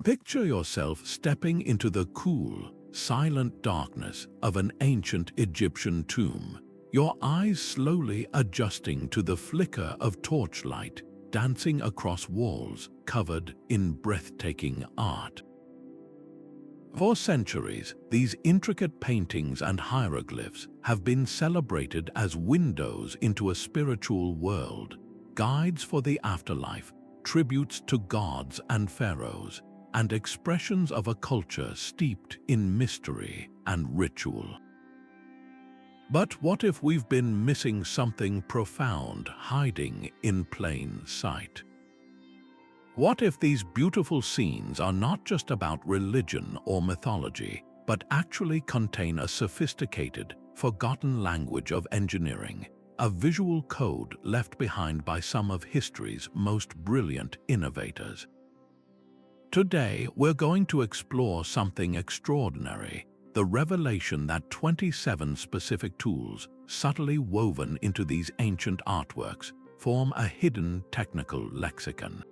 Picture yourself stepping into the cool, silent darkness of an ancient Egyptian tomb, your eyes slowly adjusting to the flicker of torchlight dancing across walls covered in breathtaking art. For centuries, these intricate paintings and hieroglyphs have been celebrated as windows into a spiritual world, guides for the afterlife, tributes to gods and pharaohs, and expressions of a culture steeped in mystery and ritual. But what if we've been missing something profound hiding in plain sight? What if these beautiful scenes are not just about religion or mythology, but actually contain a sophisticated, forgotten language of engineering, a visual code left behind by some of history's most brilliant innovators? Today, we're going to explore something extraordinary, the revelation that 27 specific tools, subtly woven into these ancient artworks, form a hidden technical lexicon.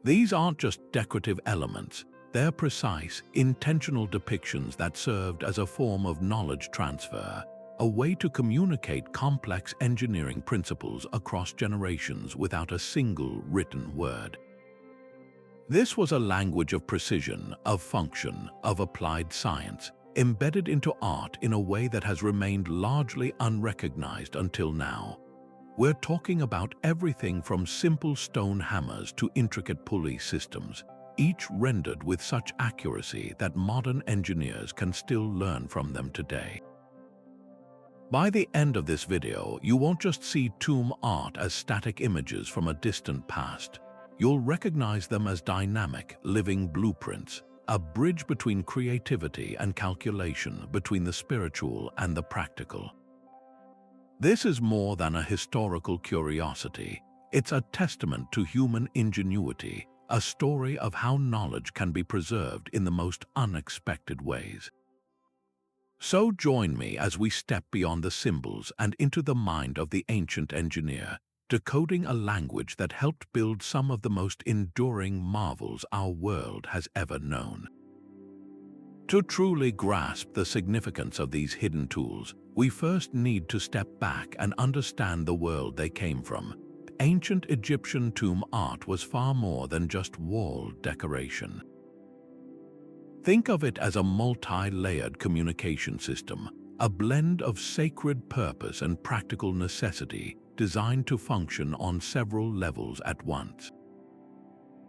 These aren't just decorative elements, they're precise, intentional depictions that served as a form of knowledge transfer, a way to communicate complex engineering principles across generations without a single written word. This was a language of precision, of function, of applied science, embedded into art in a way that has remained largely unrecognized until now. We're talking about everything from simple stone hammers to intricate pulley systems, each rendered with such accuracy that modern engineers can still learn from them today. By the end of this video, you won't just see tomb art as static images from a distant past. You'll recognize them as dynamic, living blueprints, a bridge between creativity and calculation, between the spiritual and the practical. This is more than a historical curiosity. It's a testament to human ingenuity, a story of how knowledge can be preserved in the most unexpected ways. So join me as we step beyond the symbols and into the mind of the ancient engineer, decoding a language that helped build some of the most enduring marvels our world has ever known. To truly grasp the significance of these hidden tools, we first need to step back and understand the world they came from. Ancient Egyptian tomb art was far more than just wall decoration. Think of it as a multi-layered communication system, a blend of sacred purpose and practical necessity designed to function on several levels at once.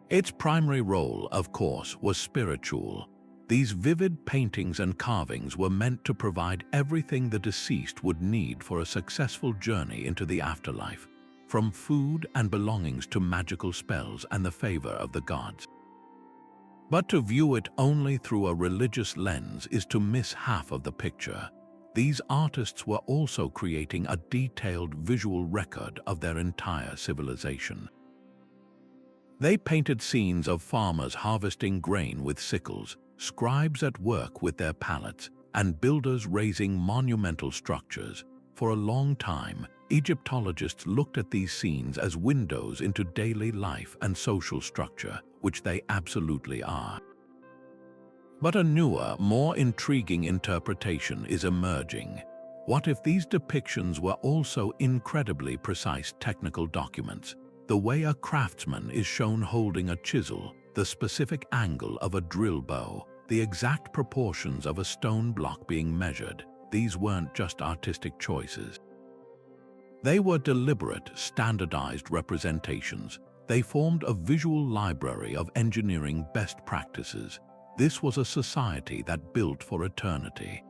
Its primary role, of course, was spiritual. These vivid paintings and carvings were meant to provide everything the deceased would need for a successful journey into the afterlife, from food and belongings to magical spells and the favor of the gods. But to view it only through a religious lens is to miss half of the picture. These artists were also creating a detailed visual record of their entire civilization. They painted scenes of farmers harvesting grain with sickles, scribes at work with their pallets, and builders raising monumental structures. For a long time, Egyptologists looked at these scenes as windows into daily life and social structure, which they absolutely are. But a newer, more intriguing interpretation is emerging. What if these depictions were also incredibly precise technical documents? The way a craftsman is shown holding a chisel, the specific angle of a drill bow, the exact proportions of a stone block being measured, these weren't just artistic choices. They were deliberate, standardized representations. They formed a visual library of engineering best practices. This was a society that built for eternity.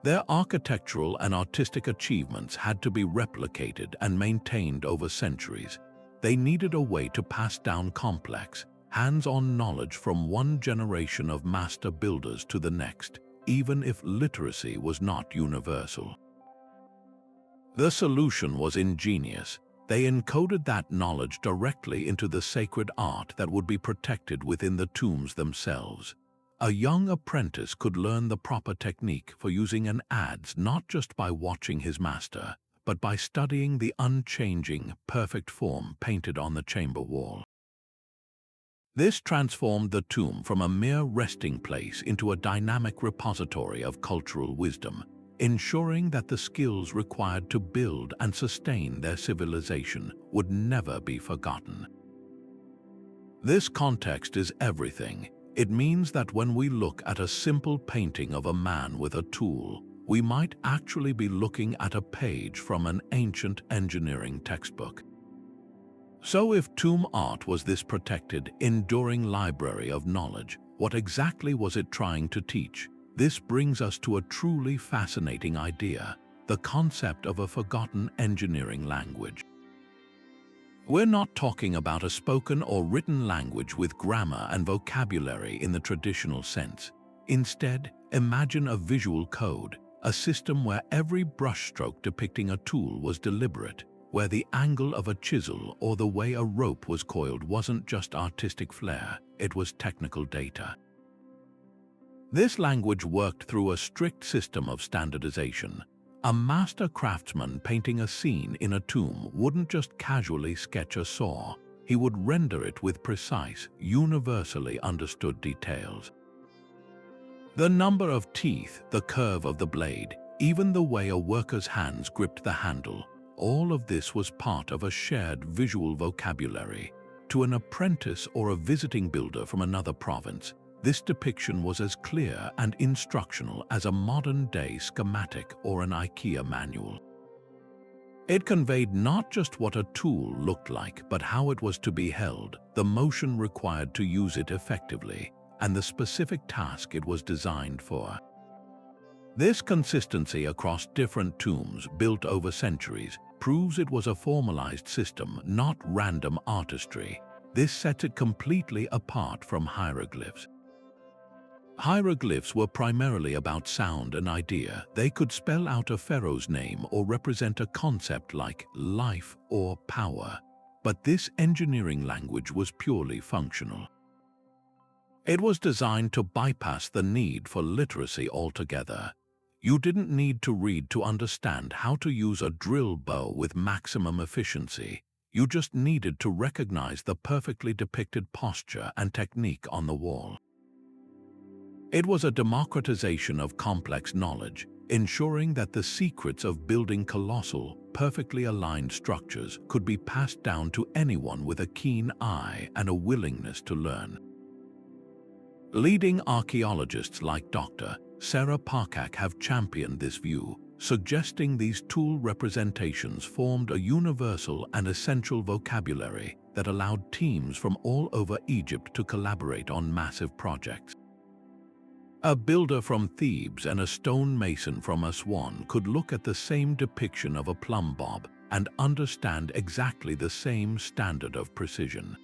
Their architectural and artistic achievements had to be replicated and maintained over centuries. They needed a way to pass down complex, hands-on knowledge from one generation of master builders to the next, even if literacy was not universal. The solution was ingenious. They encoded that knowledge directly into the sacred art that would be protected within the tombs themselves. A young apprentice could learn the proper technique for using an adze not just by watching his master, but by studying the unchanging, perfect form painted on the chamber wall. This transformed the tomb from a mere resting place into a dynamic repository of cultural wisdom, ensuring that the skills required to build and sustain their civilization would never be forgotten. This context is everything. It means that when we look at a simple painting of a man with a tool, we might actually be looking at a page from an ancient engineering textbook. So if tomb art was this protected, enduring library of knowledge, what exactly was it trying to teach? This brings us to a truly fascinating idea, the concept of a forgotten engineering language. We're not talking about a spoken or written language with grammar and vocabulary in the traditional sense. Instead, imagine a visual code, a system where every brushstroke depicting a tool was deliberate, where the angle of a chisel or the way a rope was coiled wasn't just artistic flair, it was technical data. This language worked through a strict system of standardization. A master craftsman painting a scene in a tomb wouldn't just casually sketch a saw, he would render it with precise, universally understood details. The number of teeth, the curve of the blade, even the way a worker's hands gripped the handle, all of this was part of a shared visual vocabulary. To an apprentice or a visiting builder from another province, this depiction was as clear and instructional as a modern-day schematic or an IKEA manual. It conveyed not just what a tool looked like, but how it was to be held, the motion required to use it effectively, and the specific task it was designed for. This consistency across different tombs built over centuries proves it was a formalized system, not random artistry. This sets it completely apart from hieroglyphs. Hieroglyphs were primarily about sound and idea. They could spell out a pharaoh's name or represent a concept like life or power. But this engineering language was purely functional. It was designed to bypass the need for literacy altogether. You didn't need to read to understand how to use a drill bow with maximum efficiency. You just needed to recognize the perfectly depicted posture and technique on the wall. It was a democratization of complex knowledge, ensuring that the secrets of building colossal, perfectly aligned structures could be passed down to anyone with a keen eye and a willingness to learn. Leading archaeologists like Dr. Sarah Parcak have championed this view, suggesting these tool representations formed a universal and essential vocabulary that allowed teams from all over Egypt to collaborate on massive projects. A builder from Thebes and a stonemason from Aswan could look at the same depiction of a plumbob and understand exactly the same standard of precision.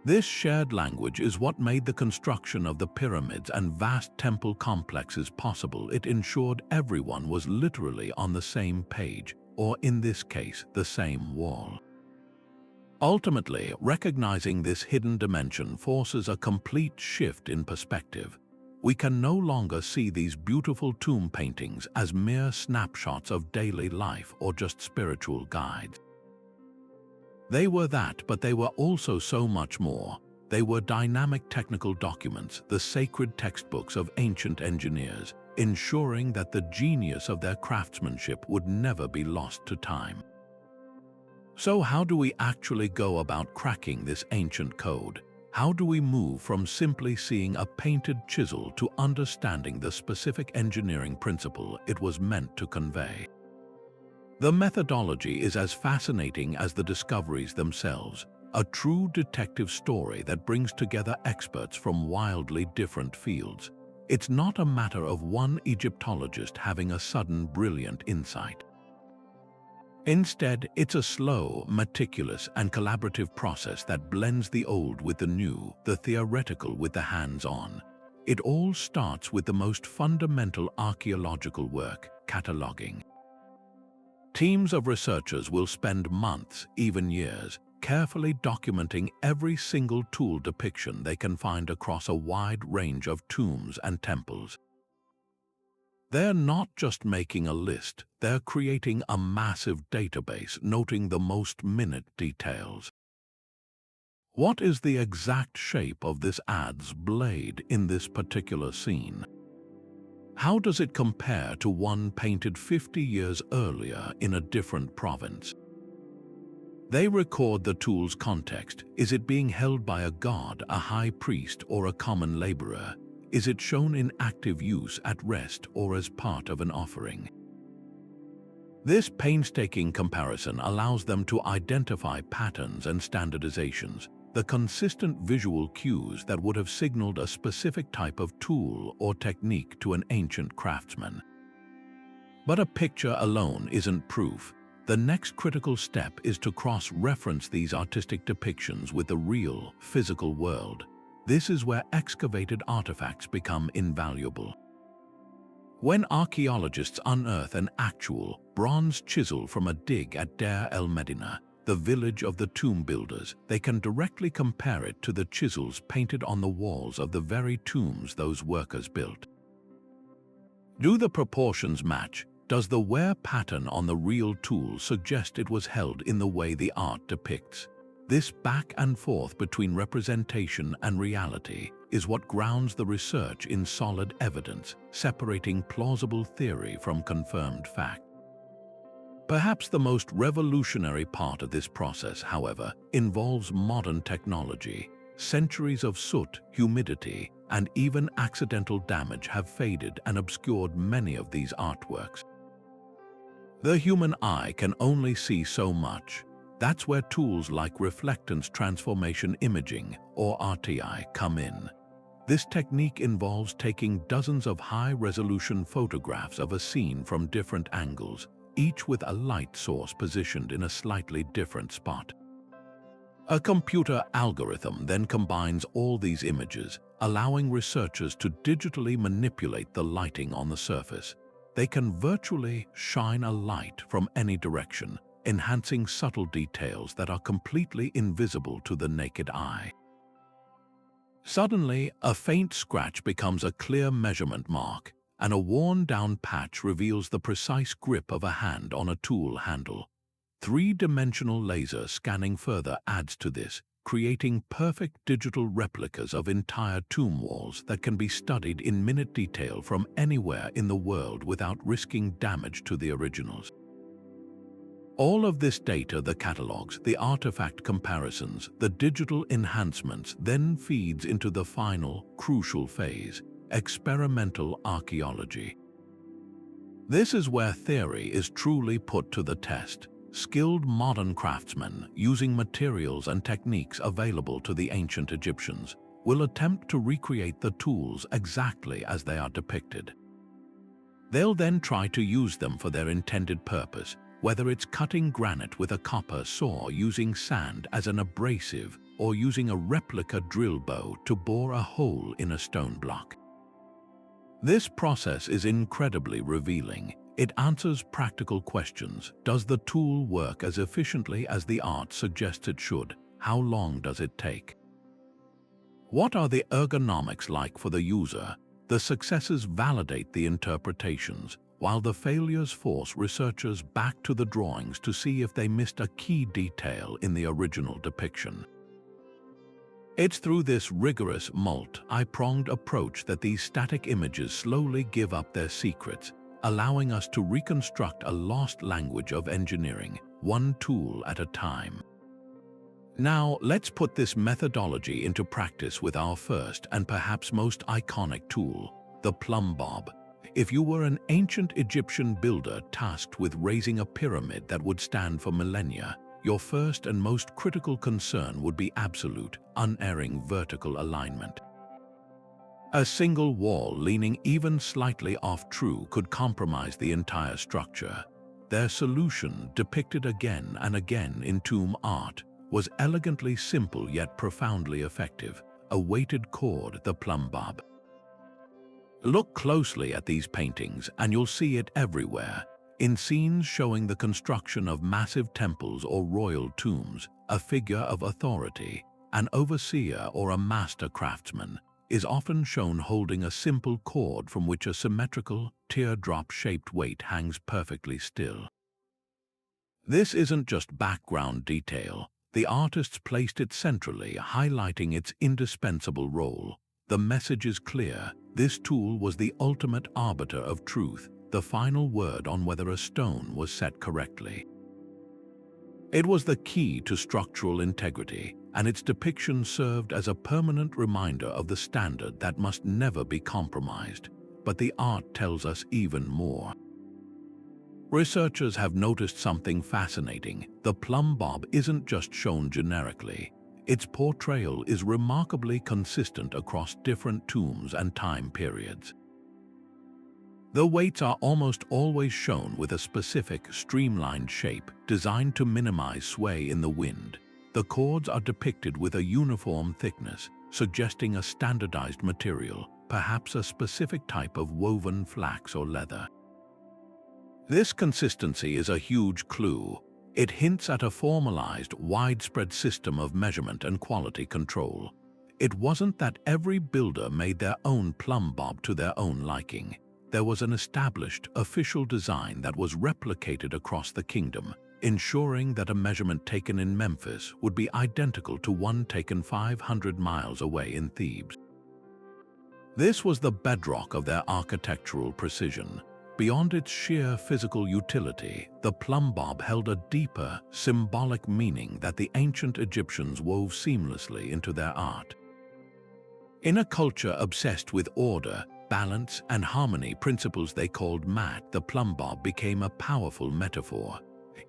This shared language is what made the construction of the pyramids and vast temple complexes possible. It ensured everyone was literally on the same page, or in this case, the same wall. Ultimately, recognizing this hidden dimension forces a complete shift in perspective. We can no longer see these beautiful tomb paintings as mere snapshots of daily life or just spiritual guides. They were that, but they were also so much more. They were dynamic technical documents, the sacred textbooks of ancient engineers, ensuring that the genius of their craftsmanship would never be lost to time. So how do we actually go about cracking this ancient code? How do we move from simply seeing a painted chisel to understanding the specific engineering principle it was meant to convey? The methodology is as fascinating as the discoveries themselves, a true detective story that brings together experts from wildly different fields. It's not a matter of one Egyptologist having a sudden brilliant insight. Instead, it's a slow, meticulous, and collaborative process that blends the old with the new, the theoretical with the hands-on. It all starts with the most fundamental archaeological work, cataloging. Teams of researchers will spend months, even years, carefully documenting every single tool depiction they can find across a wide range of tombs and temples. They're not just making a list, they're creating a massive database noting the most minute details. What is the exact shape of this adze blade in this particular scene? How does it compare to one painted 50 years earlier in a different province? They record the tool's context. Is it being held by a god, a high priest, or a common laborer? Is it shown in active use at rest or as part of an offering? This painstaking comparison allows them to identify patterns and standardizations, the consistent visual cues that would have signaled a specific type of tool or technique to an ancient craftsman. But a picture alone isn't proof. The next critical step is to cross-reference these artistic depictions with the real, physical world. This is where excavated artifacts become invaluable. When archaeologists unearth an actual bronze chisel from a dig at Deir el-Medina, the village of the tomb builders, they can directly compare it to the chisels painted on the walls of the very tombs those workers built. Do the proportions match? Does the wear pattern on the real tool suggest it was held in the way the art depicts? This back and forth between representation and reality is what grounds the research in solid evidence, separating plausible theory from confirmed fact. Perhaps the most revolutionary part of this process, however, involves modern technology. Centuries of soot, humidity, and even accidental damage have faded and obscured many of these artworks. The human eye can only see so much. That's where tools like reflectance transformation imaging, or RTI, come in. This technique involves taking dozens of high-resolution photographs of a scene from different angles, each with a light source positioned in a slightly different spot. A computer algorithm then combines all these images, allowing researchers to digitally manipulate the lighting on the surface. They can virtually shine a light from any direction, enhancing subtle details that are completely invisible to the naked eye. Suddenly, a faint scratch becomes a clear measurement mark, and a worn-down patch reveals the precise grip of a hand on a tool handle. Three-dimensional laser scanning further adds to this, creating perfect digital replicas of entire tomb walls that can be studied in minute detail from anywhere in the world without risking damage to the originals. All of this data, the catalogs, the artifact comparisons, the digital enhancements, then feeds into the final, crucial phase: experimental archaeology. This is where theory is truly put to the test. Skilled modern craftsmen, using materials and techniques available to the ancient Egyptians, will attempt to recreate the tools exactly as they are depicted. They'll then try to use them for their intended purpose, whether it's cutting granite with a copper saw using sand as an abrasive, or using a replica drill bow to bore a hole in a stone block. This process is incredibly revealing. It answers practical questions. Does the tool work as efficiently as the art suggests it should? How long does it take? What are the ergonomics like for the user? The successes validate the interpretations, while the failures force researchers back to the drawings to see if they missed a key detail in the original depiction. It's through this rigorous, multi-pronged approach that these static images slowly give up their secrets, allowing us to reconstruct a lost language of engineering, one tool at a time. Now, let's put this methodology into practice with our first and perhaps most iconic tool, the Plumbob. If you were an ancient Egyptian builder tasked with raising a pyramid that would stand for millennia, your first and most critical concern would be absolute, unerring vertical alignment. A single wall leaning even slightly off true could compromise the entire structure. Their solution, depicted again and again in tomb art, was elegantly simple yet profoundly effective: a weighted cord, the Plumbob. Look closely at these paintings and you'll see it everywhere. In scenes showing the construction of massive temples or royal tombs, a figure of authority, an overseer or a master craftsman, is often shown holding a simple cord from which a symmetrical, teardrop-shaped weight hangs perfectly still. This isn't just background detail. The artists placed it centrally, highlighting its indispensable role. The message is clear. This tool was the ultimate arbiter of truth, the final word on whether a stone was set correctly. It was the key to structural integrity, and its depiction served as a permanent reminder of the standard that must never be compromised. But the art tells us even more. Researchers have noticed something fascinating. The Plumbob isn't just shown generically. Its portrayal is remarkably consistent across different tombs and time periods. The weights are almost always shown with a specific, streamlined shape designed to minimize sway in the wind. The cords are depicted with a uniform thickness, suggesting a standardized material, perhaps a specific type of woven flax or leather. This consistency is a huge clue. It hints at a formalized, widespread system of measurement and quality control. It wasn't that every builder made their own Plumbob to their own liking. There was an established, official design that was replicated across the kingdom, ensuring that a measurement taken in Memphis would be identical to one taken 500 miles away in Thebes. This was the bedrock of their architectural precision. Beyond its sheer physical utility, the Plumbob held a deeper, symbolic meaning that the ancient Egyptians wove seamlessly into their art. In a culture obsessed with order, balance, and harmony, principles they called mat, the Plumbob became a powerful metaphor.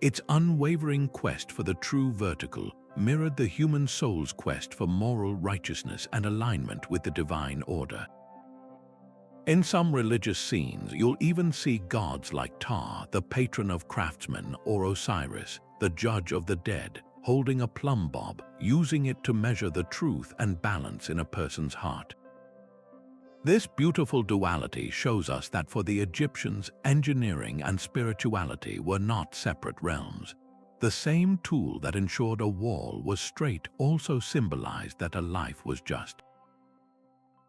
Its unwavering quest for the true vertical mirrored the human soul's quest for moral righteousness and alignment with the divine order. In some religious scenes, you'll even see gods like Ptah, the patron of craftsmen, or Osiris, the judge of the dead, holding a Plumbob, using it to measure the truth and balance in a person's heart. This beautiful duality shows us that for the Egyptians, engineering and spirituality were not separate realms. The same tool that ensured a wall was straight also symbolized that a life was just.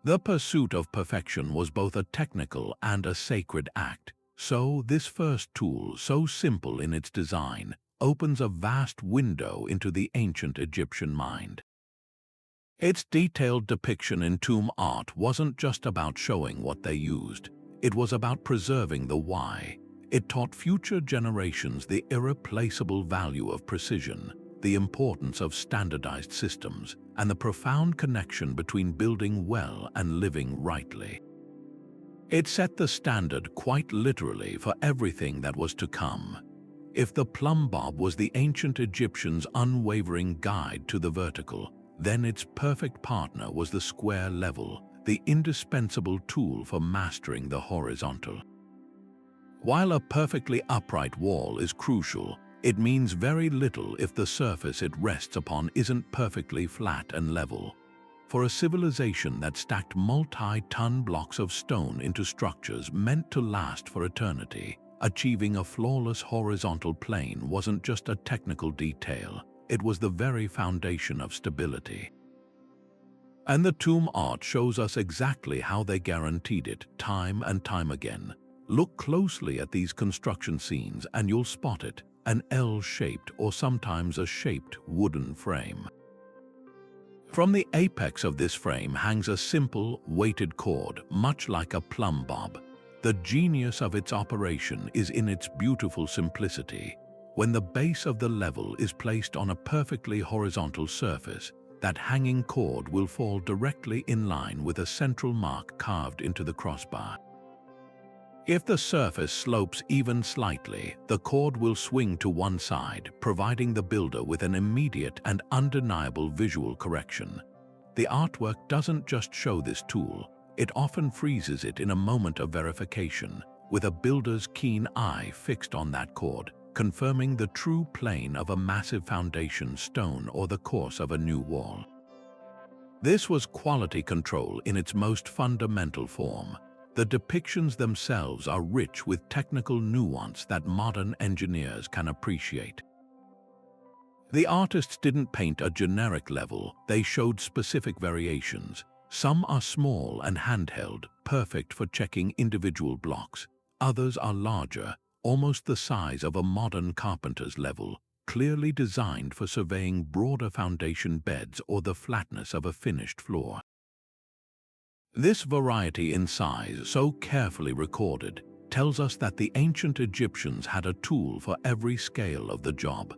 The pursuit of perfection was both a technical and a sacred act. So this first tool, so simple in its design, opens a vast window into the ancient Egyptian mind. Its detailed depiction in tomb art wasn't just about showing what they used. It was about preserving the why. It taught future generations the irreplaceable value of precision, the importance of standardized systems, and the profound connection between building well and living rightly. It set the standard quite literally for everything that was to come. If the Plumbob was the ancient Egyptians' unwavering guide to the vertical, then its perfect partner was the square level, the indispensable tool for mastering the horizontal. While a perfectly upright wall is crucial, it means very little if the surface it rests upon isn't perfectly flat and level. For a civilization that stacked multi-ton blocks of stone into structures meant to last for eternity, achieving a flawless horizontal plane wasn't just a technical detail, it was the very foundation of stability. And the tomb art shows us exactly how they guaranteed it, time and time again. Look closely at these construction scenes and you'll spot it. An L-shaped or sometimes a shaped wooden frame. From the apex of this frame hangs a simple, weighted cord, much like a Plumbob. The genius of its operation is in its beautiful simplicity. When the base of the level is placed on a perfectly horizontal surface, that hanging cord will fall directly in line with a central mark carved into the crossbar. If the surface slopes even slightly, the cord will swing to one side, providing the builder with an immediate and undeniable visual correction. The artwork doesn't just show this tool, it often freezes it in a moment of verification, with a builder's keen eye fixed on that cord, confirming the true plane of a massive foundation stone or the course of a new wall. This was quality control in its most fundamental form. The depictions themselves are rich with technical nuance that modern engineers can appreciate. The artists didn't paint a generic level, they showed specific variations. Some are small and handheld, perfect for checking individual blocks. Others are larger, almost the size of a modern carpenter's level, clearly designed for surveying broader foundation beds or the flatness of a finished floor. This variety in size, so carefully recorded, tells us that the ancient Egyptians had a tool for every scale of the job.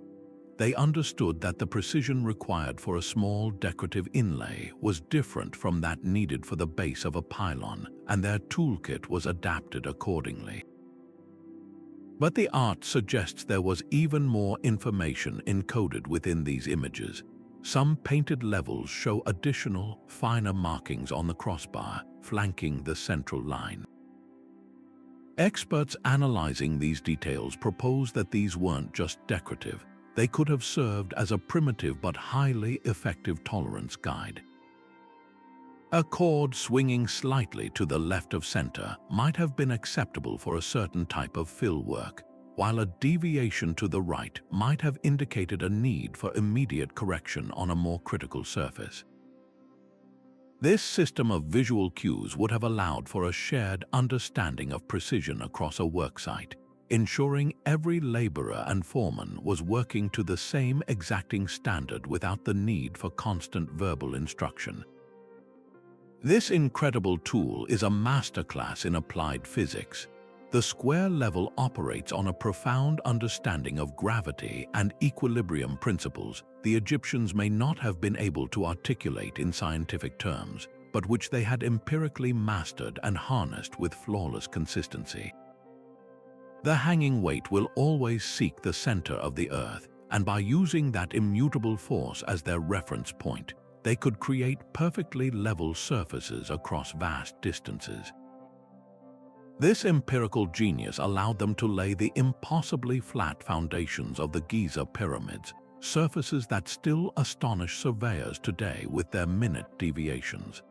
They understood that the precision required for a small decorative inlay was different from that needed for the base of a pylon, and their toolkit was adapted accordingly. But the art suggests there was even more information encoded within these images. Some painted levels show additional, finer markings on the crossbar, flanking the central line. Experts analyzing these details propose that these weren't just decorative. They could have served as a primitive but highly effective tolerance guide. A cord swinging slightly to the left of center might have been acceptable for a certain type of fill work, while a deviation to the right might have indicated a need for immediate correction on a more critical surface. This system of visual cues would have allowed for a shared understanding of precision across a worksite, ensuring every laborer and foreman was working to the same exacting standard without the need for constant verbal instruction. This incredible tool is a masterclass in applied physics. The square level operates on a profound understanding of gravity and equilibrium principles the Egyptians may not have been able to articulate in scientific terms, but which they had empirically mastered and harnessed with flawless consistency. The hanging weight will always seek the center of the earth, and by using that immutable force as their reference point, they could create perfectly level surfaces across vast distances. This empirical genius allowed them to lay the impossibly flat foundations of the Giza pyramids, surfaces that still astonish surveyors today with their minute deviations.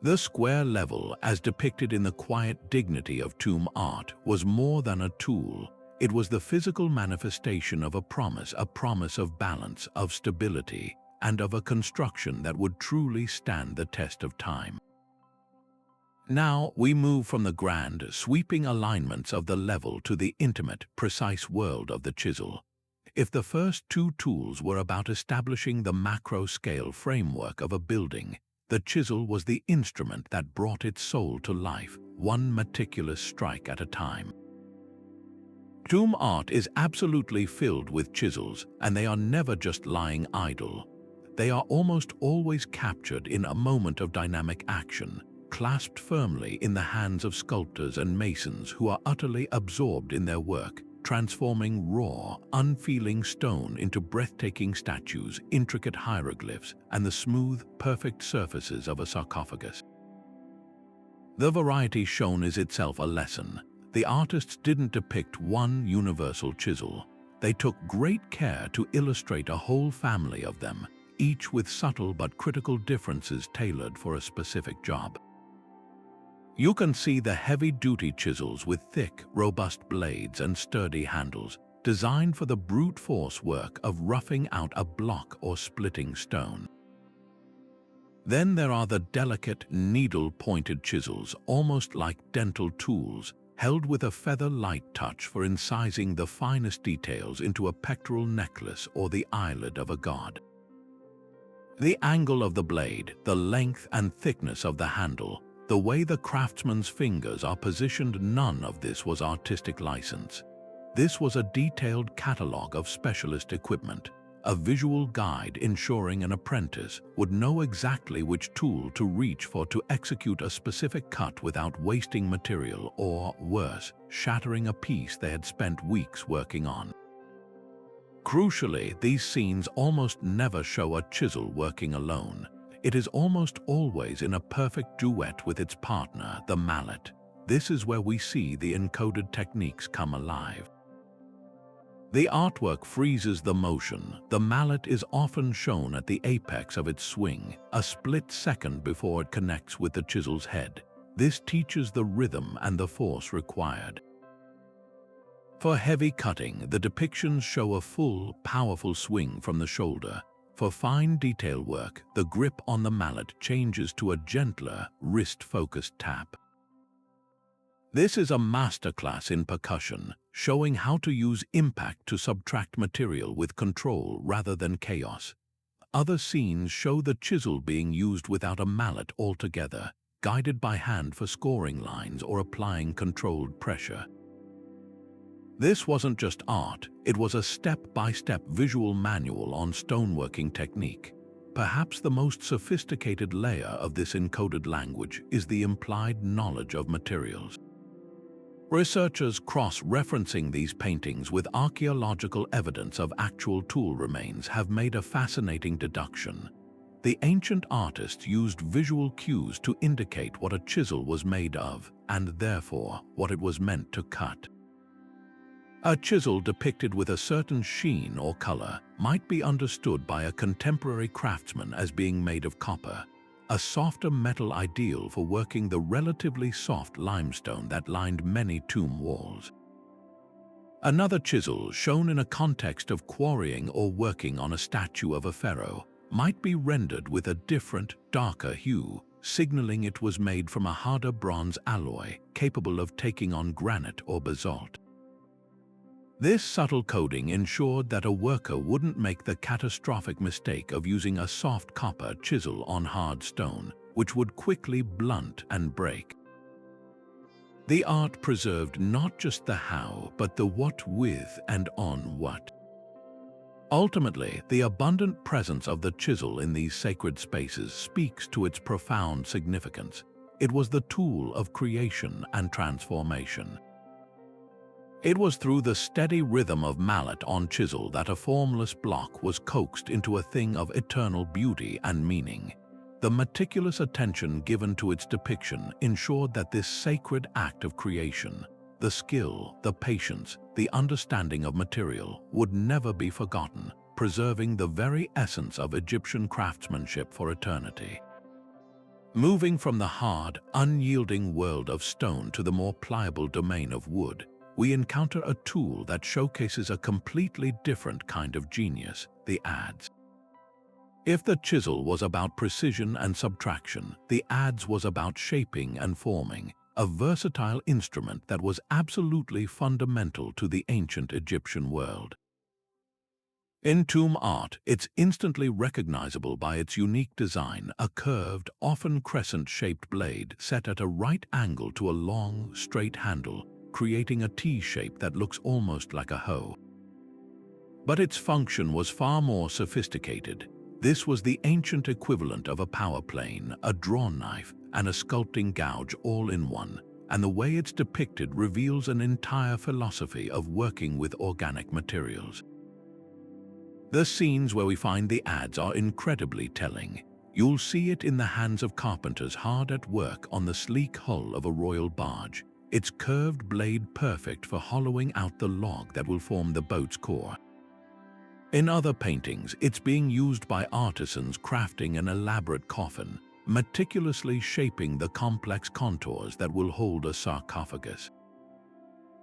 The square level, as depicted in the quiet dignity of tomb art, was more than a tool. It was the physical manifestation of a promise of balance, of stability, and of a construction that would truly stand the test of time. Now we move from the grand, sweeping alignments of the level to the intimate, precise world of the chisel. If the first two tools were about establishing the macro-scale framework of a building, the chisel was the instrument that brought its soul to life, one meticulous strike at a time. Tomb art is absolutely filled with chisels, and they are never just lying idle. They are almost always captured in a moment of dynamic action, clasped firmly in the hands of sculptors and masons who are utterly absorbed in their work, transforming raw, unfeeling stone into breathtaking statues, intricate hieroglyphs, and the smooth, perfect surfaces of a sarcophagus. The variety shown is itself a lesson. The artists didn't depict one universal chisel. They took great care to illustrate a whole family of them, each with subtle but critical differences tailored for a specific job. You can see the heavy-duty chisels with thick, robust blades and sturdy handles, designed for the brute force work of roughing out a block or splitting stone. Then there are the delicate, needle-pointed chisels, almost like dental tools, held with a feather-light touch for incising the finest details into a pectoral necklace or the eyelid of a god. The angle of the blade, the length and thickness of the handle, the way the craftsman's fingers are positioned, none of this was artistic license. This was a detailed catalogue of specialist equipment, a visual guide ensuring an apprentice would know exactly which tool to reach for to execute a specific cut without wasting material or, worse, shattering a piece they had spent weeks working on. Crucially, these scenes almost never show a chisel working alone. It is almost always in a perfect duet with its partner, the mallet. This is where we see the encoded techniques come alive. The artwork freezes the motion. The mallet is often shown at the apex of its swing, a split second before it connects with the chisel's head. This teaches the rhythm and the force required. For heavy cutting, the depictions show a full, powerful swing from the shoulder. For fine detail work, the grip on the mallet changes to a gentler, wrist-focused tap. This is a masterclass in percussion, showing how to use impact to subtract material with control rather than chaos. Other scenes show the chisel being used without a mallet altogether, guided by hand for scoring lines or applying controlled pressure. This wasn't just art, it was a step-by-step visual manual on stoneworking technique. Perhaps the most sophisticated layer of this encoded language is the implied knowledge of materials. Researchers cross-referencing these paintings with archaeological evidence of actual tool remains have made a fascinating deduction. The ancient artists used visual cues to indicate what a chisel was made of, and therefore what it was meant to cut. A chisel depicted with a certain sheen or color might be understood by a contemporary craftsman as being made of copper, a softer metal ideal for working the relatively soft limestone that lined many tomb walls. Another chisel, shown in a context of quarrying or working on a statue of a pharaoh, might be rendered with a different, darker hue, signaling it was made from a harder bronze alloy capable of taking on granite or basalt. This subtle coding ensured that a worker wouldn't make the catastrophic mistake of using a soft copper chisel on hard stone, which would quickly blunt and break. The art preserved not just the how, but the what with and on what. Ultimately, the abundant presence of the chisel in these sacred spaces speaks to its profound significance. It was the tool of creation and transformation. It was through the steady rhythm of mallet on chisel that a formless block was coaxed into a thing of eternal beauty and meaning. The meticulous attention given to its depiction ensured that this sacred act of creation, the skill, the patience, the understanding of material, would never be forgotten, preserving the very essence of Egyptian craftsmanship for eternity. Moving from the hard, unyielding world of stone to the more pliable domain of wood, we encounter a tool that showcases a completely different kind of genius, the adze. If the chisel was about precision and subtraction, the adze was about shaping and forming, a versatile instrument that was absolutely fundamental to the ancient Egyptian world. In tomb art, it's instantly recognizable by its unique design, a curved, often crescent-shaped blade set at a right angle to a long, straight handle, creating a T-shape that looks almost like a hoe. But its function was far more sophisticated. This was the ancient equivalent of a power plane, a drawn knife, and a sculpting gouge all in one, and the way it's depicted reveals an entire philosophy of working with organic materials. The scenes where we find the adze are incredibly telling. You'll see it in the hands of carpenters hard at work on the sleek hull of a royal barge, its curved blade perfect for hollowing out the log that will form the boat's core. In other paintings, it's being used by artisans crafting an elaborate coffin, meticulously shaping the complex contours that will hold a sarcophagus.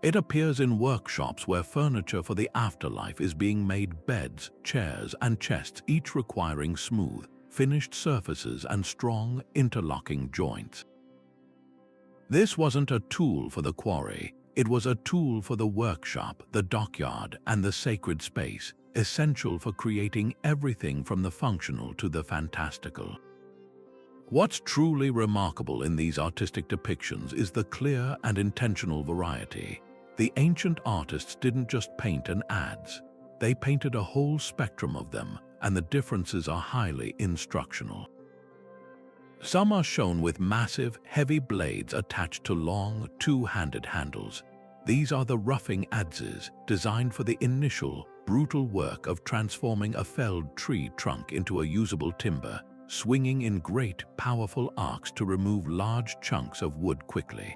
It appears in workshops where furniture for the afterlife is being made: beds, chairs, and chests, each requiring smooth, finished surfaces and strong, interlocking joints. This wasn't a tool for the quarry, it was a tool for the workshop, the dockyard, and the sacred space, essential for creating everything from the functional to the fantastical. What's truly remarkable in these artistic depictions is the clear and intentional variety. The ancient artists didn't just paint an adze, they painted a whole spectrum of them, and the differences are highly instructional. Some are shown with massive, heavy blades attached to long, two-handed handles. These are the roughing adzes, designed for the initial, brutal work of transforming a felled tree trunk into a usable timber, swinging in great, powerful arcs to remove large chunks of wood quickly.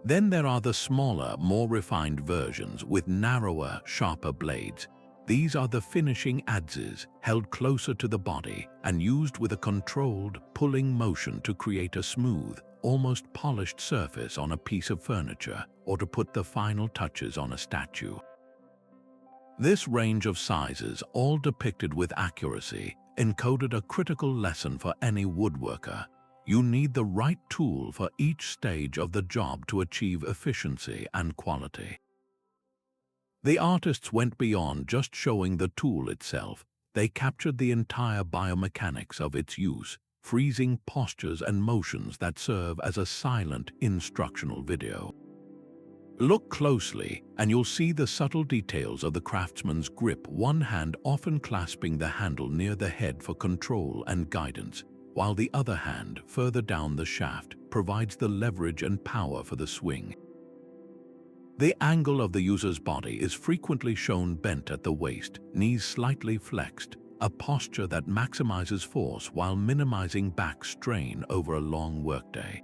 Then there are the smaller, more refined versions with narrower, sharper blades. These are the finishing adzes, held closer to the body and used with a controlled, pulling motion to create a smooth, almost polished surface on a piece of furniture or to put the final touches on a statue. This range of sizes, all depicted with accuracy, encoded a critical lesson for any woodworker. You need the right tool for each stage of the job to achieve efficiency and quality. The artists went beyond just showing the tool itself. They captured the entire biomechanics of its use, freezing postures and motions that serve as a silent instructional video. Look closely, and you'll see the subtle details of the craftsman's grip, one hand often clasping the handle near the head for control and guidance, while the other hand, further down the shaft, provides the leverage and power for the swing. The angle of the user's body is frequently shown bent at the waist, knees slightly flexed, a posture that maximizes force while minimizing back strain over a long workday.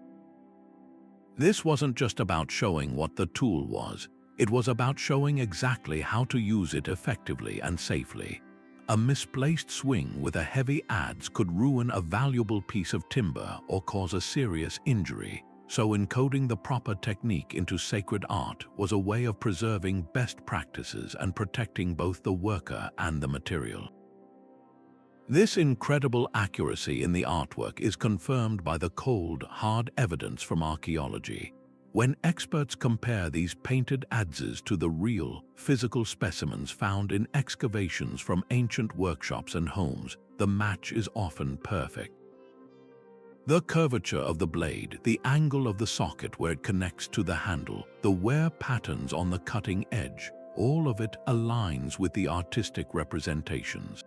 This wasn't just about showing what the tool was, it was about showing exactly how to use it effectively and safely. A misplaced swing with a heavy adze could ruin a valuable piece of timber or cause a serious injury, so encoding the proper technique into sacred art was a way of preserving best practices and protecting both the worker and the material. This incredible accuracy in the artwork is confirmed by the cold, hard evidence from archaeology. When experts compare these painted adzes to the real, physical specimens found in excavations from ancient workshops and homes, the match is often perfect. The curvature of the blade, the angle of the socket where it connects to the handle, the wear patterns on the cutting edge, all of it aligns with the artistic representations.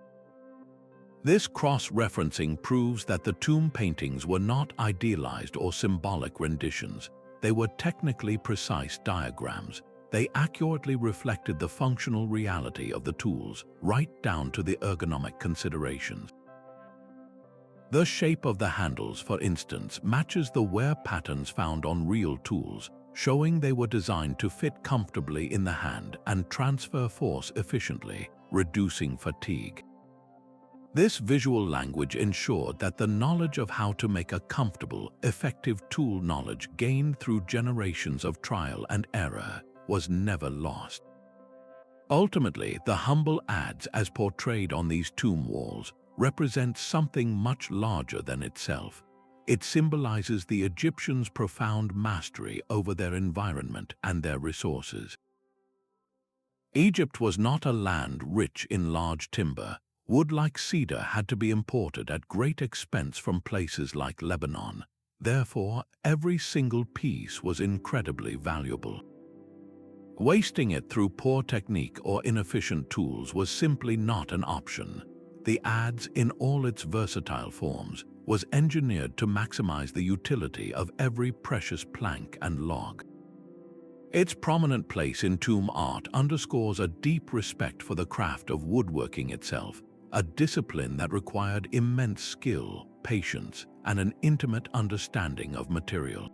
This cross-referencing proves that the tomb paintings were not idealized or symbolic renditions. They were technically precise diagrams. They accurately reflected the functional reality of the tools, right down to the ergonomic considerations. The shape of the handles, for instance, matches the wear patterns found on real tools, showing they were designed to fit comfortably in the hand and transfer force efficiently, reducing fatigue. This visual language ensured that the knowledge of how to make a comfortable, effective tool knowledge gained through generations of trial and error was never lost. Ultimately, the humble adze as portrayed on these tomb walls represents something much larger than itself. It symbolizes the Egyptians' profound mastery over their environment and their resources. Egypt was not a land rich in large timber. Wood like cedar had to be imported at great expense from places like Lebanon. Therefore, every single piece was incredibly valuable. Wasting it through poor technique or inefficient tools was simply not an option. The adze, in all its versatile forms, was engineered to maximize the utility of every precious plank and log. Its prominent place in tomb art underscores a deep respect for the craft of woodworking itself, a discipline that required immense skill, patience, and an intimate understanding of material.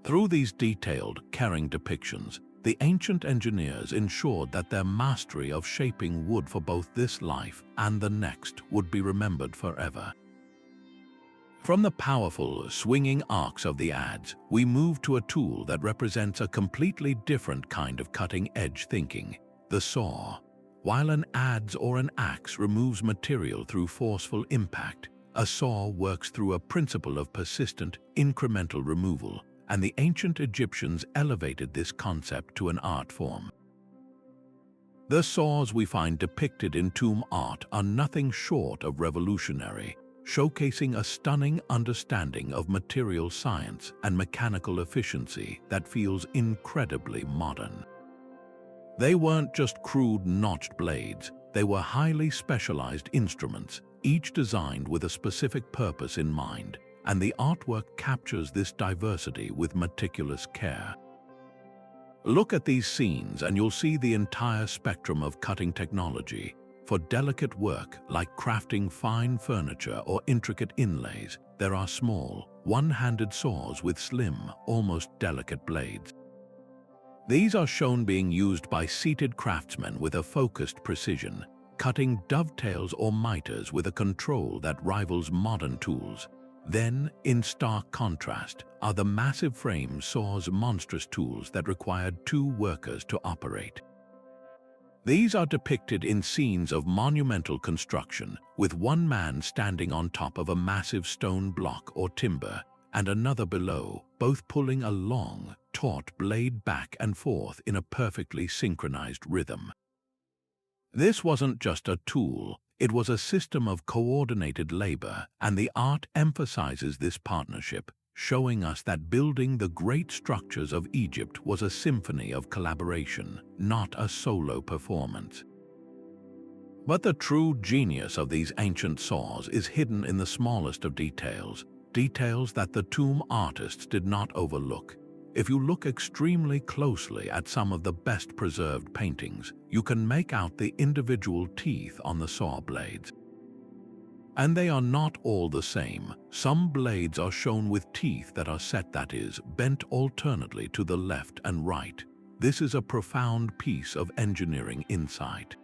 Through these detailed, caring depictions, the ancient engineers ensured that their mastery of shaping wood for both this life and the next would be remembered forever. From the powerful, swinging arcs of the adze, we move to a tool that represents a completely different kind of cutting-edge thinking, the saw. While an adze or an axe removes material through forceful impact, a saw works through a principle of persistent, incremental removal, and the ancient Egyptians elevated this concept to an art form. The saws we find depicted in tomb art are nothing short of revolutionary, showcasing a stunning understanding of material science and mechanical efficiency that feels incredibly modern. They weren't just crude notched blades, they were highly specialized instruments, each designed with a specific purpose in mind, and the artwork captures this diversity with meticulous care. Look at these scenes and you'll see the entire spectrum of cutting technology. For delicate work like crafting fine furniture or intricate inlays, there are small, one-handed saws with slim, almost delicate blades. These are shown being used by seated craftsmen with a focused precision, cutting dovetails or miters with a control that rivals modern tools. Then, in stark contrast, are the massive frame saws, monstrous tools that required two workers to operate. These are depicted in scenes of monumental construction, with one man standing on top of a massive stone block or timber, and another below, both pulling a long, taut blade back and forth in a perfectly synchronized rhythm. This wasn't just a tool, it was a system of coordinated labor, and the art emphasizes this partnership, showing us that building the great structures of Egypt was a symphony of collaboration, not a solo performance. But the true genius of these ancient saws is hidden in the smallest of details, details that the tomb artists did not overlook. If you look extremely closely at some of the best preserved paintings, you can make out the individual teeth on the saw blades. And they are not all the same. Some blades are shown with teeth that are set, that is, bent alternately to the left and right. This is a profound piece of engineering insight.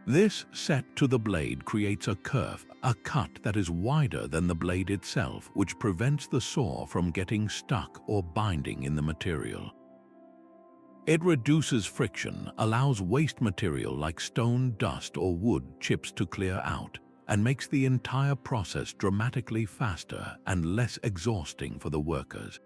This set to the blade creates a curve, a cut that is wider than the blade itself, which prevents the saw from getting stuck or binding in the material. It reduces friction, allows waste material like stone dust or wood chips to clear out, and makes the entire process dramatically faster and less exhausting for the workers.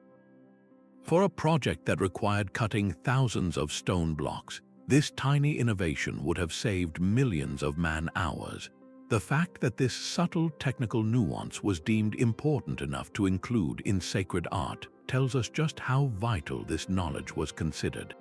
For a project that required cutting thousands of stone blocks, this tiny innovation would have saved millions of man-hours. The fact that this subtle technical nuance was deemed important enough to include in sacred art tells us just how vital this knowledge was considered.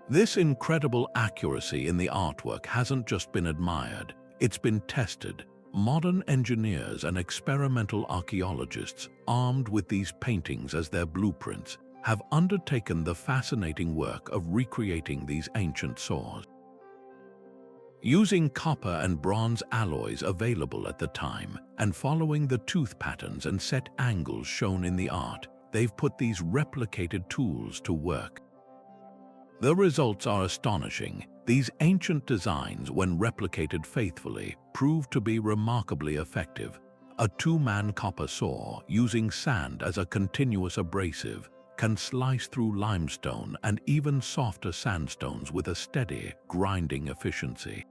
This incredible accuracy in the artwork hasn't just been admired, it's been tested. Modern engineers and experimental archaeologists, armed with these paintings as their blueprints, have undertaken the fascinating work of recreating these ancient saws. Using copper and bronze alloys available at the time, and following the tooth patterns and set angles shown in the art, they've put these replicated tools to work. The results are astonishing. These ancient designs, when replicated faithfully, prove to be remarkably effective. A two-man copper saw, using sand as a continuous abrasive, can slice through limestone and even softer sandstones with a steady, grinding efficiency.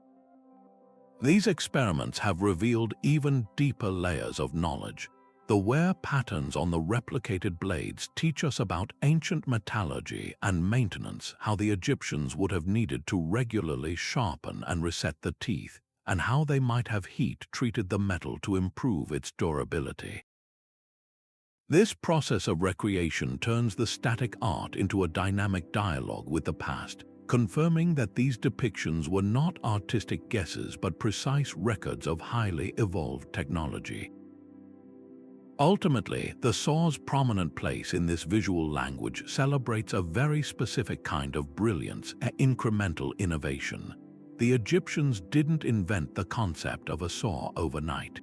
These experiments have revealed even deeper layers of knowledge. The wear patterns on the replicated blades teach us about ancient metallurgy and maintenance, how the Egyptians would have needed to regularly sharpen and reset the teeth, and how they might have heat-treated the metal to improve its durability. This process of recreation turns the static art into a dynamic dialogue with the past, confirming that these depictions were not artistic guesses but precise records of highly evolved technology. Ultimately, the saw's prominent place in this visual language celebrates a very specific kind of brilliance, incremental innovation. The Egyptians didn't invent the concept of a saw overnight.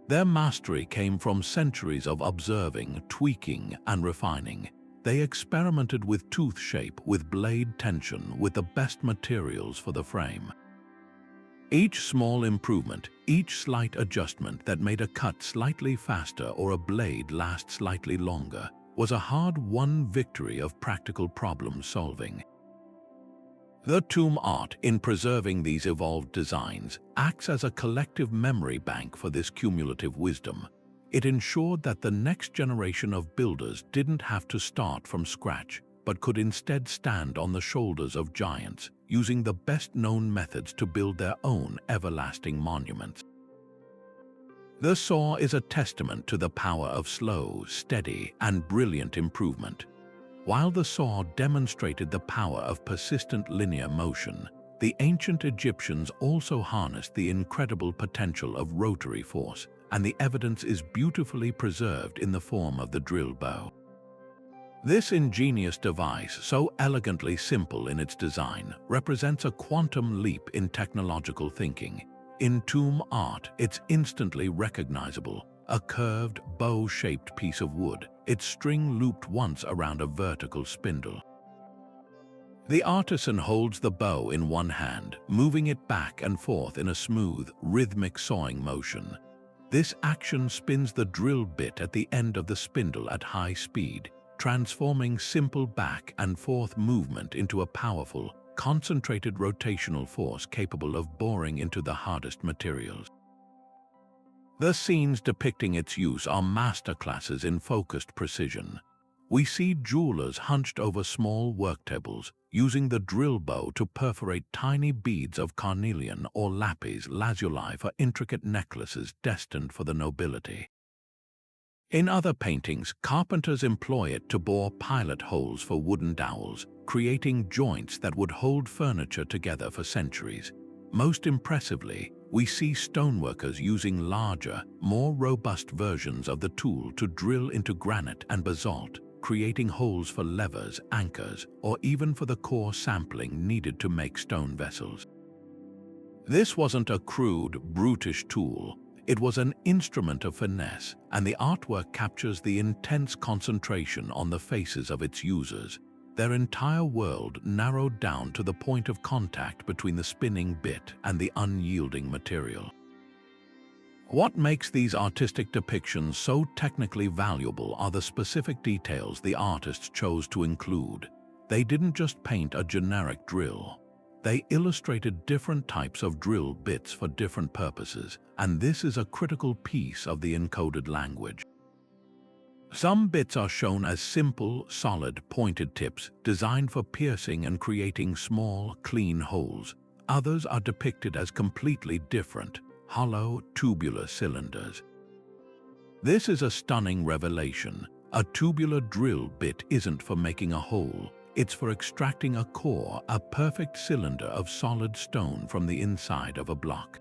Their mastery came from centuries of observing, tweaking, and refining. They experimented with tooth shape, with blade tension, with the best materials for the frame. Each small improvement, each slight adjustment that made a cut slightly faster or a blade last slightly longer, was a hard-won victory of practical problem-solving. The tomb art, in preserving these evolved designs, acts as a collective memory bank for this cumulative wisdom. It ensured that the next generation of builders didn't have to start from scratch, but could instead stand on the shoulders of giants, using the best-known methods to build their own everlasting monuments. The saw is a testament to the power of slow, steady, and brilliant improvement. While the saw demonstrated the power of persistent linear motion, the ancient Egyptians also harnessed the incredible potential of rotary force, and the evidence is beautifully preserved in the form of the drill bow. This ingenious device, so elegantly simple in its design, represents a quantum leap in technological thinking. In tomb art, it's instantly recognizable, a curved, bow-shaped piece of wood, its string looped once around a vertical spindle. The artisan holds the bow in one hand, moving it back and forth in a smooth, rhythmic sawing motion. This action spins the drill bit at the end of the spindle at high speed, transforming simple back and forth movement into a powerful, concentrated rotational force capable of boring into the hardest materials. The scenes depicting its use are masterclasses in focused precision. We see jewelers hunched over small work tables, using the drill bow to perforate tiny beads of carnelian or lapis lazuli for intricate necklaces destined for the nobility. In other paintings, carpenters employ it to bore pilot holes for wooden dowels, creating joints that would hold furniture together for centuries. Most impressively, we see stoneworkers using larger, more robust versions of the tool to drill into granite and basalt, creating holes for levers, anchors, or even for the core sampling needed to make stone vessels. This wasn't a crude, brutish tool. It was an instrument of finesse, and the artwork captures the intense concentration on the faces of its users, their entire world narrowed down to the point of contact between the spinning bit and the unyielding material. What makes these artistic depictions so technically valuable are the specific details the artists chose to include. They didn't just paint a generic drill. They illustrated different types of drill bits for different purposes, and this is a critical piece of the encoded language. Some bits are shown as simple, solid, pointed tips designed for piercing and creating small, clean holes. Others are depicted as completely different, hollow, tubular cylinders. This is a stunning revelation. A tubular drill bit isn't for making a hole. It's for extracting a core, a perfect cylinder of solid stone from the inside of a block.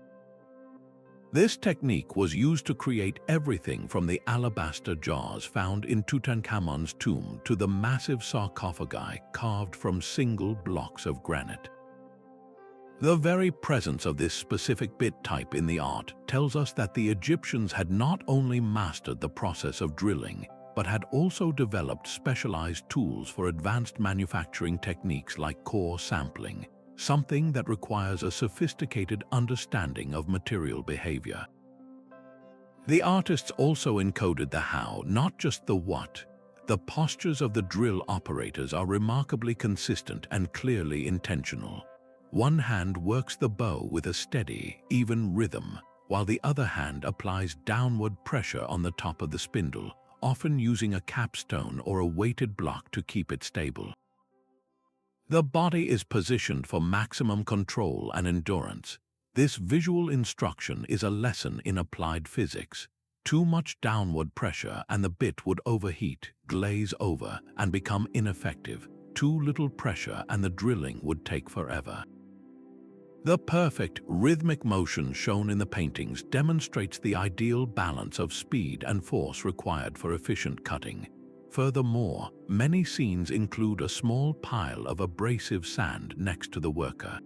This technique was used to create everything from the alabaster jars found in Tutankhamun's tomb to the massive sarcophagi carved from single blocks of granite. The very presence of this specific bit type in the art tells us that the Egyptians had not only mastered the process of drilling, but had also developed specialized tools for advanced manufacturing techniques like core sampling, something that requires a sophisticated understanding of material behavior. The artists also encoded the how, not just the what. The postures of the drill operators are remarkably consistent and clearly intentional. One hand works the bow with a steady, even rhythm, while the other hand applies downward pressure on the top of the spindle, often using a capstone or a weighted block to keep it stable. The body is positioned for maximum control and endurance. This visual instruction is a lesson in applied physics. Too much downward pressure and the bit would overheat, glaze over, and become ineffective. Too little pressure and the drilling would take forever. The perfect, rhythmic motion shown in the paintings demonstrates the ideal balance of speed and force required for efficient cutting. Furthermore, many scenes include a small pile of abrasive sand next to the worker.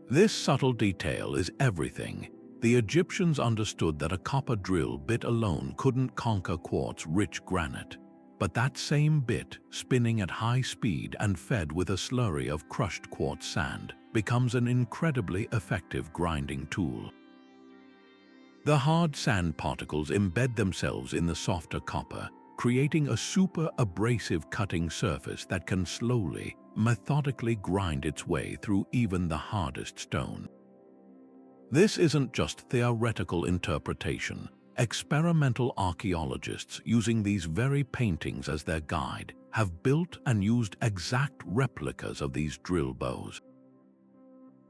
This subtle detail is everything. The Egyptians understood that a copper drill bit alone couldn't conquer quartz-rich granite. But that same bit, spinning at high speed and fed with a slurry of crushed quartz sand, becomes an incredibly effective grinding tool. The hard sand particles embed themselves in the softer copper, creating a super abrasive cutting surface that can slowly, methodically grind its way through even the hardest stone. This isn't just theoretical interpretation. Experimental archaeologists, using these very paintings as their guide, have built and used exact replicas of these drill bows.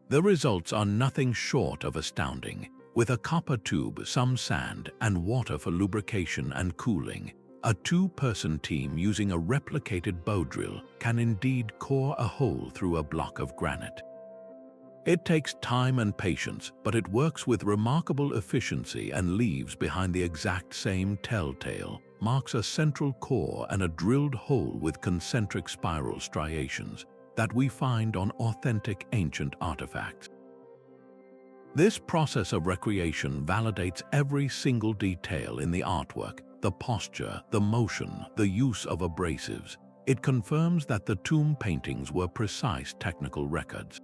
The results are nothing short of astounding. With a copper tube, some sand, and water for lubrication and cooling, a two-person team using a replicated bow drill can indeed core a hole through a block of granite. It takes time and patience, but it works with remarkable efficiency and leaves behind the exact same telltale marks, a central core and a drilled hole with concentric spiral striations that we find on authentic ancient artifacts. This process of recreation validates every single detail in the artwork, the posture, the motion, the use of abrasives. It confirms that the tomb paintings were precise technical records.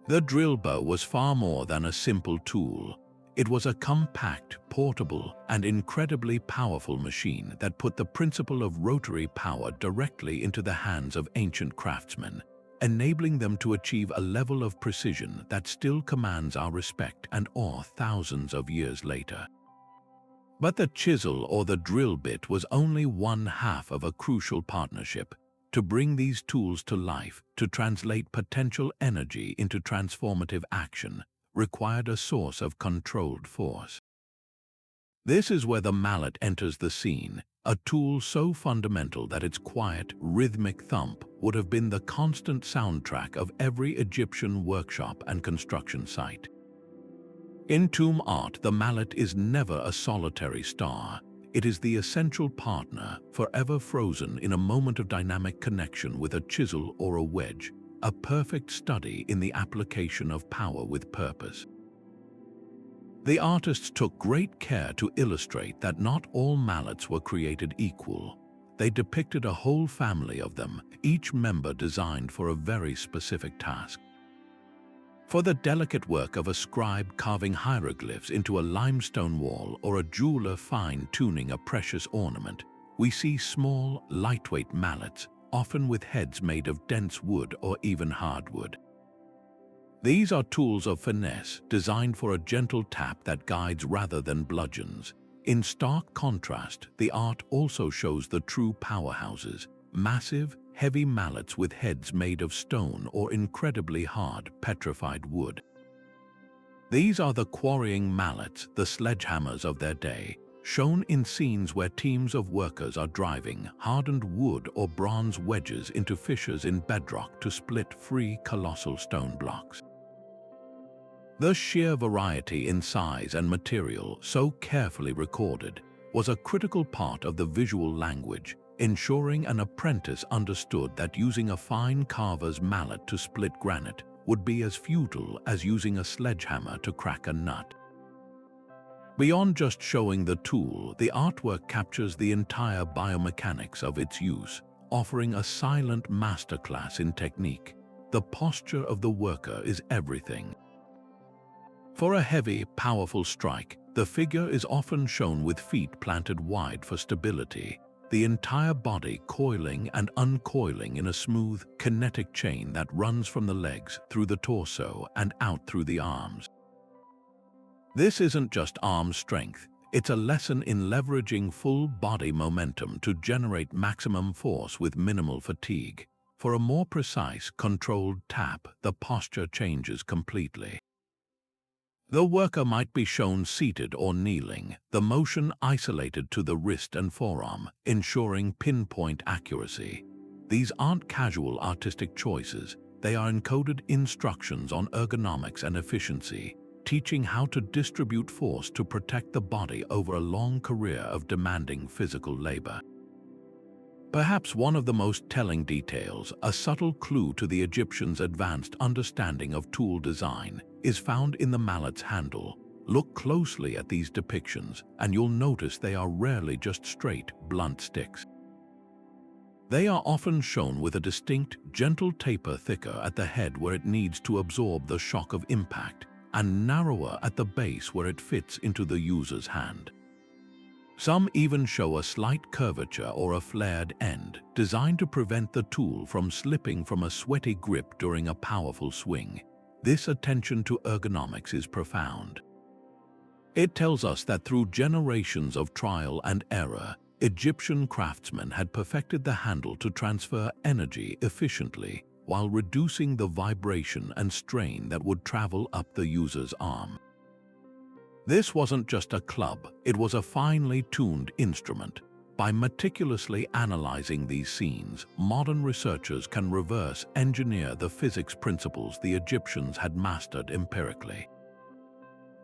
The drill bow was far more than a simple tool. It was a compact, portable, and incredibly powerful machine that put the principle of rotary power directly into the hands of ancient craftsmen. enabling them to achieve a level of precision that still commands our respect and awe thousands of years later. But the chisel or the drill bit was only one half of a crucial partnership. To bring these tools to life, to translate potential energy into transformative action, required a source of controlled force. This is where the mallet enters the scene, a tool so fundamental that its quiet, rhythmic thump would have been the constant soundtrack of every Egyptian workshop and construction site. In tomb art, the mallet is never a solitary star. It is the essential partner, forever frozen in a moment of dynamic connection with a chisel or a wedge, a perfect study in the application of power with purpose. The artists took great care to illustrate that not all mallets were created equal. They depicted a whole family of them, each member designed for a very specific task. For the delicate work of a scribe carving hieroglyphs into a limestone wall or a jeweler fine-tuning a precious ornament, we see small, lightweight mallets, often with heads made of dense wood or even hardwood. These are tools of finesse, designed for a gentle tap that guides rather than bludgeons. In stark contrast, the art also shows the true powerhouses, massive, heavy mallets with heads made of stone or incredibly hard, petrified wood. These are the quarrying mallets, the sledgehammers of their day, shown in scenes where teams of workers are driving hardened wood or bronze wedges into fissures in bedrock to split free colossal stone blocks. The sheer variety in size and material, so carefully recorded, was a critical part of the visual language, ensuring an apprentice understood that using a fine carver's mallet to split granite would be as futile as using a sledgehammer to crack a nut. Beyond just showing the tool, the artwork captures the entire biomechanics of its use, offering a silent masterclass in technique. The posture of the worker is everything. For a heavy, powerful strike, the figure is often shown with feet planted wide for stability, the entire body coiling and uncoiling in a smooth, kinetic chain that runs from the legs through the torso and out through the arms. This isn't just arm strength, it's a lesson in leveraging full body momentum to generate maximum force with minimal fatigue. For a more precise, controlled tap, the posture changes completely. The worker might be shown seated or kneeling, the motion isolated to the wrist and forearm, ensuring pinpoint accuracy. These aren't casual artistic choices, they are encoded instructions on ergonomics and efficiency, teaching how to distribute force to protect the body over a long career of demanding physical labor. Perhaps one of the most telling details, a subtle clue to the Egyptians' advanced understanding of tool design, is found in the mallet's handle. Look closely at these depictions, and you'll notice they are rarely just straight, blunt sticks. They are often shown with a distinct, gentle taper thicker at the head where it needs to absorb the shock of impact, and narrower at the base where it fits into the user's hand. Some even show a slight curvature or a flared end, designed to prevent the tool from slipping from a sweaty grip during a powerful swing. This attention to ergonomics is profound. It tells us that through generations of trial and error, Egyptian craftsmen had perfected the handle to transfer energy efficiently while reducing the vibration and strain that would travel up the user's arm. This wasn't just a club, it was a finely tuned instrument. By meticulously analyzing these scenes, modern researchers can reverse engineer the physics principles the Egyptians had mastered empirically.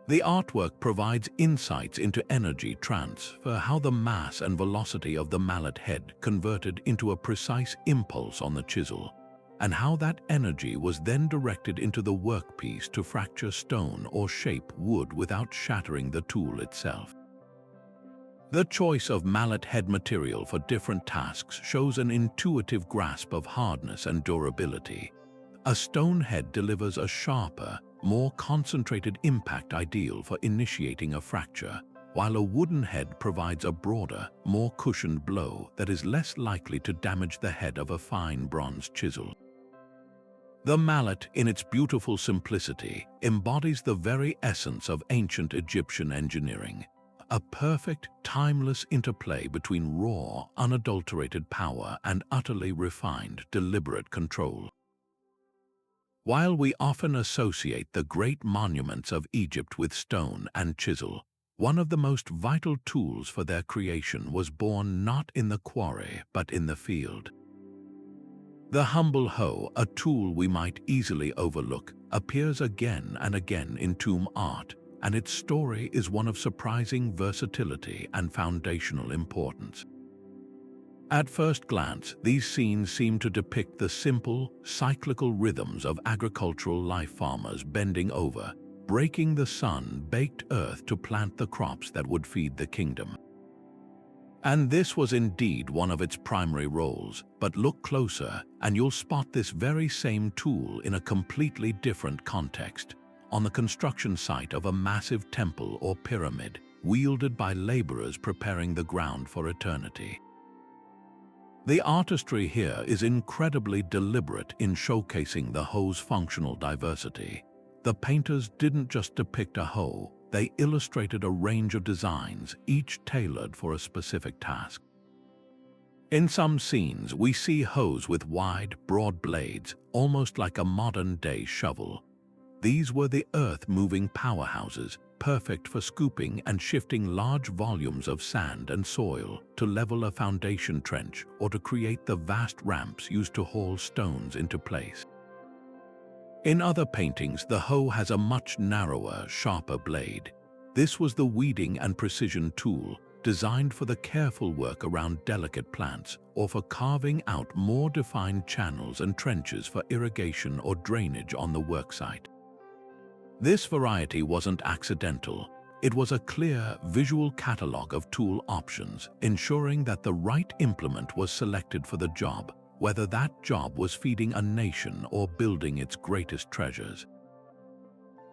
The artwork provides insights into energy transfer, how the mass and velocity of the mallet head converted into a precise impulse on the chisel, and how that energy was then directed into the workpiece to fracture stone or shape wood without shattering the tool itself. The choice of mallet head material for different tasks shows an intuitive grasp of hardness and durability. A stone head delivers a sharper, more concentrated impact ideal for initiating a fracture, while a wooden head provides a broader, more cushioned blow that is less likely to damage the head of a fine bronze chisel. The mallet, in its beautiful simplicity, embodies the very essence of ancient Egyptian engineering, a perfect, timeless interplay between raw, unadulterated power and utterly refined, deliberate control. While we often associate the great monuments of Egypt with stone and chisel, one of the most vital tools for their creation was born not in the quarry but in the field. The humble hoe, a tool we might easily overlook, appears again and again in tomb art, and its story is one of surprising versatility and foundational importance. At first glance, these scenes seem to depict the simple, cyclical rhythms of agricultural life: farmers bending over, breaking the sun-baked earth to plant the crops that would feed the kingdom. And this was indeed one of its primary roles, but look closer and you'll spot this very same tool in a completely different context, on the construction site of a massive temple or pyramid, wielded by laborers preparing the ground for eternity. The artistry here is incredibly deliberate in showcasing the hoe's functional diversity. The painters didn't just depict a hoe, they illustrated a range of designs, each tailored for a specific task. In some scenes, we see hoes with wide, broad blades, almost like a modern-day shovel. These were the earth-moving powerhouses, perfect for scooping and shifting large volumes of sand and soil to level a foundation trench or to create the vast ramps used to haul stones into place. In other paintings, the hoe has a much narrower, sharper blade. This was the weeding and precision tool, designed for the careful work around delicate plants or for carving out more defined channels and trenches for irrigation or drainage on the worksite. This variety wasn't accidental. It was a clear, visual catalog of tool options, ensuring that the right implement was selected for the job, whether that job was feeding a nation or building its greatest treasures.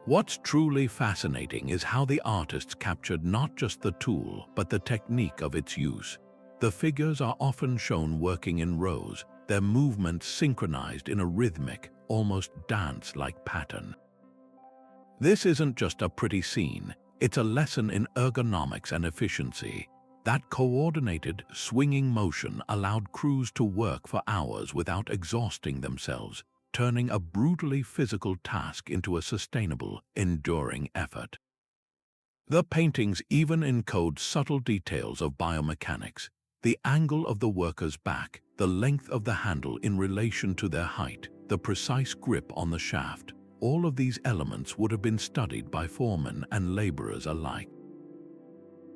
What's truly fascinating is how the artists captured not just the tool, but the technique of its use. The figures are often shown working in rows, their movements synchronized in a rhythmic, almost dance-like pattern. This isn't just a pretty scene, it's a lesson in ergonomics and efficiency. That coordinated, swinging motion allowed crews to work for hours without exhausting themselves, turning a brutally physical task into a sustainable, enduring effort. The paintings even encode subtle details of biomechanics: the angle of the worker's back, the length of the handle in relation to their height, the precise grip on the shaft. All of these elements would have been studied by foremen and laborers alike.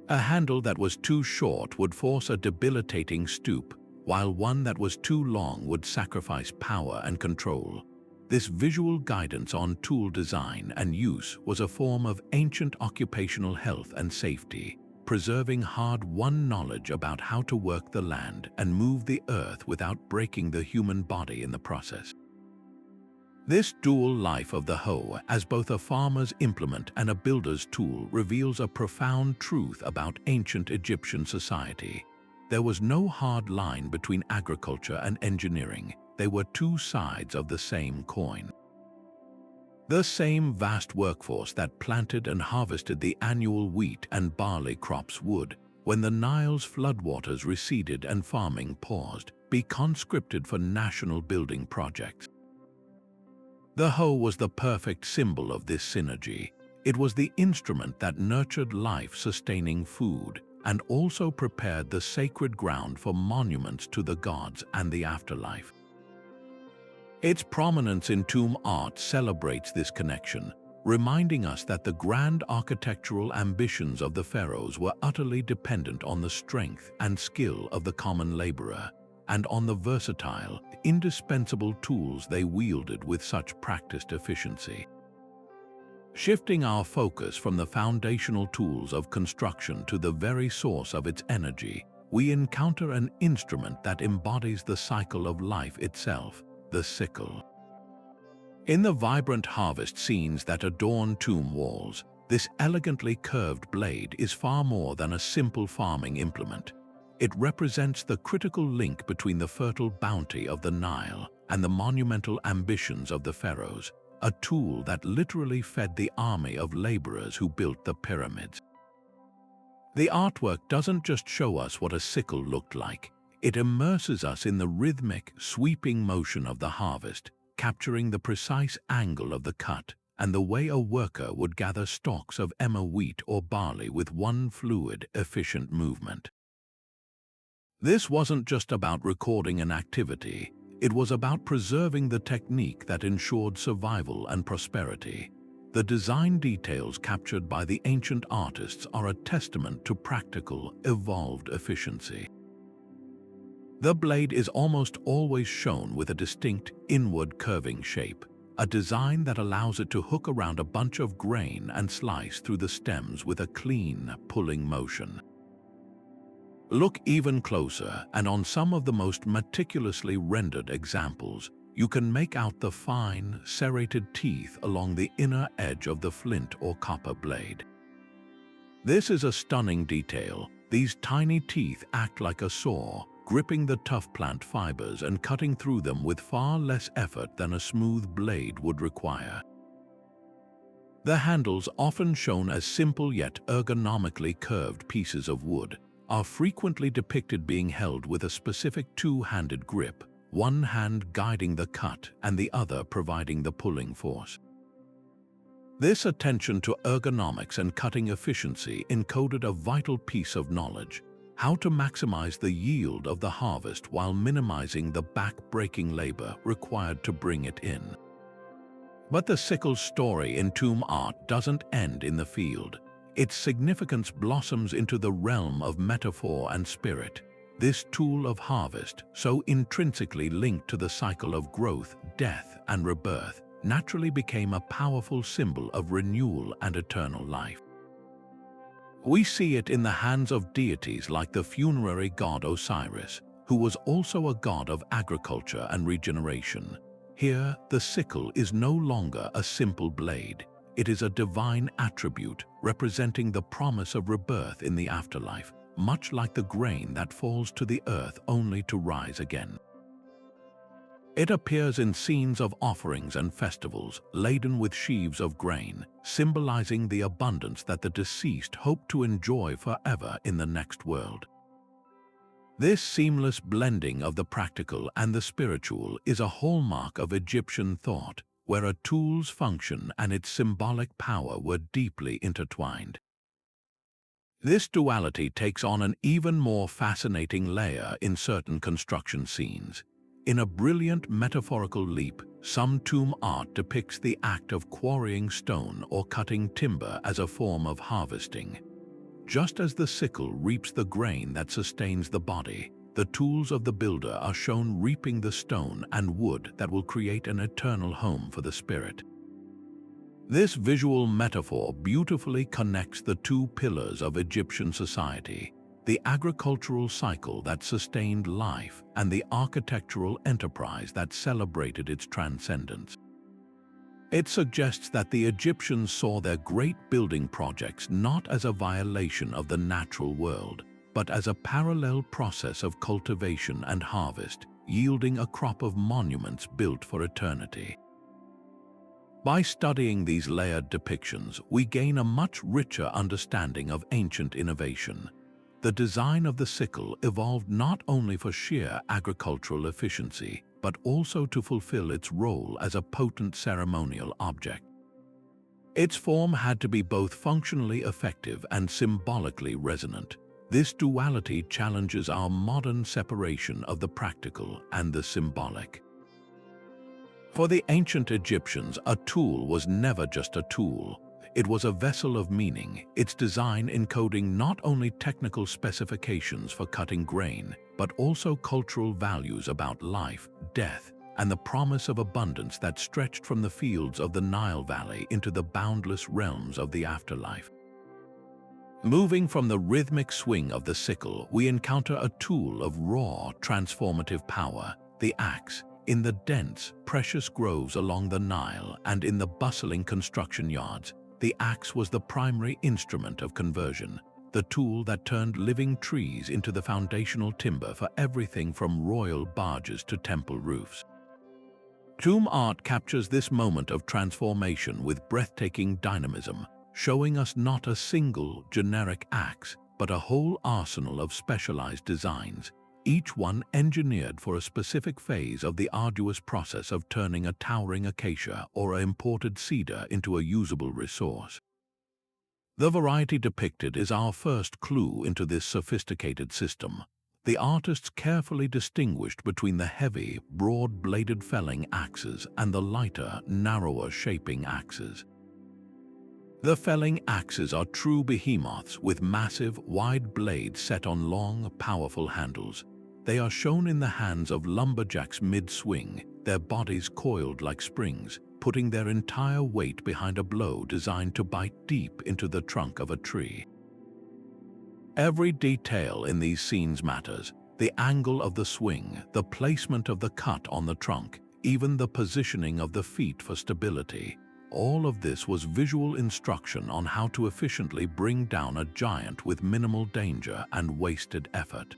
A handle that was too short would force a debilitating stoop, while one that was too long would sacrifice power and control. This visual guidance on tool design and use was a form of ancient occupational health and safety, preserving hard-won knowledge about how to work the land and move the earth without breaking the human body in the process. This dual life of the hoe as both a farmer's implement and a builder's tool reveals a profound truth about ancient Egyptian society. There was no hard line between agriculture and engineering. They were two sides of the same coin. The same vast workforce that planted and harvested the annual wheat and barley crops would, when the Nile's floodwaters receded and farming paused, be conscripted for national building projects. The hoe was the perfect symbol of this synergy. It was the instrument that nurtured life-sustaining food and also prepared the sacred ground for monuments to the gods and the afterlife. Its prominence in tomb art celebrates this connection, reminding us that the grand architectural ambitions of the pharaohs were utterly dependent on the strength and skill of the common laborer, and on the versatile, indispensable tools they wielded with such practiced efficiency. Shifting our focus from the foundational tools of construction to the very source of its energy, we encounter an instrument that embodies the cycle of life itself, the sickle. In the vibrant harvest scenes that adorn tomb walls, this elegantly curved blade is far more than a simple farming implement. It represents the critical link between the fertile bounty of the Nile and the monumental ambitions of the pharaohs, a tool that literally fed the army of laborers who built the pyramids. The artwork doesn't just show us what a sickle looked like, it immerses us in the rhythmic, sweeping motion of the harvest, capturing the precise angle of the cut and the way a worker would gather stalks of emmer wheat or barley with one fluid, efficient movement. This wasn't just about recording an activity, it was about preserving the technique that ensured survival and prosperity. The design details captured by the ancient artists are a testament to practical, evolved efficiency. The blade is almost always shown with a distinct, inward curving shape, a design that allows it to hook around a bunch of grain and slice through the stems with a clean, pulling motion. Look even closer, and on some of the most meticulously rendered examples, you can make out the fine, serrated teeth along the inner edge of the flint or copper blade. This is a stunning detail. These tiny teeth act like a saw, gripping the tough plant fibers and cutting through them with far less effort than a smooth blade would require. The handles, often shown as simple yet ergonomically curved pieces of wood, are frequently depicted being held with a specific two-handed grip, one hand guiding the cut and the other providing the pulling force. This attention to ergonomics and cutting efficiency encoded a vital piece of knowledge: how to maximize the yield of the harvest while minimizing the back-breaking labor required to bring it in. But the sickle's story in tomb art doesn't end in the field. Its significance blossoms into the realm of metaphor and spirit. This tool of harvest, so intrinsically linked to the cycle of growth, death, and rebirth, naturally became a powerful symbol of renewal and eternal life. We see it in the hands of deities like the funerary god Osiris, who was also a god of agriculture and regeneration. Here, the sickle is no longer a simple blade. It is a divine attribute representing the promise of rebirth in the afterlife, much like the grain that falls to the earth only to rise again. It appears in scenes of offerings and festivals, laden with sheaves of grain, symbolizing the abundance that the deceased hope to enjoy forever in the next world. This seamless blending of the practical and the spiritual is a hallmark of Egyptian thought, where a tool's function and its symbolic power were deeply intertwined. This duality takes on an even more fascinating layer in certain construction scenes. In a brilliant metaphorical leap, some tomb art depicts the act of quarrying stone or cutting timber as a form of harvesting. Just as the sickle reaps the grain that sustains the body, the tools of the builder are shown reaping the stone and wood that will create an eternal home for the spirit. This visual metaphor beautifully connects the two pillars of Egyptian society: the agricultural cycle that sustained life and the architectural enterprise that celebrated its transcendence. It suggests that the Egyptians saw their great building projects not as a violation of the natural world, but as a parallel process of cultivation and harvest, yielding a crop of monuments built for eternity. By studying these layered depictions, we gain a much richer understanding of ancient innovation. The design of the sickle evolved not only for sheer agricultural efficiency, but also to fulfill its role as a potent ceremonial object. Its form had to be both functionally effective and symbolically resonant. This duality challenges our modern separation of the practical and the symbolic. For the ancient Egyptians, a tool was never just a tool. It was a vessel of meaning, its design encoding not only technical specifications for cutting grain, but also cultural values about life, death, and the promise of abundance that stretched from the fields of the Nile Valley into the boundless realms of the afterlife. Moving from the rhythmic swing of the sickle, we encounter a tool of raw, transformative power, the axe. In the dense, precious groves along the Nile and in the bustling construction yards, the axe was the primary instrument of conversion, the tool that turned living trees into the foundational timber for everything from royal barges to temple roofs. Tomb art captures this moment of transformation with breathtaking dynamism, showing us not a single generic axe, but a whole arsenal of specialized designs, each one engineered for a specific phase of the arduous process of turning a towering acacia or an imported cedar into a usable resource. The variety depicted is our first clue into this sophisticated system. The artists carefully distinguished between the heavy, broad-bladed felling axes and the lighter, narrower shaping axes. The felling axes are true behemoths with massive, wide blades set on long, powerful handles. They are shown in the hands of lumberjacks mid-swing, their bodies coiled like springs, putting their entire weight behind a blow designed to bite deep into the trunk of a tree. Every detail in these scenes matters: the angle of the swing, the placement of the cut on the trunk, even the positioning of the feet for stability. All of this was visual instruction on how to efficiently bring down a giant with minimal danger and wasted effort.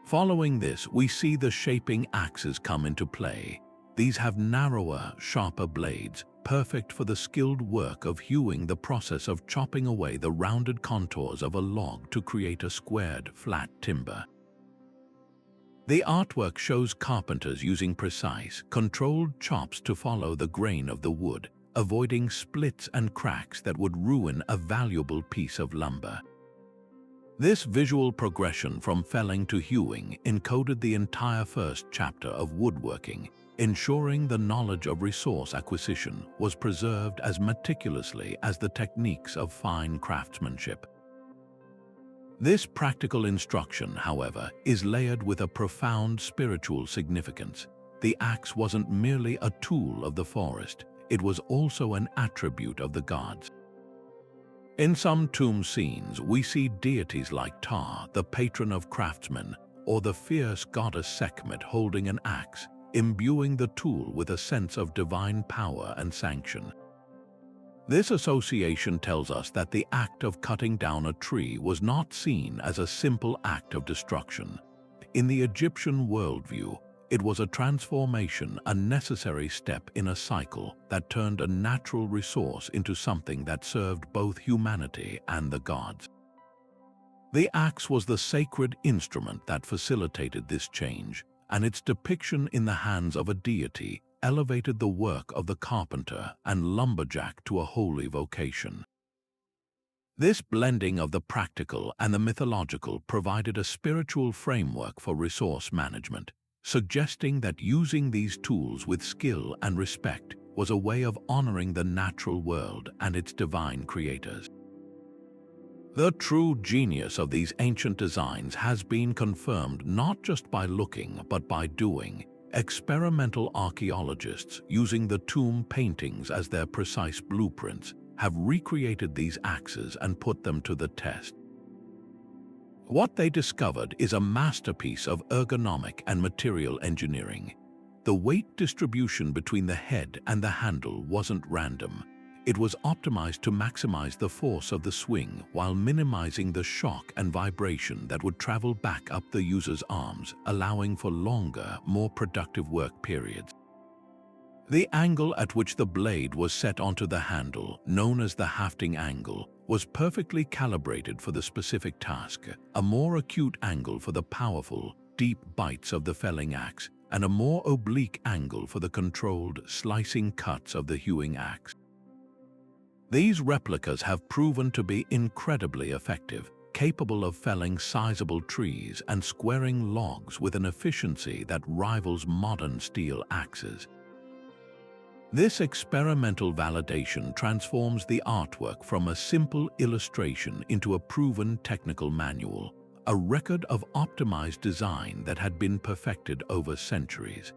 Following this, we see the shaping axes come into play. These have narrower, sharper blades, perfect for the skilled work of hewing, the process of chopping away the rounded contours of a log to create a squared, flat timber. The artwork shows carpenters using precise, controlled chops to follow the grain of the wood, avoiding splits and cracks that would ruin a valuable piece of lumber. This visual progression from felling to hewing encoded the entire first chapter of woodworking, ensuring the knowledge of resource acquisition was preserved as meticulously as the techniques of fine craftsmanship. This practical instruction, however, is layered with a profound spiritual significance. The axe wasn't merely a tool of the forest, it was also an attribute of the gods. In some tomb scenes, we see deities like Ptah, the patron of craftsmen, or the fierce goddess Sekhmet holding an axe, imbuing the tool with a sense of divine power and sanction. This association tells us that the act of cutting down a tree was not seen as a simple act of destruction. In the Egyptian worldview, it was a transformation, a necessary step in a cycle that turned a natural resource into something that served both humanity and the gods. The axe was the sacred instrument that facilitated this change, and its depiction in the hands of a deity elevated the work of the carpenter and lumberjack to a holy vocation. This blending of the practical and the mythological provided a spiritual framework for resource management, suggesting that using these tools with skill and respect was a way of honoring the natural world and its divine creators. The true genius of these ancient designs has been confirmed not just by looking but by doing. Experimental archaeologists, using the tomb paintings as their precise blueprints, have recreated these axes and put them to the test. What they discovered is a masterpiece of ergonomic and material engineering. The weight distribution between the head and the handle wasn't random. It was optimized to maximize the force of the swing while minimizing the shock and vibration that would travel back up the user's arms, allowing for longer, more productive work periods. The angle at which the blade was set onto the handle, known as the hafting angle, was perfectly calibrated for the specific task, a more acute angle for the powerful, deep bites of the felling axe, and a more oblique angle for the controlled, slicing cuts of the hewing axe. These replicas have proven to be incredibly effective, capable of felling sizable trees and squaring logs with an efficiency that rivals modern steel axes. This experimental validation transforms the artwork from a simple illustration into a proven technical manual, a record of optimized design that had been perfected over centuries.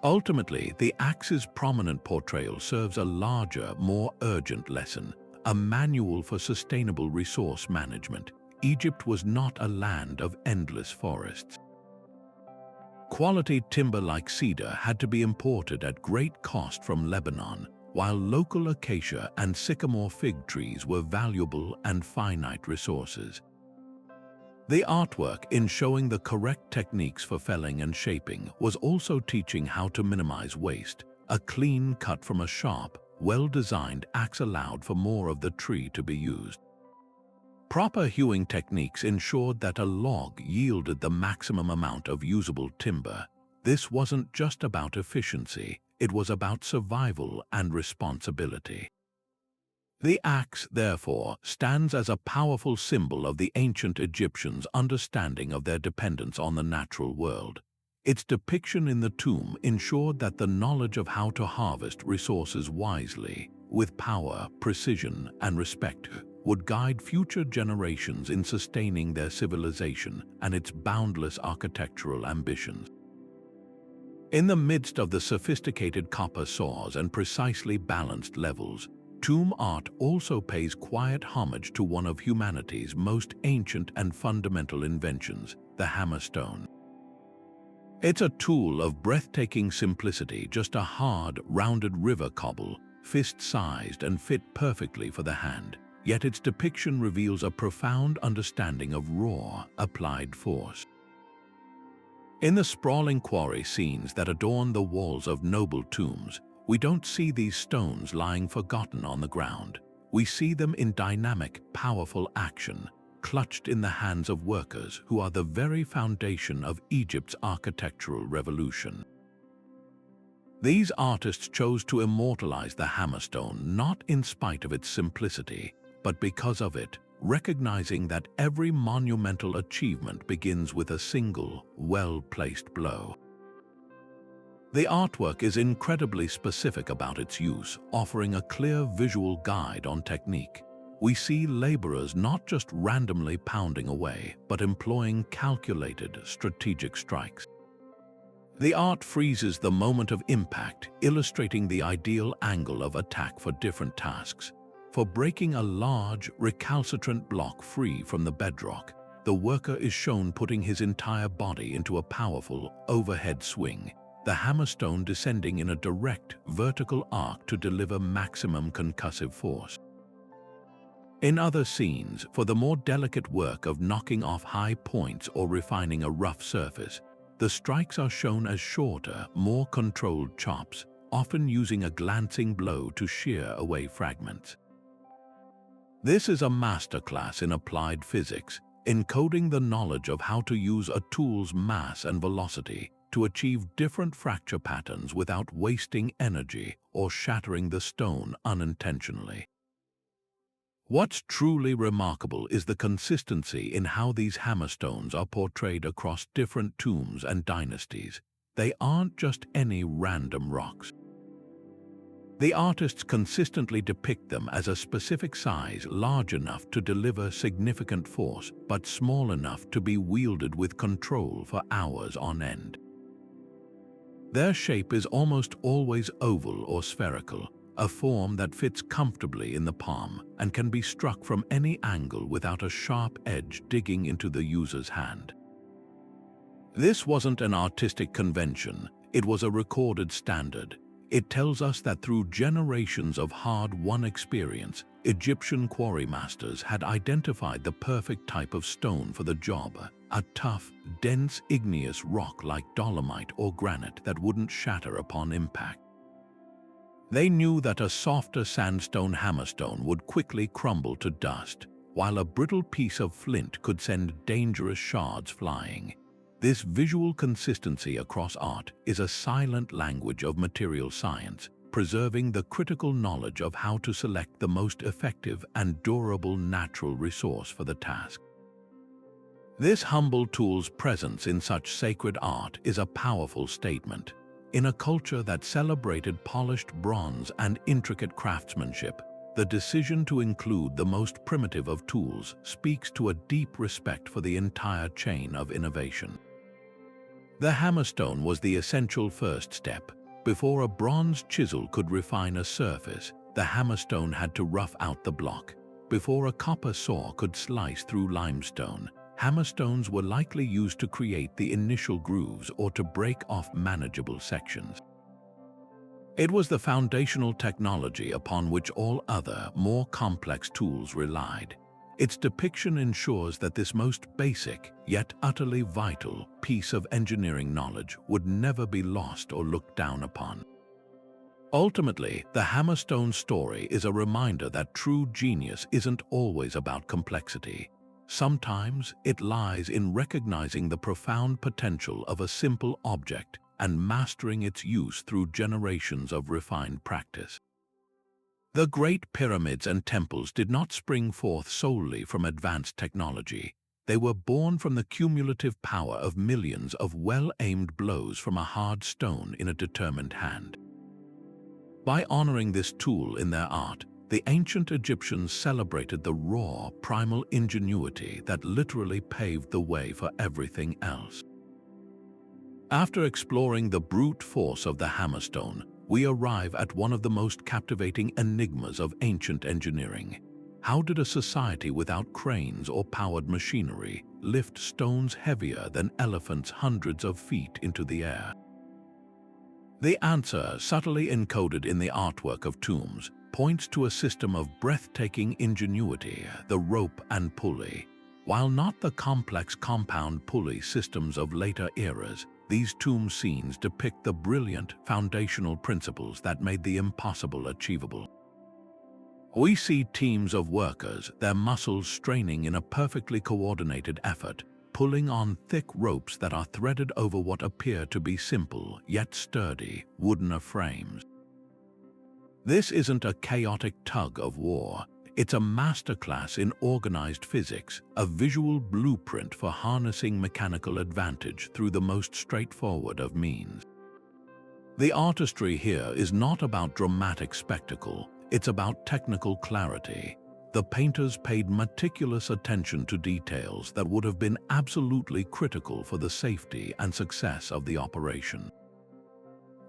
Ultimately, the axe's prominent portrayal serves a larger, more urgent lesson, a manual for sustainable resource management. Egypt was not a land of endless forests. Quality timber like cedar had to be imported at great cost from Lebanon, while local acacia and sycamore fig trees were valuable and finite resources. The artwork, in showing the correct techniques for felling and shaping, was also teaching how to minimize waste. A clean cut from a sharp, well-designed axe allowed for more of the tree to be used. Proper hewing techniques ensured that a log yielded the maximum amount of usable timber. This wasn't just about efficiency, it was about survival and responsibility. The axe, therefore, stands as a powerful symbol of the ancient Egyptians' understanding of their dependence on the natural world. Its depiction in the tomb ensured that the knowledge of how to harvest resources wisely, with power, precision, and respect, would guide future generations in sustaining their civilization and its boundless architectural ambitions. In the midst of the sophisticated copper saws and precisely balanced levels, tomb art also pays quiet homage to one of humanity's most ancient and fundamental inventions, the hammerstone. It's a tool of breathtaking simplicity, just a hard, rounded river cobble, fist-sized and fit perfectly for the hand. Yet its depiction reveals a profound understanding of raw, applied force. In the sprawling quarry scenes that adorn the walls of noble tombs, we don't see these stones lying forgotten on the ground. We see them in dynamic, powerful action, clutched in the hands of workers who are the very foundation of Egypt's architectural revolution. These artists chose to immortalize the hammerstone not in spite of its simplicity, but because of it, recognizing that every monumental achievement begins with a single, well-placed blow. The artwork is incredibly specific about its use, offering a clear visual guide on technique. We see laborers not just randomly pounding away, but employing calculated, strategic strikes. The art freezes the moment of impact, illustrating the ideal angle of attack for different tasks. For breaking a large, recalcitrant block free from the bedrock, the worker is shown putting his entire body into a powerful, overhead swing, the hammerstone descending in a direct, vertical arc to deliver maximum concussive force. In other scenes, for the more delicate work of knocking off high points or refining a rough surface, the strikes are shown as shorter, more controlled chops, often using a glancing blow to shear away fragments. This is a masterclass in applied physics, encoding the knowledge of how to use a tool's mass and velocity to achieve different fracture patterns without wasting energy or shattering the stone unintentionally. What's truly remarkable is the consistency in how these hammerstones are portrayed across different tombs and dynasties. They aren't just any random rocks. The artists consistently depict them as a specific size, large enough to deliver significant force, but small enough to be wielded with control for hours on end. Their shape is almost always oval or spherical, a form that fits comfortably in the palm and can be struck from any angle without a sharp edge digging into the user's hand. This wasn't an artistic convention, it was a recorded standard. It tells us that through generations of hard-won experience, Egyptian quarry masters had identified the perfect type of stone for the job, a tough, dense igneous rock like dolomite or granite that wouldn't shatter upon impact. They knew that a softer sandstone hammerstone would quickly crumble to dust, while a brittle piece of flint could send dangerous shards flying. This visual consistency across art is a silent language of material science, preserving the critical knowledge of how to select the most effective and durable natural resource for the task. This humble tool's presence in such sacred art is a powerful statement. In a culture that celebrated polished bronze and intricate craftsmanship, the decision to include the most primitive of tools speaks to a deep respect for the entire chain of innovation. The hammerstone was the essential first step. Before a bronze chisel could refine a surface, the hammerstone had to rough out the block. Before a copper saw could slice through limestone, hammerstones were likely used to create the initial grooves or to break off manageable sections. It was the foundational technology upon which all other, more complex tools relied. Its depiction ensures that this most basic, yet utterly vital, piece of engineering knowledge would never be lost or looked down upon. Ultimately, the Hammerstone story is a reminder that true genius isn't always about complexity. Sometimes it lies in recognizing the profound potential of a simple object and mastering its use through generations of refined practice. The great pyramids and temples did not spring forth solely from advanced technology. They were born from the cumulative power of millions of well-aimed blows from a hard stone in a determined hand. By honoring this tool in their art, the ancient Egyptians celebrated the raw, primal ingenuity that literally paved the way for everything else. After exploring the brute force of the Hammerstone, we arrive at one of the most captivating enigmas of ancient engineering. How did a society without cranes or powered machinery lift stones heavier than elephants hundreds of feet into the air? The answer, subtly encoded in the artwork of tombs, points to a system of breathtaking ingenuity, the rope and pulley. While not the complex compound pulley systems of later eras, these tomb scenes depict the brilliant foundational principles that made the impossible achievable. We see teams of workers, their muscles straining in a perfectly coordinated effort, pulling on thick ropes that are threaded over what appear to be simple, yet sturdy, wooden frames. This isn't a chaotic tug of war. It's a masterclass in organized physics, a visual blueprint for harnessing mechanical advantage through the most straightforward of means. The artistry here is not about dramatic spectacle, it's about technical clarity. The painters paid meticulous attention to details that would have been absolutely critical for the safety and success of the operation.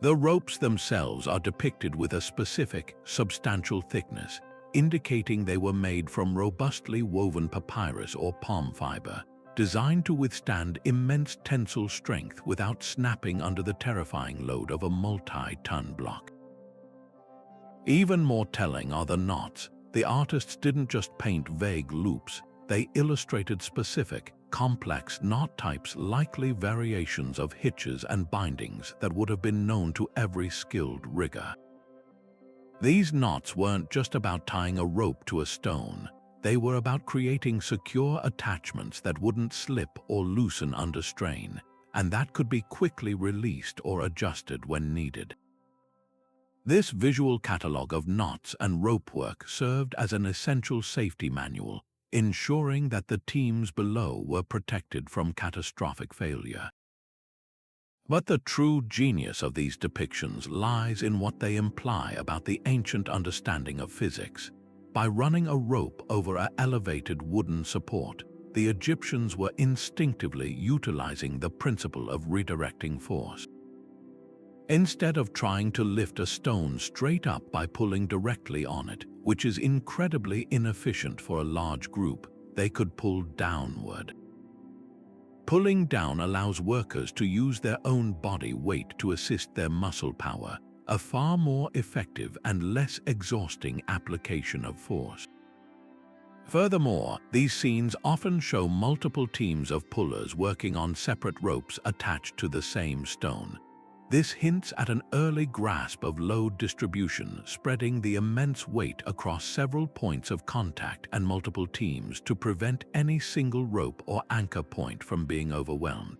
The ropes themselves are depicted with a specific, substantial thickness, indicating they were made from robustly woven papyrus or palm fiber, designed to withstand immense tensile strength without snapping under the terrifying load of a multi-ton block. Even more telling are the knots. The artists didn't just paint vague loops, they illustrated specific, complex knot types, likely variations of hitches and bindings that would have been known to every skilled rigger. These knots weren't just about tying a rope to a stone, they were about creating secure attachments that wouldn't slip or loosen under strain, and that could be quickly released or adjusted when needed. This visual catalog of knots and rope work served as an essential safety manual, ensuring that the teams below were protected from catastrophic failure. But the true genius of these depictions lies in what they imply about the ancient understanding of physics. By running a rope over an elevated wooden support, the Egyptians were instinctively utilizing the principle of redirecting force. Instead of trying to lift a stone straight up by pulling directly on it, which is incredibly inefficient for a large group, they could pull downward. Pulling down allows workers to use their own body weight to assist their muscle power, a far more effective and less exhausting application of force. Furthermore, these scenes often show multiple teams of pullers working on separate ropes attached to the same stone. This hints at an early grasp of load distribution, spreading the immense weight across several points of contact and multiple teams to prevent any single rope or anchor point from being overwhelmed.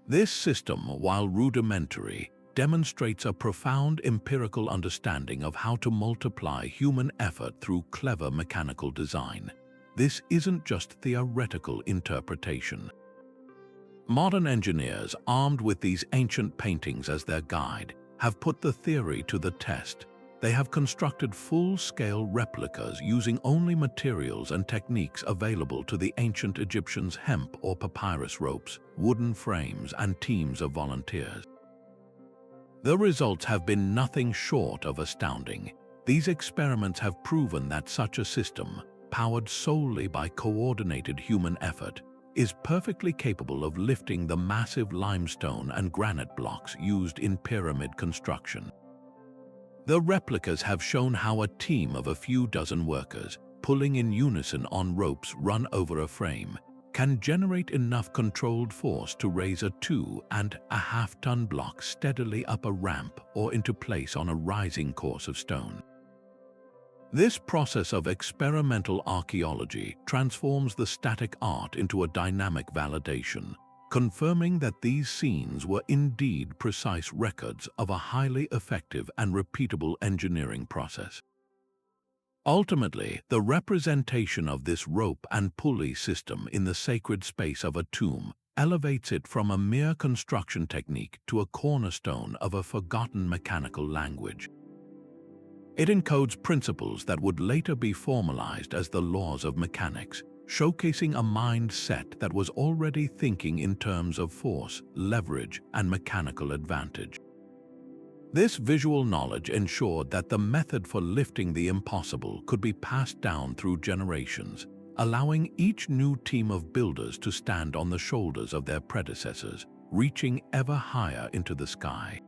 This system, while rudimentary, demonstrates a profound empirical understanding of how to multiply human effort through clever mechanical design. This isn't just theoretical interpretation. Modern engineers, armed with these ancient paintings as their guide, have put the theory to the test. They have constructed full-scale replicas using only materials and techniques available to the ancient Egyptians: hemp or papyrus ropes, wooden frames, and teams of volunteers. The results have been nothing short of astounding. These experiments have proven that such a system, powered solely by coordinated human effort, is perfectly capable of lifting the massive limestone and granite blocks used in pyramid construction. The replicas have shown how a team of a few dozen workers, pulling in unison on ropes run over a frame, can generate enough controlled force to raise a 2.5-ton block steadily up a ramp or into place on a rising course of stone. This process of experimental archaeology transforms the static art into a dynamic validation, confirming that these scenes were indeed precise records of a highly effective and repeatable engineering process. Ultimately, the representation of this rope and pulley system in the sacred space of a tomb elevates it from a mere construction technique to a cornerstone of a forgotten mechanical language. It encodes principles that would later be formalized as the laws of mechanics, showcasing a mindset that was already thinking in terms of force, leverage, and mechanical advantage. This visual knowledge ensured that the method for lifting the impossible could be passed down through generations, allowing each new team of builders to stand on the shoulders of their predecessors, reaching ever higher into the sky.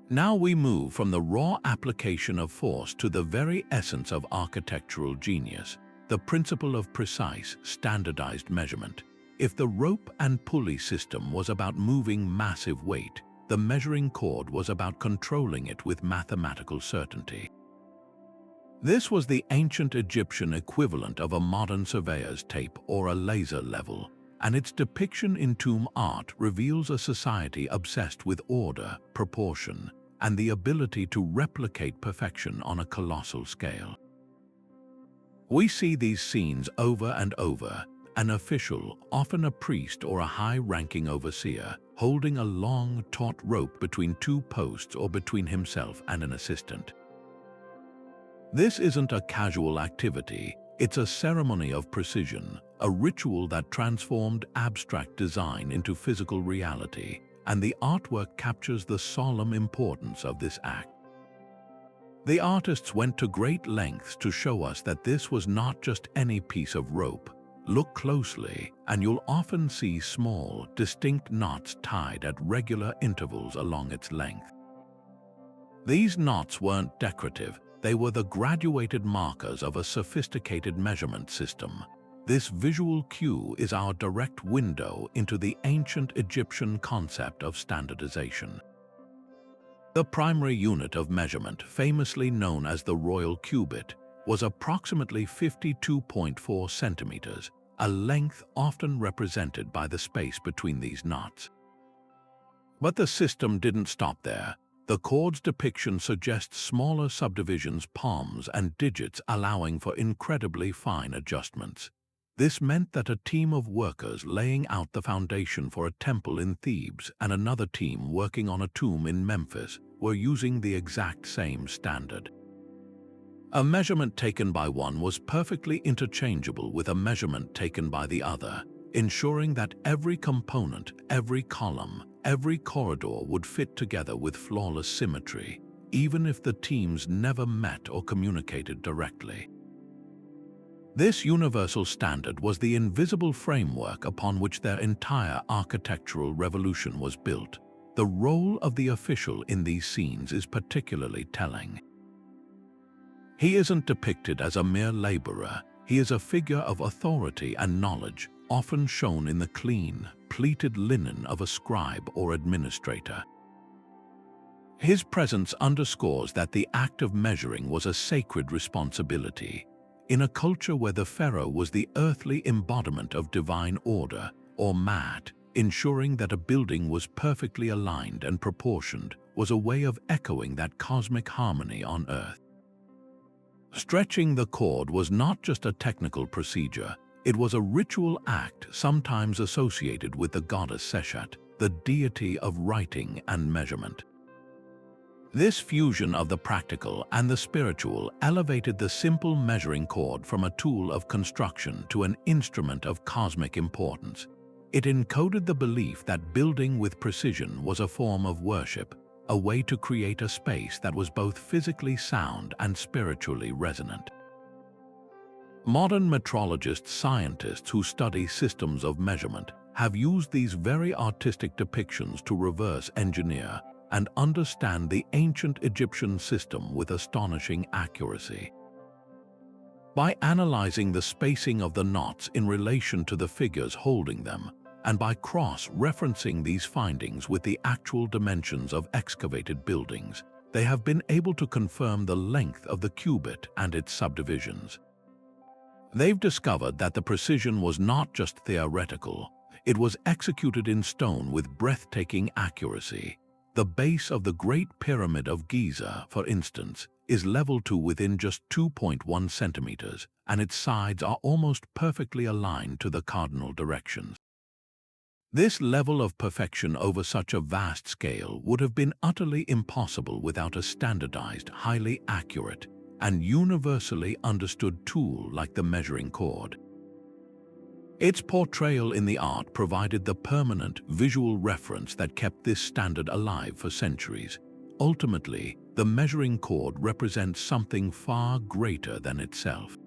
Now we move from the raw application of force to the very essence of architectural genius, the principle of precise, standardized measurement. If the rope and pulley system was about moving massive weight, the measuring cord was about controlling it with mathematical certainty. This was the ancient Egyptian equivalent of a modern surveyor's tape or a laser level, and its depiction in tomb art reveals a society obsessed with order, proportion, and the ability to replicate perfection on a colossal scale. We see these scenes over and over, an official, often a priest or a high-ranking overseer, holding a long, taut rope between two posts or between himself and an assistant. This isn't a casual activity, it's a ceremony of precision, a ritual that transformed abstract design into physical reality, and the artwork captures the solemn importance of this act. The artists went to great lengths to show us that this was not just any piece of rope. Look closely, and you'll often see small, distinct knots tied at regular intervals along its length. These knots weren't decorative, they were the graduated markers of a sophisticated measurement system. This visual cue is our direct window into the ancient Egyptian concept of standardization. The primary unit of measurement, famously known as the royal cubit, was approximately 52.4 centimeters, a length often represented by the space between these knots. But the system didn't stop there. The cord's depiction suggests smaller subdivisions, palms, and digits, allowing for incredibly fine adjustments. This meant that a team of workers laying out the foundation for a temple in Thebes and another team working on a tomb in Memphis were using the exact same standard. A measurement taken by one was perfectly interchangeable with a measurement taken by the other, ensuring that every component, every column, every corridor would fit together with flawless symmetry, even if the teams never met or communicated directly. This universal standard was the invisible framework upon which their entire architectural revolution was built. The role of the official in these scenes is particularly telling. He isn't depicted as a mere laborer, he is a figure of authority and knowledge, often shown in the clean, pleated linen of a scribe or administrator. His presence underscores that the act of measuring was a sacred responsibility. In a culture where the pharaoh was the earthly embodiment of divine order, or Maat, ensuring that a building was perfectly aligned and proportioned was a way of echoing that cosmic harmony on earth. Stretching the cord was not just a technical procedure, it was a ritual act sometimes associated with the goddess Seshat, the deity of writing and measurement. This fusion of the practical and the spiritual elevated the simple measuring cord from a tool of construction to an instrument of cosmic importance. It encoded the belief that building with precision was a form of worship, a way to create a space that was both physically sound and spiritually resonant. Modern metrologists, scientists who study systems of measurement, have used these very artistic depictions to reverse engineer and understand the ancient Egyptian system with astonishing accuracy. By analyzing the spacing of the knots in relation to the figures holding them, and by cross-referencing these findings with the actual dimensions of excavated buildings, they have been able to confirm the length of the cubit and its subdivisions. They've discovered that the precision was not just theoretical, it was executed in stone with breathtaking accuracy. The base of the Great Pyramid of Giza, for instance, is leveled to within just 2.1 centimeters, and its sides are almost perfectly aligned to the cardinal directions. This level of perfection over such a vast scale would have been utterly impossible without a standardized, highly accurate, and universally understood tool like the measuring cord. Its portrayal in the art provided the permanent visual reference that kept this standard alive for centuries. Ultimately, the measuring cord represents something far greater than itself.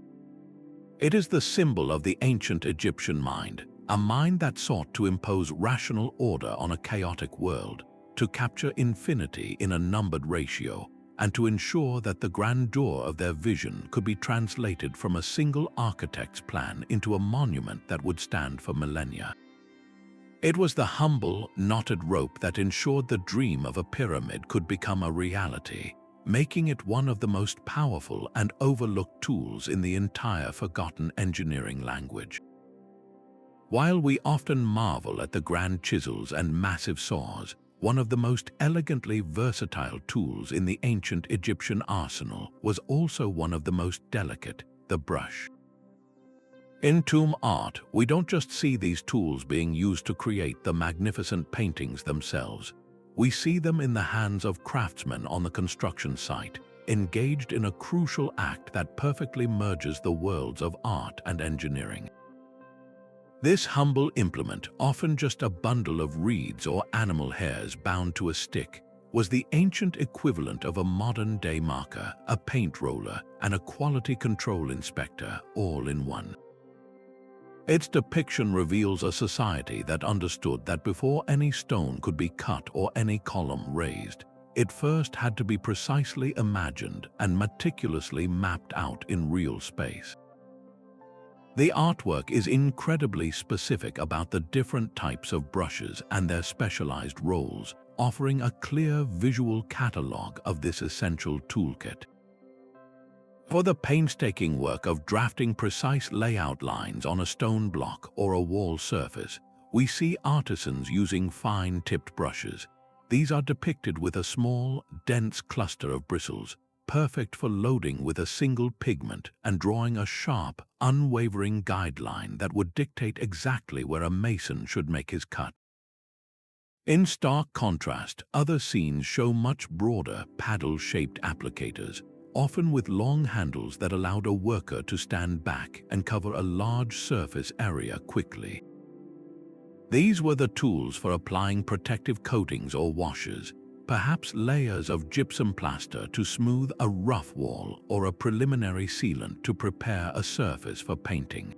It is the symbol of the ancient Egyptian mind, a mind that sought to impose rational order on a chaotic world, to capture infinity in a numbered ratio, and to ensure that the grandeur of their vision could be translated from a single architect's plan into a monument that would stand for millennia. It was the humble, knotted rope that ensured the dream of a pyramid could become a reality, making it one of the most powerful and overlooked tools in the entire forgotten engineering language. While we often marvel at the grand chisels and massive saws, one of the most elegantly versatile tools in the ancient Egyptian arsenal was also one of the most delicate, the brush. In tomb art, we don't just see these tools being used to create the magnificent paintings themselves. We see them in the hands of craftsmen on the construction site, engaged in a crucial act that perfectly merges the worlds of art and engineering. This humble implement, often just a bundle of reeds or animal hairs bound to a stick, was the ancient equivalent of a modern-day marker, a paint roller, and a quality control inspector, all in one. Its depiction reveals a society that understood that before any stone could be cut or any column raised, it first had to be precisely imagined and meticulously mapped out in real space. The artwork is incredibly specific about the different types of brushes and their specialized roles, offering a clear visual catalog of this essential toolkit. For the painstaking work of drafting precise layout lines on a stone block or a wall surface, we see artisans using fine-tipped brushes. These are depicted with a small, dense cluster of bristles, perfect for loading with a single pigment and drawing a sharp, unwavering guideline that would dictate exactly where a mason should make his cut. In stark contrast, other scenes show much broader, paddle-shaped applicators, often with long handles that allowed a worker to stand back and cover a large surface area quickly. These were the tools for applying protective coatings or washes, perhaps layers of gypsum plaster to smooth a rough wall or a preliminary sealant to prepare a surface for painting.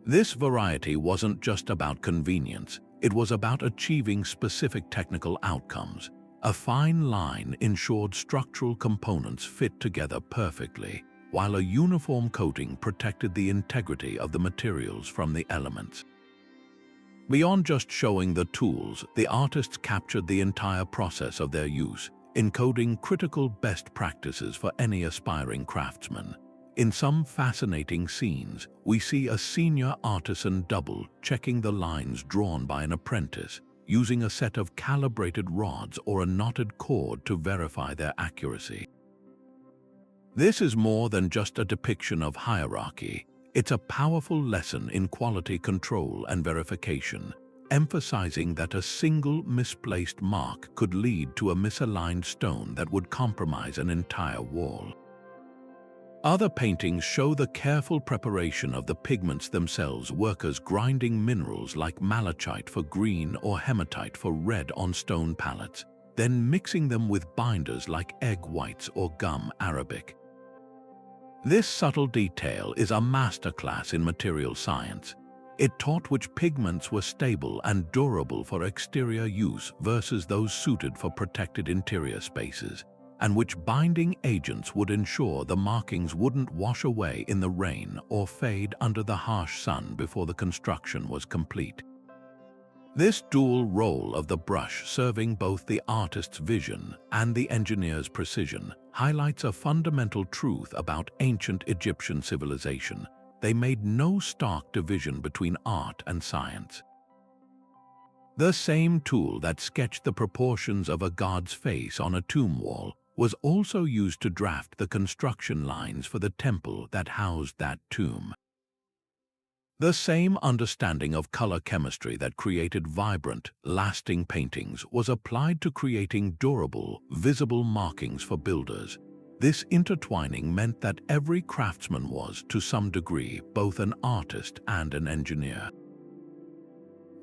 This variety wasn't just about convenience, it was about achieving specific technical outcomes. A fine line ensured structural components fit together perfectly, while a uniform coating protected the integrity of the materials from the elements. Beyond just showing the tools, the artists captured the entire process of their use, encoding critical best practices for any aspiring craftsman. In some fascinating scenes, we see a senior artisan double checking the lines drawn by an apprentice, using a set of calibrated rods or a knotted cord to verify their accuracy. This is more than just a depiction of hierarchy. It's a powerful lesson in quality control and verification, emphasizing that a single misplaced mark could lead to a misaligned stone that would compromise an entire wall. Other paintings show the careful preparation of the pigments themselves, workers grinding minerals like malachite for green or hematite for red on stone palettes, then mixing them with binders like egg whites or gum arabic. This subtle detail is a masterclass in material science. It taught which pigments were stable and durable for exterior use versus those suited for protected interior spaces, and which binding agents would ensure the markings wouldn't wash away in the rain or fade under the harsh sun before the construction was complete. This dual role of the brush, serving both the artist's vision and the engineer's precision, highlights a fundamental truth about ancient Egyptian civilization. They made no stark division between art and science. The same tool that sketched the proportions of a god's face on a tomb wall was also used to draft the construction lines for the temple that housed that tomb. The same understanding of color chemistry that created vibrant, lasting paintings was applied to creating durable, visible markings for builders. This intertwining meant that every craftsman was, to some degree, both an artist and an engineer.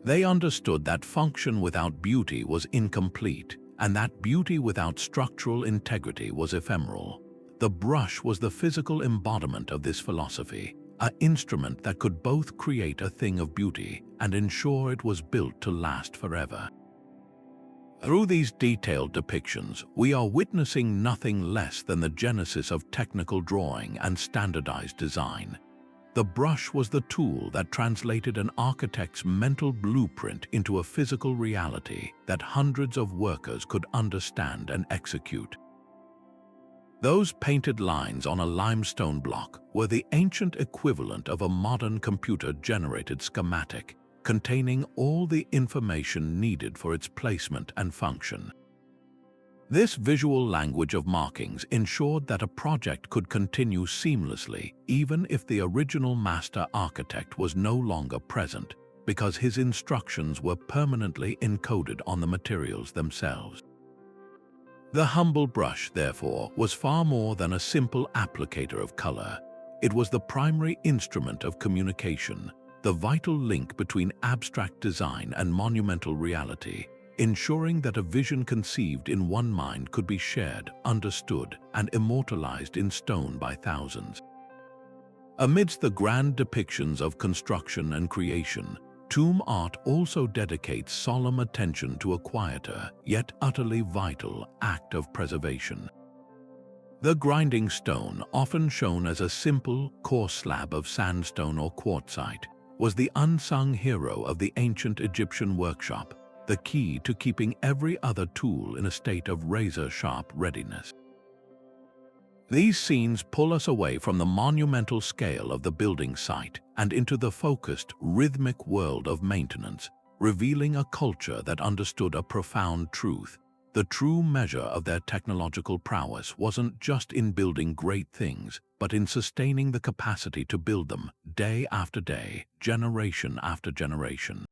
They understood that function without beauty was incomplete, and that beauty without structural integrity was ephemeral. The brush was the physical embodiment of this philosophy, an instrument that could both create a thing of beauty and ensure it was built to last forever. Through these detailed depictions, we are witnessing nothing less than the genesis of technical drawing and standardized design. The brush was the tool that translated an architect's mental blueprint into a physical reality that hundreds of workers could understand and execute. Those painted lines on a limestone block were the ancient equivalent of a modern computer-generated schematic, containing all the information needed for its placement and function. This visual language of markings ensured that a project could continue seamlessly even if the original master architect was no longer present, because his instructions were permanently encoded on the materials themselves. The humble brush, therefore, was far more than a simple applicator of color. It was the primary instrument of communication, the vital link between abstract design and monumental reality, ensuring that a vision conceived in one mind could be shared, understood, and immortalized in stone by thousands. Amidst the grand depictions of construction and creation, tomb art also dedicates solemn attention to a quieter, yet utterly vital, act of preservation. The grinding stone, often shown as a simple, coarse slab of sandstone or quartzite, was the unsung hero of the ancient Egyptian workshop, the key to keeping every other tool in a state of razor-sharp readiness. These scenes pull us away from the monumental scale of the building site and into the focused, rhythmic world of maintenance, revealing a culture that understood a profound truth. The true measure of their technological prowess wasn't just in building great things, but in sustaining the capacity to build them day after day, generation after generation.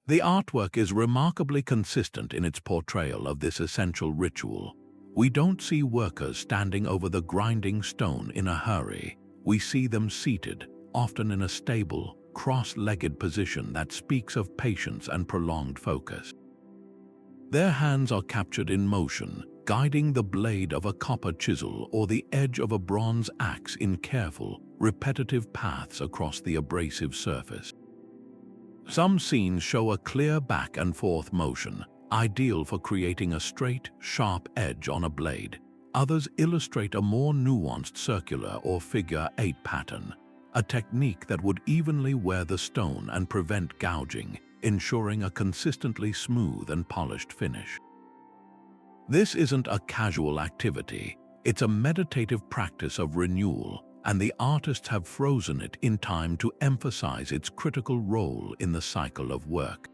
The artwork is remarkably consistent in its portrayal of this essential ritual. We don't see workers standing over the grinding stone in a hurry. We see them seated, often in a stable, cross-legged position that speaks of patience and prolonged focus. Their hands are captured in motion, guiding the blade of a copper chisel or the edge of a bronze axe in careful, repetitive paths across the abrasive surface. Some scenes show a clear back and forth motion, ideal for creating a straight, sharp edge on a blade. Others illustrate a more nuanced circular or figure-8 pattern, a technique that would evenly wear the stone and prevent gouging, ensuring a consistently smooth and polished finish. This isn't a casual activity, it's a meditative practice of renewal, and the artists have frozen it in time to emphasize its critical role in the cycle of work.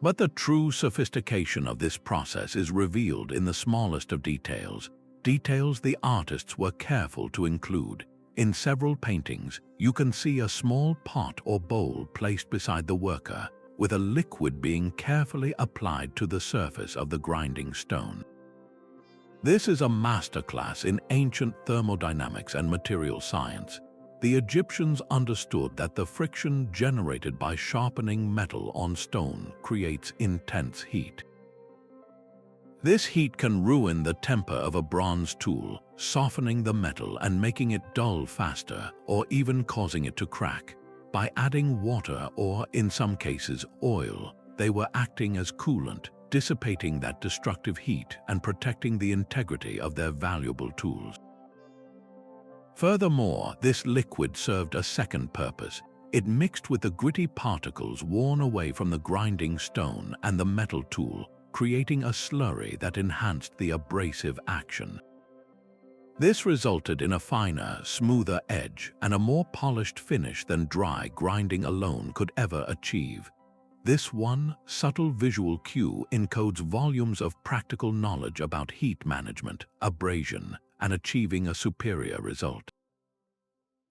But the true sophistication of this process is revealed in the smallest of details, details the artists were careful to include. In several paintings, you can see a small pot or bowl placed beside the worker, with a liquid being carefully applied to the surface of the grinding stone. This is a masterclass in ancient thermodynamics and material science. The Egyptians understood that the friction generated by sharpening metal on stone creates intense heat. This heat can ruin the temper of a bronze tool, softening the metal and making it dull faster, or even causing it to crack. By adding water or, in some cases, oil, they were acting as coolant, dissipating that destructive heat and protecting the integrity of their valuable tools. Furthermore, this liquid served a second purpose. It mixed with the gritty particles worn away from the grinding stone and the metal tool, creating a slurry that enhanced the abrasive action. This resulted in a finer, smoother edge and a more polished finish than dry grinding alone could ever achieve. This one subtle visual cue encodes volumes of practical knowledge about heat management, abrasion, and achieving a superior result.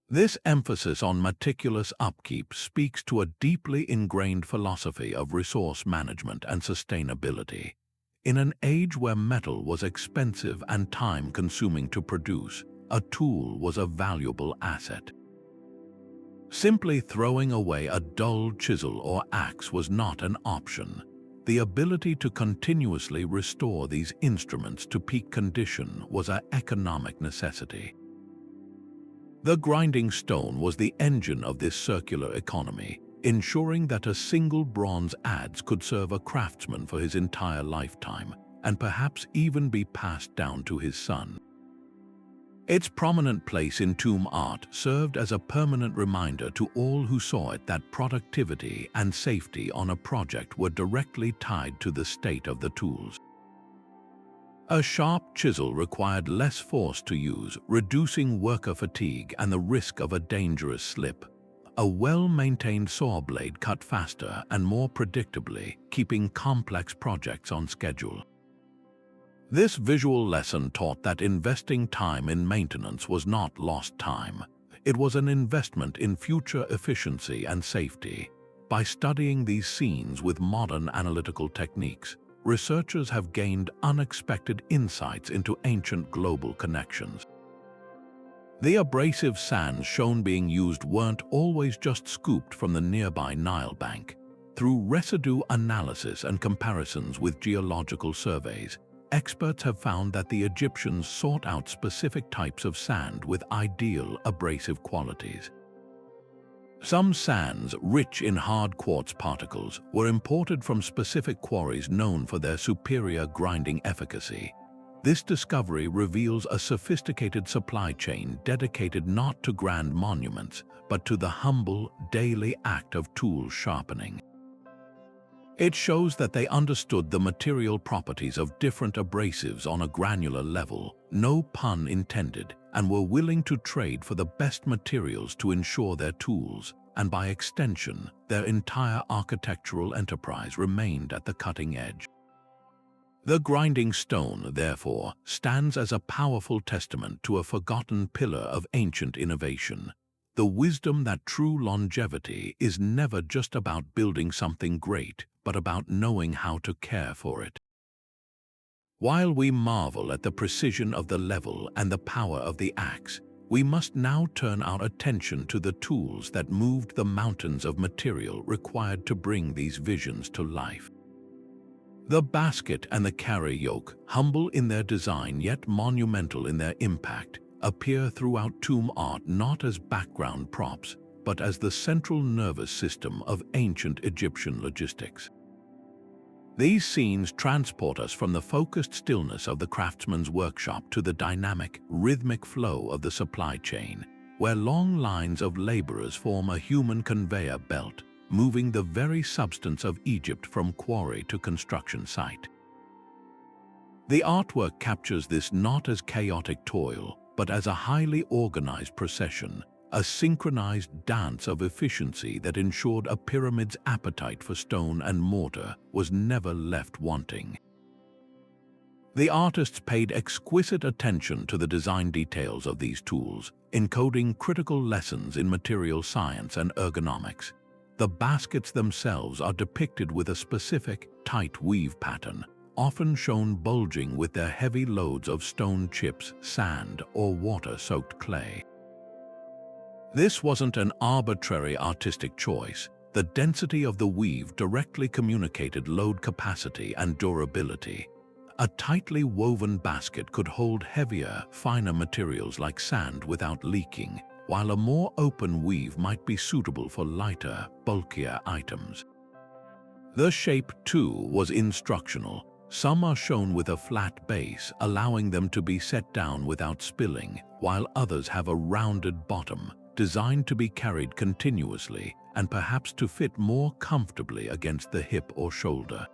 This emphasis on meticulous upkeep speaks to a deeply ingrained philosophy of resource management and sustainability. In an age where metal was expensive and time-consuming to produce, a tool was a valuable asset. Simply throwing away a dull chisel or axe was not an option. The ability to continuously restore these instruments to peak condition was an economic necessity. The grinding stone was the engine of this circular economy, ensuring that a single bronze adze could serve a craftsman for his entire lifetime, and perhaps even be passed down to his son. Its prominent place in tomb art served as a permanent reminder to all who saw it that productivity and safety on a project were directly tied to the state of the tools. A sharp chisel required less force to use, reducing worker fatigue and the risk of a dangerous slip. A well-maintained saw blade cut faster and more predictably, keeping complex projects on schedule. This visual lesson taught that investing time in maintenance was not lost time. It was an investment in future efficiency and safety. By studying these scenes with modern analytical techniques, researchers have gained unexpected insights into ancient global connections. The abrasive sands shown being used weren't always just scooped from the nearby Nile bank. Through residue analysis and comparisons with geological surveys, experts have found that the Egyptians sought out specific types of sand with ideal abrasive qualities. Some sands, rich in hard quartz particles, were imported from specific quarries known for their superior grinding efficacy. This discovery reveals a sophisticated supply chain dedicated not to grand monuments, but to the humble, daily act of tool sharpening. It shows that they understood the material properties of different abrasives on a granular level, no pun intended, and were willing to trade for the best materials to ensure their tools, and by extension, their entire architectural enterprise remained at the cutting edge. The grinding stone, therefore, stands as a powerful testament to a forgotten pillar of ancient innovation. The wisdom that true longevity is never just about building something great, but about knowing how to care for it. While we marvel at the precision of the level and the power of the axe, we must now turn our attention to the tools that moved the mountains of material required to bring these visions to life. The basket and the carry yoke, humble in their design yet monumental in their impact, appear throughout tomb art not as background props, but as the central nervous system of ancient Egyptian logistics. These scenes transport us from the focused stillness of the craftsman's workshop to the dynamic, rhythmic flow of the supply chain, where long lines of laborers form a human conveyor belt, moving the very substance of Egypt from quarry to construction site. The artwork captures this not as chaotic toil, but as a highly organized procession, a synchronized dance of efficiency that ensured a pyramid's appetite for stone and mortar was never left wanting. The artists paid exquisite attention to the design details of these tools, encoding critical lessons in material science and ergonomics. The baskets themselves are depicted with a specific, tight weave pattern, often shown bulging with their heavy loads of stone chips, sand, or water-soaked clay. This wasn't an arbitrary artistic choice. The density of the weave directly communicated load capacity and durability. A tightly woven basket could hold heavier, finer materials like sand without leaking, while a more open weave might be suitable for lighter, bulkier items. The shape, too, was instructional. Some are shown with a flat base, allowing them to be set down without spilling, while others have a rounded bottom, designed to be carried continuously and perhaps to fit more comfortably against the hip or shoulder.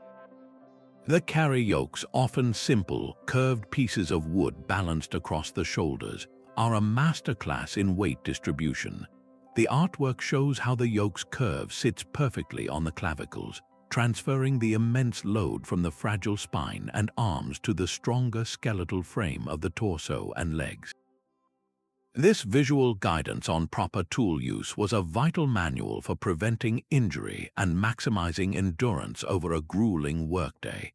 The carry yokes, often simple, curved pieces of wood balanced across the shoulders, are a masterclass in weight distribution. The artwork shows how the yoke's curve sits perfectly on the clavicles, transferring the immense load from the fragile spine and arms to the stronger skeletal frame of the torso and legs. This visual guidance on proper tool use was a vital manual for preventing injury and maximizing endurance over a grueling workday.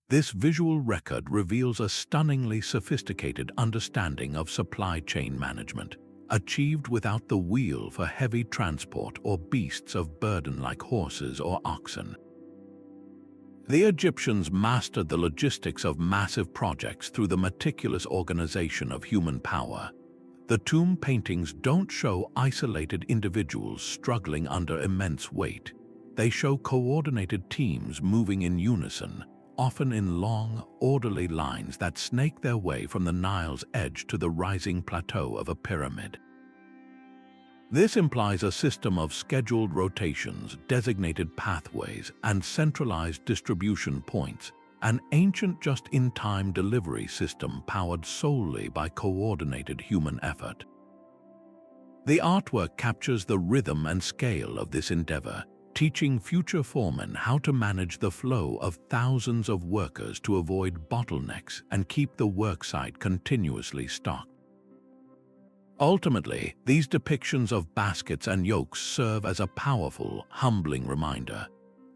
This visual record reveals a stunningly sophisticated understanding of supply chain management, achieved without the wheel for heavy transport or beasts of burden like horses or oxen. The Egyptians mastered the logistics of massive projects through the meticulous organization of human power. The tomb paintings don't show isolated individuals struggling under immense weight. They show coordinated teams moving in unison, often in long, orderly lines that snake their way from the Nile's edge to the rising plateau of a pyramid. This implies a system of scheduled rotations, designated pathways, and centralized distribution points, an ancient just-in-time delivery system powered solely by coordinated human effort. The artwork captures the rhythm and scale of this endeavor, teaching future foremen how to manage the flow of thousands of workers to avoid bottlenecks and keep the worksite continuously stocked. Ultimately, these depictions of baskets and yokes serve as a powerful, humbling reminder.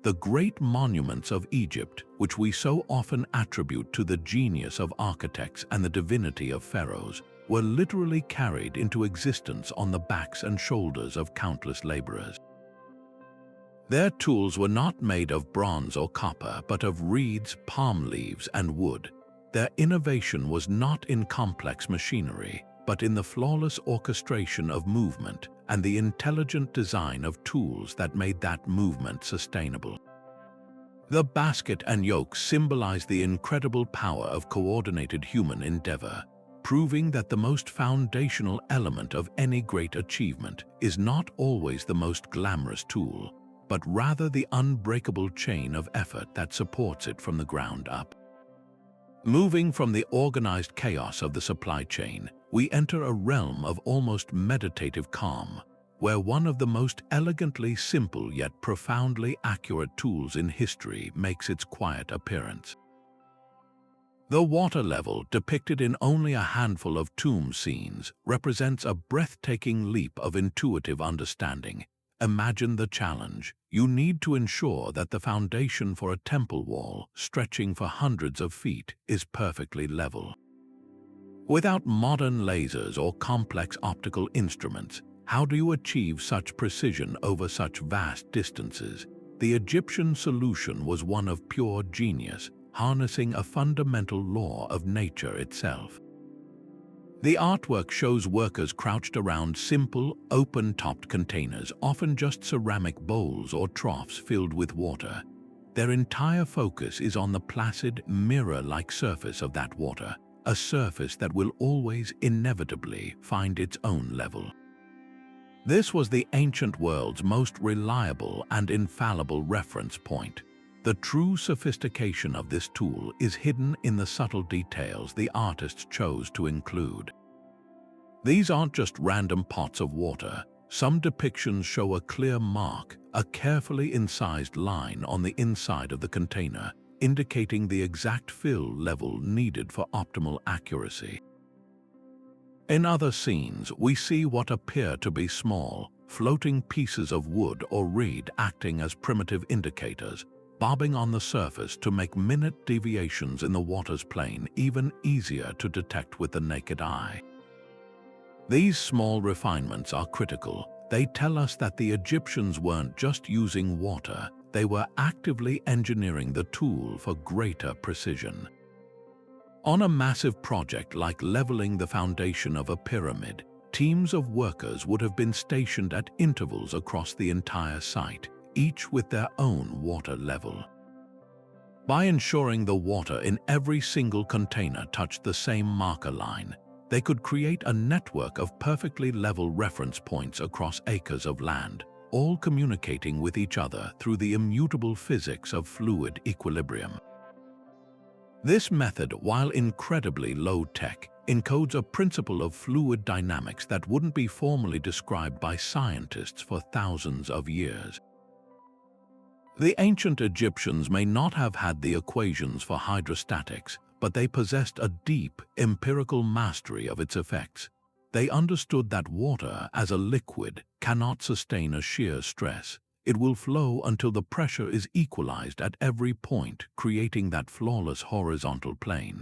The great monuments of Egypt, which we so often attribute to the genius of architects and the divinity of pharaohs, were literally carried into existence on the backs and shoulders of countless laborers. Their tools were not made of bronze or copper, but of reeds, palm leaves, and wood. Their innovation was not in complex machinery, but in the flawless orchestration of movement and the intelligent design of tools that made that movement sustainable. The basket and yoke symbolize the incredible power of coordinated human endeavor, proving that the most foundational element of any great achievement is not always the most glamorous tool, but rather the unbreakable chain of effort that supports it from the ground up. Moving from the organized chaos of the supply chain, we enter a realm of almost meditative calm, where one of the most elegantly simple yet profoundly accurate tools in history makes its quiet appearance. The water level, depicted in only a handful of tomb scenes, represents a breathtaking leap of intuitive understanding. Imagine the challenge. You need to ensure that the foundation for a temple wall, stretching for hundreds of feet, is perfectly level. Without modern lasers or complex optical instruments, how do you achieve such precision over such vast distances? The Egyptian solution was one of pure genius, harnessing a fundamental law of nature itself. The artwork shows workers crouched around simple, open-topped containers, often just ceramic bowls or troughs filled with water. Their entire focus is on the placid, mirror-like surface of that water, a surface that will always inevitably find its own level. This was the ancient world's most reliable and infallible reference point. The true sophistication of this tool is hidden in the subtle details the artists chose to include. These aren't just random pots of water. Some depictions show a clear mark, a carefully incised line on the inside of the container, indicating the exact fill level needed for optimal accuracy. In other scenes, we see what appear to be small, floating pieces of wood or reed acting as primitive indicators, bobbing on the surface to make minute deviations in the water's plane even easier to detect with the naked eye. These small refinements are critical. They tell us that the Egyptians weren't just using water, they were actively engineering the tool for greater precision. On a massive project like leveling the foundation of a pyramid, teams of workers would have been stationed at intervals across the entire site, each with their own water level. By ensuring the water in every single container touched the same marker line, they could create a network of perfectly level reference points across acres of land, all communicating with each other through the immutable physics of fluid equilibrium. This method, while incredibly low-tech, encodes a principle of fluid dynamics that wouldn't be formally described by scientists for thousands of years. The ancient Egyptians may not have had the equations for hydrostatics, but they possessed a deep, empirical mastery of its effects. They understood that water, as a liquid, cannot sustain a shear stress. It will flow until the pressure is equalized at every point, creating that flawless horizontal plane.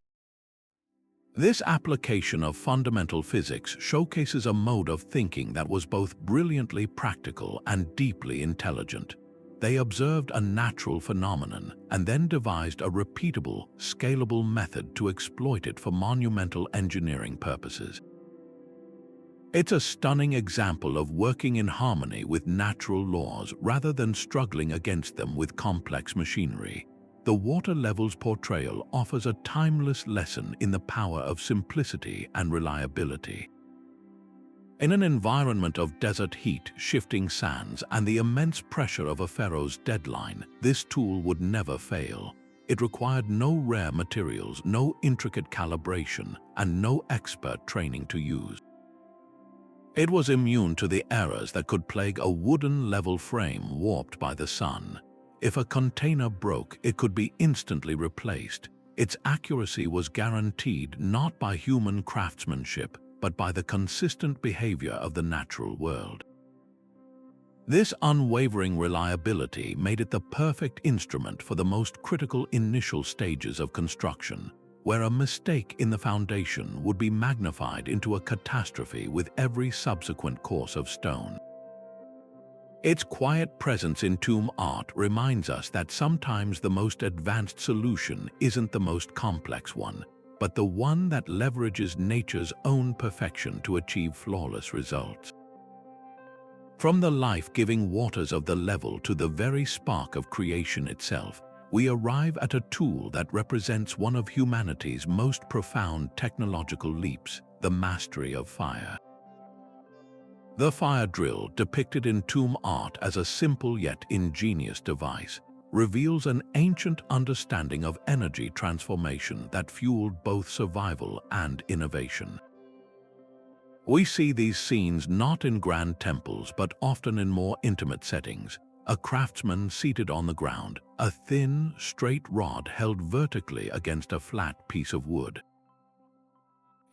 This application of fundamental physics showcases a mode of thinking that was both brilliantly practical and deeply intelligent. They observed a natural phenomenon and then devised a repeatable, scalable method to exploit it for monumental engineering purposes. It's a stunning example of working in harmony with natural laws rather than struggling against them with complex machinery. The water levels portrayal offers a timeless lesson in the power of simplicity and reliability. In an environment of desert heat, shifting sands, and the immense pressure of a pharaoh's deadline, this tool would never fail. It required no rare materials, no intricate calibration, and no expert training to use. It was immune to the errors that could plague a wooden level frame warped by the sun. If a container broke, it could be instantly replaced. Its accuracy was guaranteed not by human craftsmanship, but by the consistent behavior of the natural world. This unwavering reliability made it the perfect instrument for the most critical initial stages of construction, where a mistake in the foundation would be magnified into a catastrophe with every subsequent course of stone. Its quiet presence in tomb art reminds us that sometimes the most advanced solution isn't the most complex one, but the one that leverages nature's own perfection to achieve flawless results. From the life-giving waters of the level to the very spark of creation itself, we arrive at a tool that represents one of humanity's most profound technological leaps, the mastery of fire. The fire drill, depicted in tomb art as a simple yet ingenious device, reveals an ancient understanding of energy transformation that fueled both survival and innovation. We see these scenes not in grand temples but often in more intimate settings. A craftsman seated on the ground, a thin, straight rod held vertically against a flat piece of wood.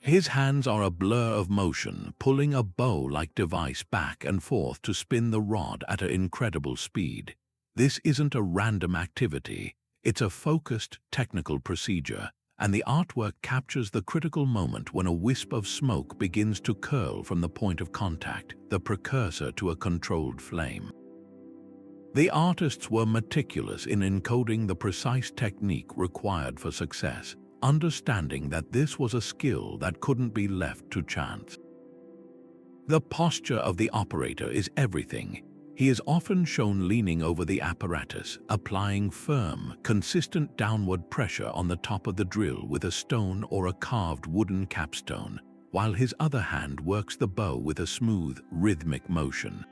His hands are a blur of motion, pulling a bow-like device back and forth to spin the rod at an incredible speed. This isn't a random activity, it's a focused, technical procedure, and the artwork captures the critical moment when a wisp of smoke begins to curl from the point of contact, the precursor to a controlled flame. The artists were meticulous in encoding the precise technique required for success, understanding that this was a skill that couldn't be left to chance. The posture of the operator is everything. He is often shown leaning over the apparatus, applying firm, consistent downward pressure on the top of the drill with a stone or a carved wooden capstone, while his other hand works the bow with a smooth, rhythmic motion.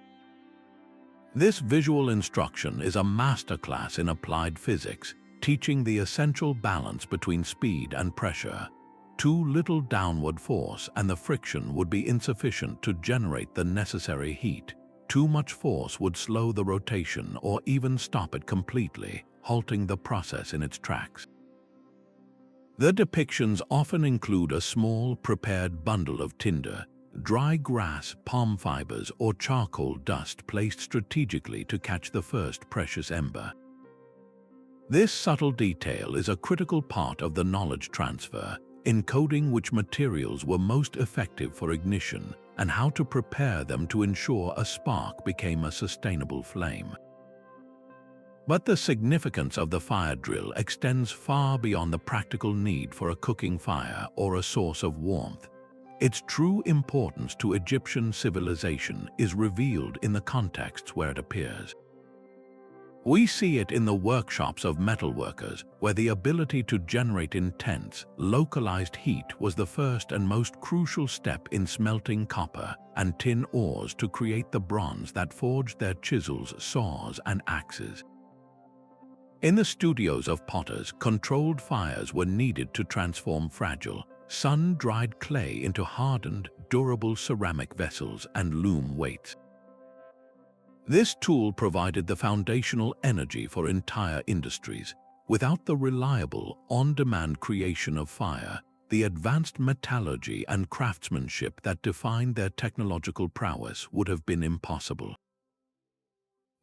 This visual instruction is a masterclass in applied physics, teaching the essential balance between speed and pressure. Too little downward force and the friction would be insufficient to generate the necessary heat. Too much force would slow the rotation or even stop it completely, halting the process in its tracks. The depictions often include a small, prepared bundle of tinder, dry grass, palm fibers, or charcoal dust placed strategically to catch the first precious ember. This subtle detail is a critical part of the knowledge transfer, encoding which materials were most effective for ignition and how to prepare them to ensure a spark became a sustainable flame. But the significance of the fire drill extends far beyond the practical need for a cooking fire or a source of warmth. Its true importance to Egyptian civilization is revealed in the contexts where it appears. We see it in the workshops of metalworkers, where the ability to generate intense, localized heat was the first and most crucial step in smelting copper and tin ores to create the bronze that forged their chisels, saws, and axes. In the studios of potters, controlled fires were needed to transform fragile, sun-dried clay into hardened, durable ceramic vessels and loom weights. This tool provided the foundational energy for entire industries. Without the reliable, on-demand creation of fire, the advanced metallurgy and craftsmanship that defined their technological prowess would have been impossible.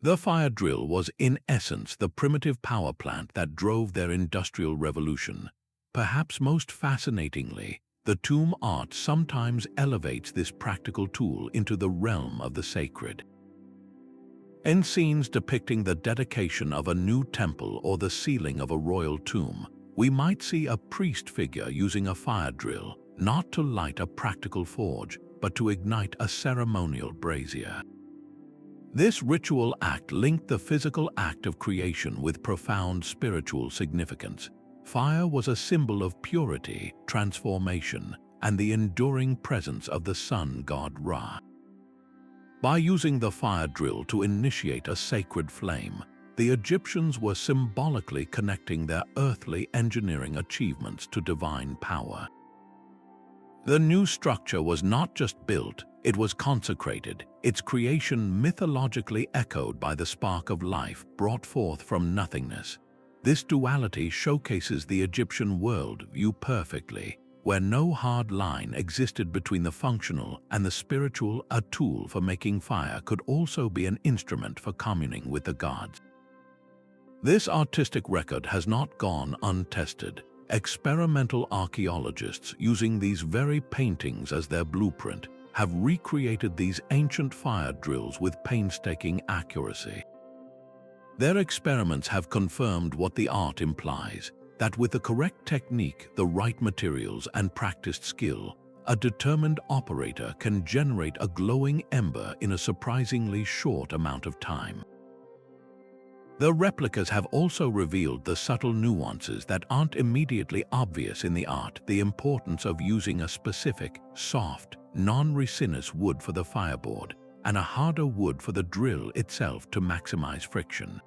The fire drill was, in essence, the primitive power plant that drove their industrial revolution. Perhaps most fascinatingly, the tomb art sometimes elevates this practical tool into the realm of the sacred. In scenes depicting the dedication of a new temple or the sealing of a royal tomb, we might see a priest figure using a fire drill, not to light a practical forge, but to ignite a ceremonial brazier. This ritual act linked the physical act of creation with profound spiritual significance. Fire was a symbol of purity, transformation, and the enduring presence of the sun god Ra. By using the fire drill to initiate a sacred flame, the Egyptians were symbolically connecting their earthly engineering achievements to divine power. The new structure was not just built, it was consecrated, its creation mythologically echoed by the spark of life brought forth from nothingness. This duality showcases the Egyptian worldview perfectly, where no hard line existed between the functional and the spiritual. A tool for making fire could also be an instrument for communing with the gods. This artistic record has not gone untested. Experimental archaeologists, using these very paintings as their blueprint, have recreated these ancient fire drills with painstaking accuracy. Their experiments have confirmed what the art implies, that with the correct technique, the right materials, and practiced skill, a determined operator can generate a glowing ember in a surprisingly short amount of time. The replicas have also revealed the subtle nuances that aren't immediately obvious in the art: the importance of using a specific, soft, non-resinous wood for the fireboard, and a harder wood for the drill itself to maximize friction.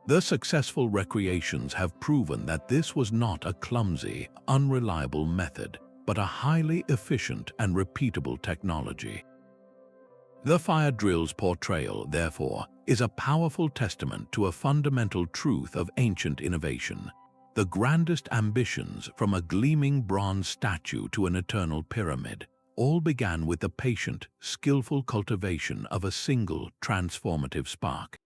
The successful recreations have proven that this was not a clumsy, unreliable method, but a highly efficient and repeatable technology. The fire drill's portrayal, therefore, is a powerful testament to a fundamental truth of ancient innovation. The grandest ambitions, from a gleaming bronze statue to an eternal pyramid, all began with the patient, skillful cultivation of a single, transformative spark.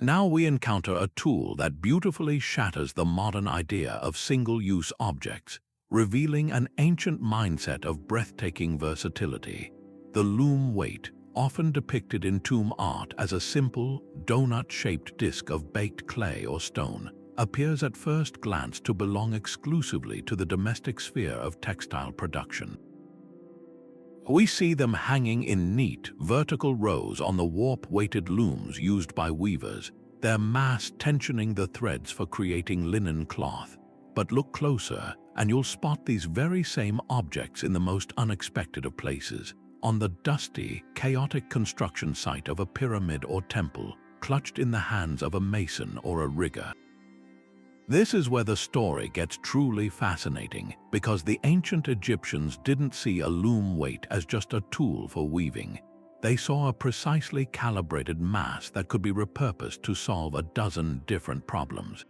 Now we encounter a tool that beautifully shatters the modern idea of single-use objects, revealing an ancient mindset of breathtaking versatility. The loom weight, often depicted in tomb art as a simple, donut-shaped disc of baked clay or stone, appears at first glance to belong exclusively to the domestic sphere of textile production. We see them hanging in neat, vertical rows on the warp-weighted looms used by weavers, their mass tensioning the threads for creating linen cloth. But look closer, and you'll spot these very same objects in the most unexpected of places, on the dusty, chaotic construction site of a pyramid or temple, clutched in the hands of a mason or a rigger. This is where the story gets truly fascinating, because the ancient Egyptians didn't see a loom weight as just a tool for weaving. They saw a precisely calibrated mass that could be repurposed to solve a dozen different problems.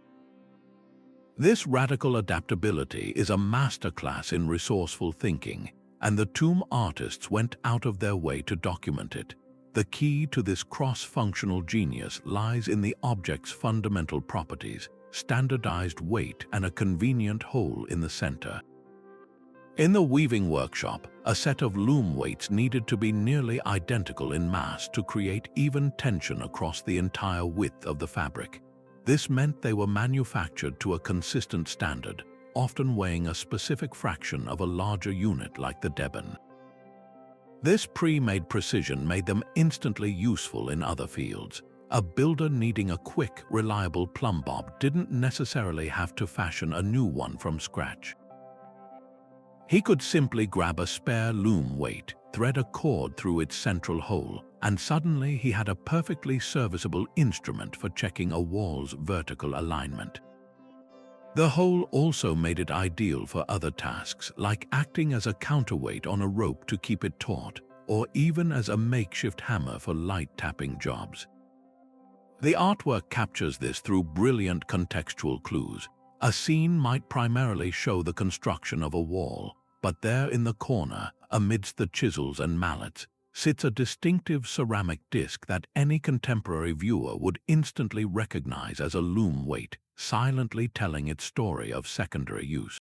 This radical adaptability is a masterclass in resourceful thinking, and the tomb artists went out of their way to document it. The key to this cross-functional genius lies in the object's fundamental properties: standardized weight and a convenient hole in the center. In the weaving workshop, a set of loom weights needed to be nearly identical in mass to create even tension across the entire width of the fabric. This meant they were manufactured to a consistent standard, often weighing a specific fraction of a larger unit like the deben. This pre-made precision made them instantly useful in other fields. A builder needing a quick, reliable plumbob didn't necessarily have to fashion a new one from scratch. He could simply grab a spare loom weight, thread a cord through its central hole, and suddenly he had a perfectly serviceable instrument for checking a wall's vertical alignment. The hole also made it ideal for other tasks, like acting as a counterweight on a rope to keep it taut, or even as a makeshift hammer for light tapping jobs. The artwork captures this through brilliant contextual clues. A scene might primarily show the construction of a wall, but there in the corner, amidst the chisels and mallets, sits a distinctive ceramic disc that any contemporary viewer would instantly recognize as a loom weight, silently telling its story of secondary use.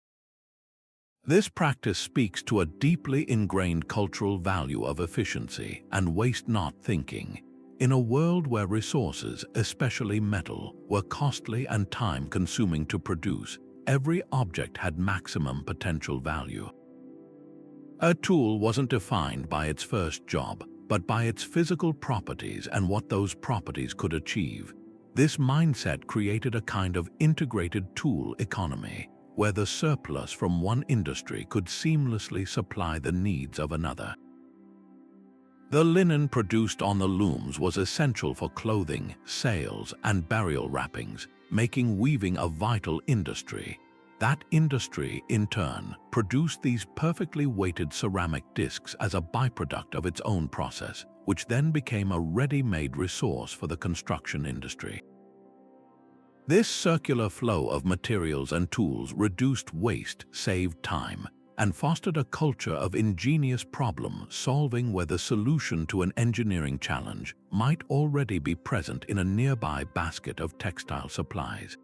This practice speaks to a deeply ingrained cultural value of efficiency and waste-not thinking. In a world where resources, especially metal, were costly and time-consuming to produce, every object had maximum potential value. A tool wasn't defined by its first job, but by its physical properties and what those properties could achieve. This mindset created a kind of integrated tool economy, where the surplus from one industry could seamlessly supply the needs of another. The linen produced on the looms was essential for clothing, sails, and burial wrappings, making weaving a vital industry. That industry, in turn, produced these perfectly weighted ceramic discs as a byproduct of its own process, which then became a ready-made resource for the construction industry. This circular flow of materials and tools reduced waste, saved time, and fostered a culture of ingenious problem-solving where the solution to an engineering challenge might already be present in a nearby basket of textile supplies.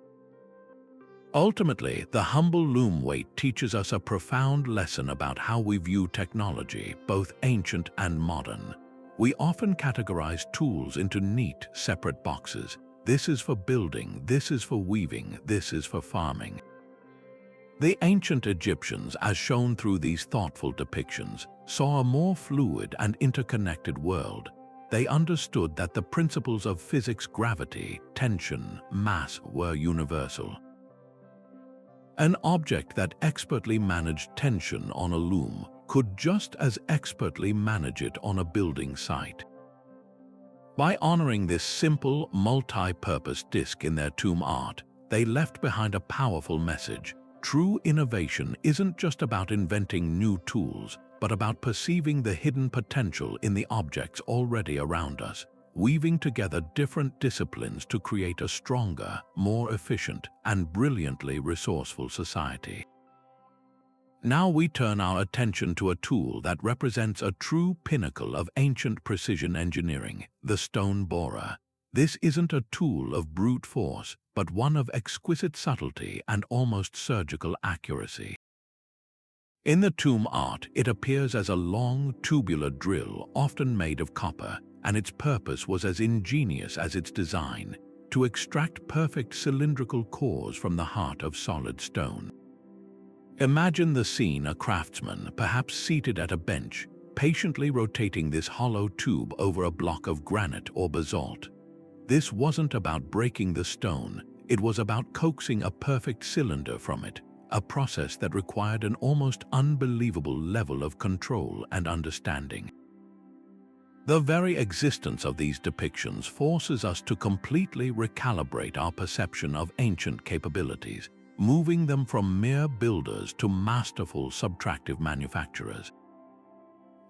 Ultimately, the humble loom weight teaches us a profound lesson about how we view technology, both ancient and modern. We often categorize tools into neat, separate boxes. This is for building, this is for weaving, this is for farming. The ancient Egyptians, as shown through these thoughtful depictions, saw a more fluid and interconnected world. They understood that the principles of physics, gravity, tension, mass were universal. An object that expertly managed tension on a loom could just as expertly manage it on a building site. By honoring this simple, multi-purpose disc in their tomb art, they left behind a powerful message. True innovation isn't just about inventing new tools, but about perceiving the hidden potential in the objects already around us, weaving together different disciplines to create a stronger, more efficient, and brilliantly resourceful society. Now we turn our attention to a tool that represents a true pinnacle of ancient precision engineering, the stone borer. This isn't a tool of brute force, but one of exquisite subtlety and almost surgical accuracy. In the tomb art, it appears as a long, tubular drill, often made of copper, and its purpose was as ingenious as its design, to extract perfect cylindrical cores from the heart of solid stone. Imagine the scene: a craftsman, perhaps seated at a bench, patiently rotating this hollow tube over a block of granite or basalt. This wasn't about breaking the stone, it was about coaxing a perfect cylinder from it, a process that required an almost unbelievable level of control and understanding. The very existence of these depictions forces us to completely recalibrate our perception of ancient capabilities, moving them from mere builders to masterful subtractive manufacturers.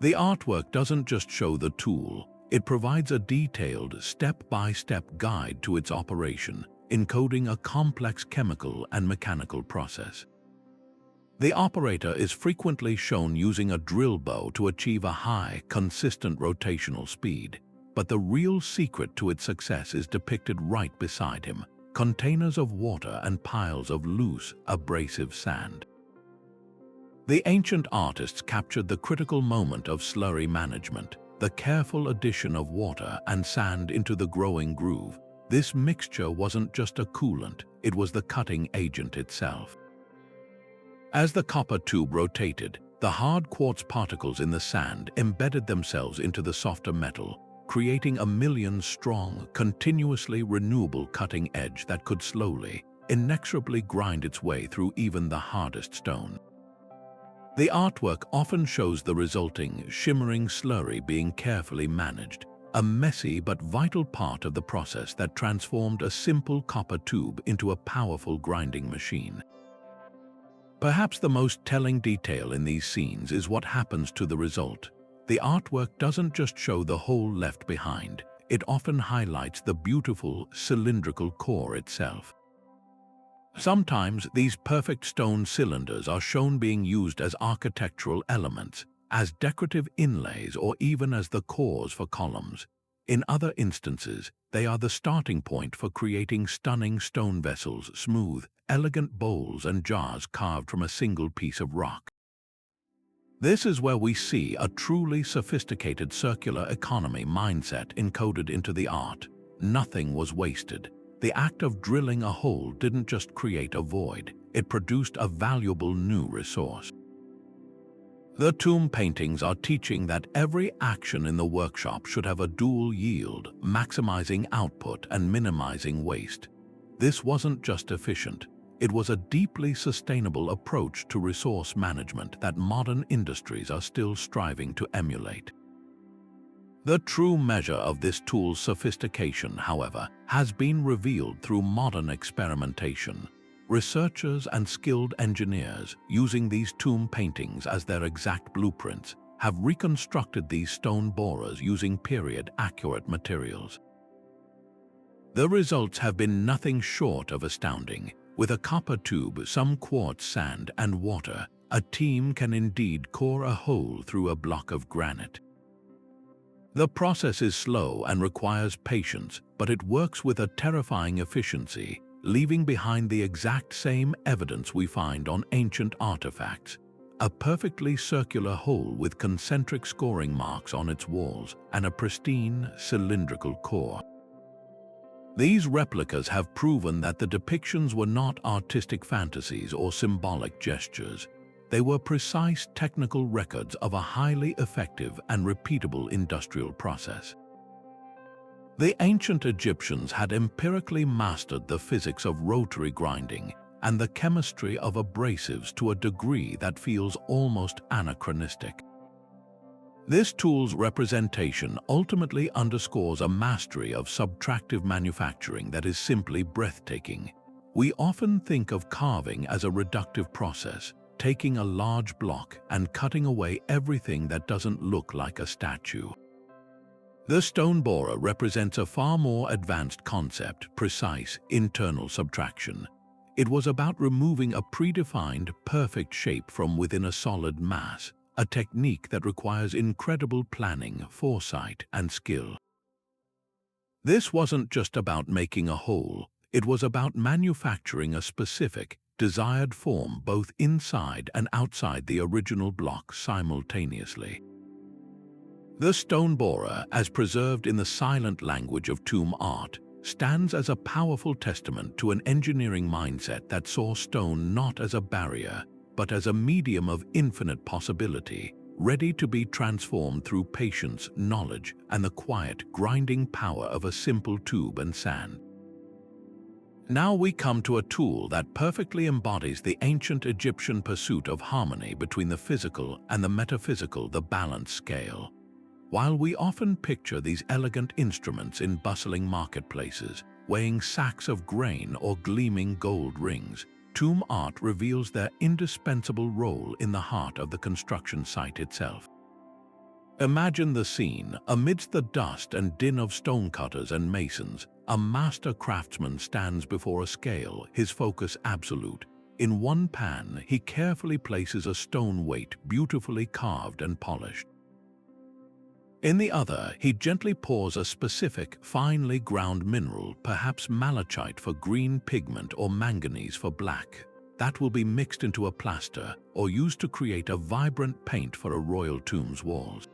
The artwork doesn't just show the tool, it provides a detailed, step-by-step guide to its operation, encoding a complex chemical and mechanical process. The operator is frequently shown using a drill bow to achieve a high, consistent rotational speed, but the real secret to its success is depicted right beside him: containers of water and piles of loose, abrasive sand. The ancient artists captured the critical moment of slurry management, the careful addition of water and sand into the growing groove. This mixture wasn't just a coolant, it was the cutting agent itself. As the copper tube rotated, the hard quartz particles in the sand embedded themselves into the softer metal, creating a million-strong, continuously renewable cutting edge that could slowly, inexorably grind its way through even the hardest stone. The artwork often shows the resulting, shimmering slurry being carefully managed, a messy but vital part of the process that transformed a simple copper tube into a powerful grinding machine. Perhaps the most telling detail in these scenes is what happens to the result. The artwork doesn't just show the hole left behind, it often highlights the beautiful, cylindrical core itself. Sometimes these perfect stone cylinders are shown being used as architectural elements, as decorative inlays, or even as the cores for columns. In other instances, they are the starting point for creating stunning stone vessels, smooth, elegant bowls and jars carved from a single piece of rock. This is where we see a truly sophisticated circular economy mindset encoded into the art. Nothing was wasted. The act of drilling a hole didn't just create a void, it produced a valuable new resource. The tomb paintings are teaching that every action in the workshop should have a dual yield, maximizing output and minimizing waste. This wasn't just efficient, it was a deeply sustainable approach to resource management that modern industries are still striving to emulate. The true measure of this tool's sophistication, however, has been revealed through modern experimentation. Researchers and skilled engineers, using these tomb paintings as their exact blueprints, have reconstructed these stone borers using period-accurate materials. The results have been nothing short of astounding. With a copper tube, some quartz, sand, and water, a team can indeed core a hole through a block of granite. The process is slow and requires patience, but it works with a terrifying efficiency, leaving behind the exact same evidence we find on ancient artifacts: a perfectly circular hole with concentric scoring marks on its walls and a pristine, cylindrical core. These replicas have proven that the depictions were not artistic fantasies or symbolic gestures. They were precise technical records of a highly effective and repeatable industrial process. The ancient Egyptians had empirically mastered the physics of rotary grinding and the chemistry of abrasives to a degree that feels almost anachronistic. This tool's representation ultimately underscores a mastery of subtractive manufacturing that is simply breathtaking. We often think of carving as a reductive process, taking a large block and cutting away everything that doesn't look like a statue. The stone borer represents a far more advanced concept: precise internal subtraction. It was about removing a predefined, perfect shape from within a solid mass, a technique that requires incredible planning, foresight, and skill. This wasn't just about making a hole, it was about manufacturing a specific, desired form both inside and outside the original block simultaneously. The stone borer, as preserved in the silent language of tomb art, stands as a powerful testament to an engineering mindset that saw stone not as a barrier, but as a medium of infinite possibility, ready to be transformed through patience, knowledge, and the quiet, grinding power of a simple tube and sand. Now we come to a tool that perfectly embodies the ancient Egyptian pursuit of harmony between the physical and the metaphysical, the balance scale. While we often picture these elegant instruments in bustling marketplaces, weighing sacks of grain or gleaming gold rings, tomb art reveals their indispensable role in the heart of the construction site itself. Imagine the scene. Amidst the dust and din of stonecutters and masons, a master craftsman stands before a scale, his focus absolute. In one pan, he carefully places a stone weight, beautifully carved and polished. In the other, he gently pours a specific, finely ground mineral, perhaps malachite for green pigment or manganese for black, that will be mixed into a plaster or used to create a vibrant paint for a royal tomb's walls.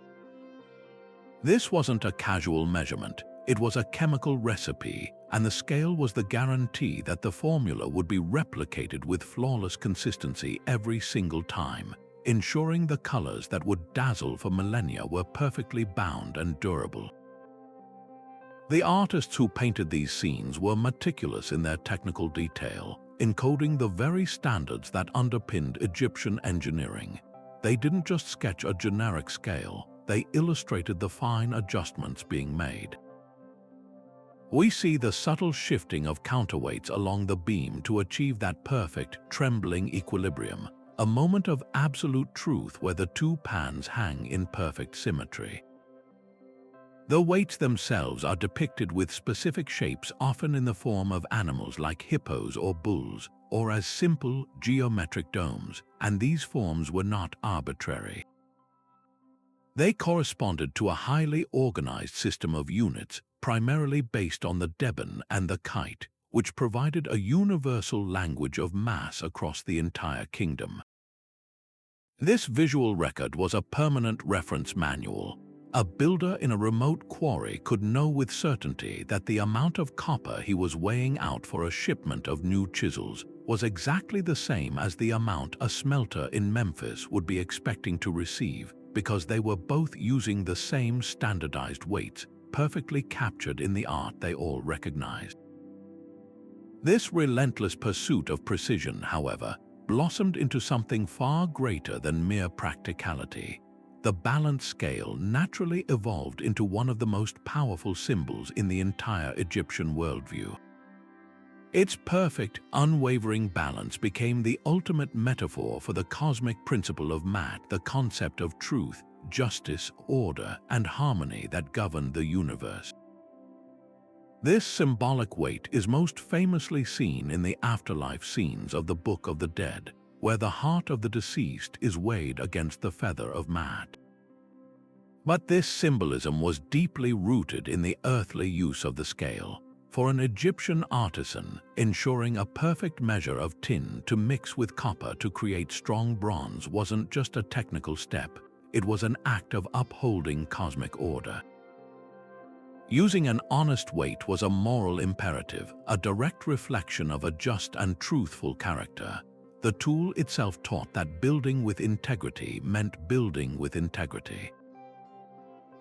This wasn't a casual measurement, it was a chemical recipe, and the scale was the guarantee that the formula would be replicated with flawless consistency every single time, ensuring the colors that would dazzle for millennia were perfectly bound and durable. The artists who painted these scenes were meticulous in their technical detail, encoding the very standards that underpinned Egyptian engineering. They didn't just sketch a generic scale, they illustrated the fine adjustments being made. We see the subtle shifting of counterweights along the beam to achieve that perfect, trembling equilibrium, a moment of absolute truth where the two pans hang in perfect symmetry. The weights themselves are depicted with specific shapes, often in the form of animals like hippos or bulls, or as simple geometric domes, and these forms were not arbitrary. They corresponded to a highly organized system of units, primarily based on the deben and the kite, which provided a universal language of mass across the entire kingdom. This visual record was a permanent reference manual. A builder in a remote quarry could know with certainty that the amount of copper he was weighing out for a shipment of new chisels was exactly the same as the amount a smelter in Memphis would be expecting to receive, because they were both using the same standardized weights, perfectly captured in the art they all recognized. This relentless pursuit of precision, however, blossomed into something far greater than mere practicality. The balance scale naturally evolved into one of the most powerful symbols in the entire Egyptian worldview. Its perfect, unwavering balance became the ultimate metaphor for the cosmic principle of Mat, the concept of truth, justice, order, and harmony that governed the universe. This symbolic weight is most famously seen in the afterlife scenes of the Book of the Dead, where the heart of the deceased is weighed against the feather of Mat. But this symbolism was deeply rooted in the earthly use of the scale. For an Egyptian artisan, ensuring a perfect measure of tin to mix with copper to create strong bronze wasn't just a technical step, it was an act of upholding cosmic order. Using an honest weight was a moral imperative, a direct reflection of a just and truthful character. The tool itself taught that building with integrity meant building with integrity.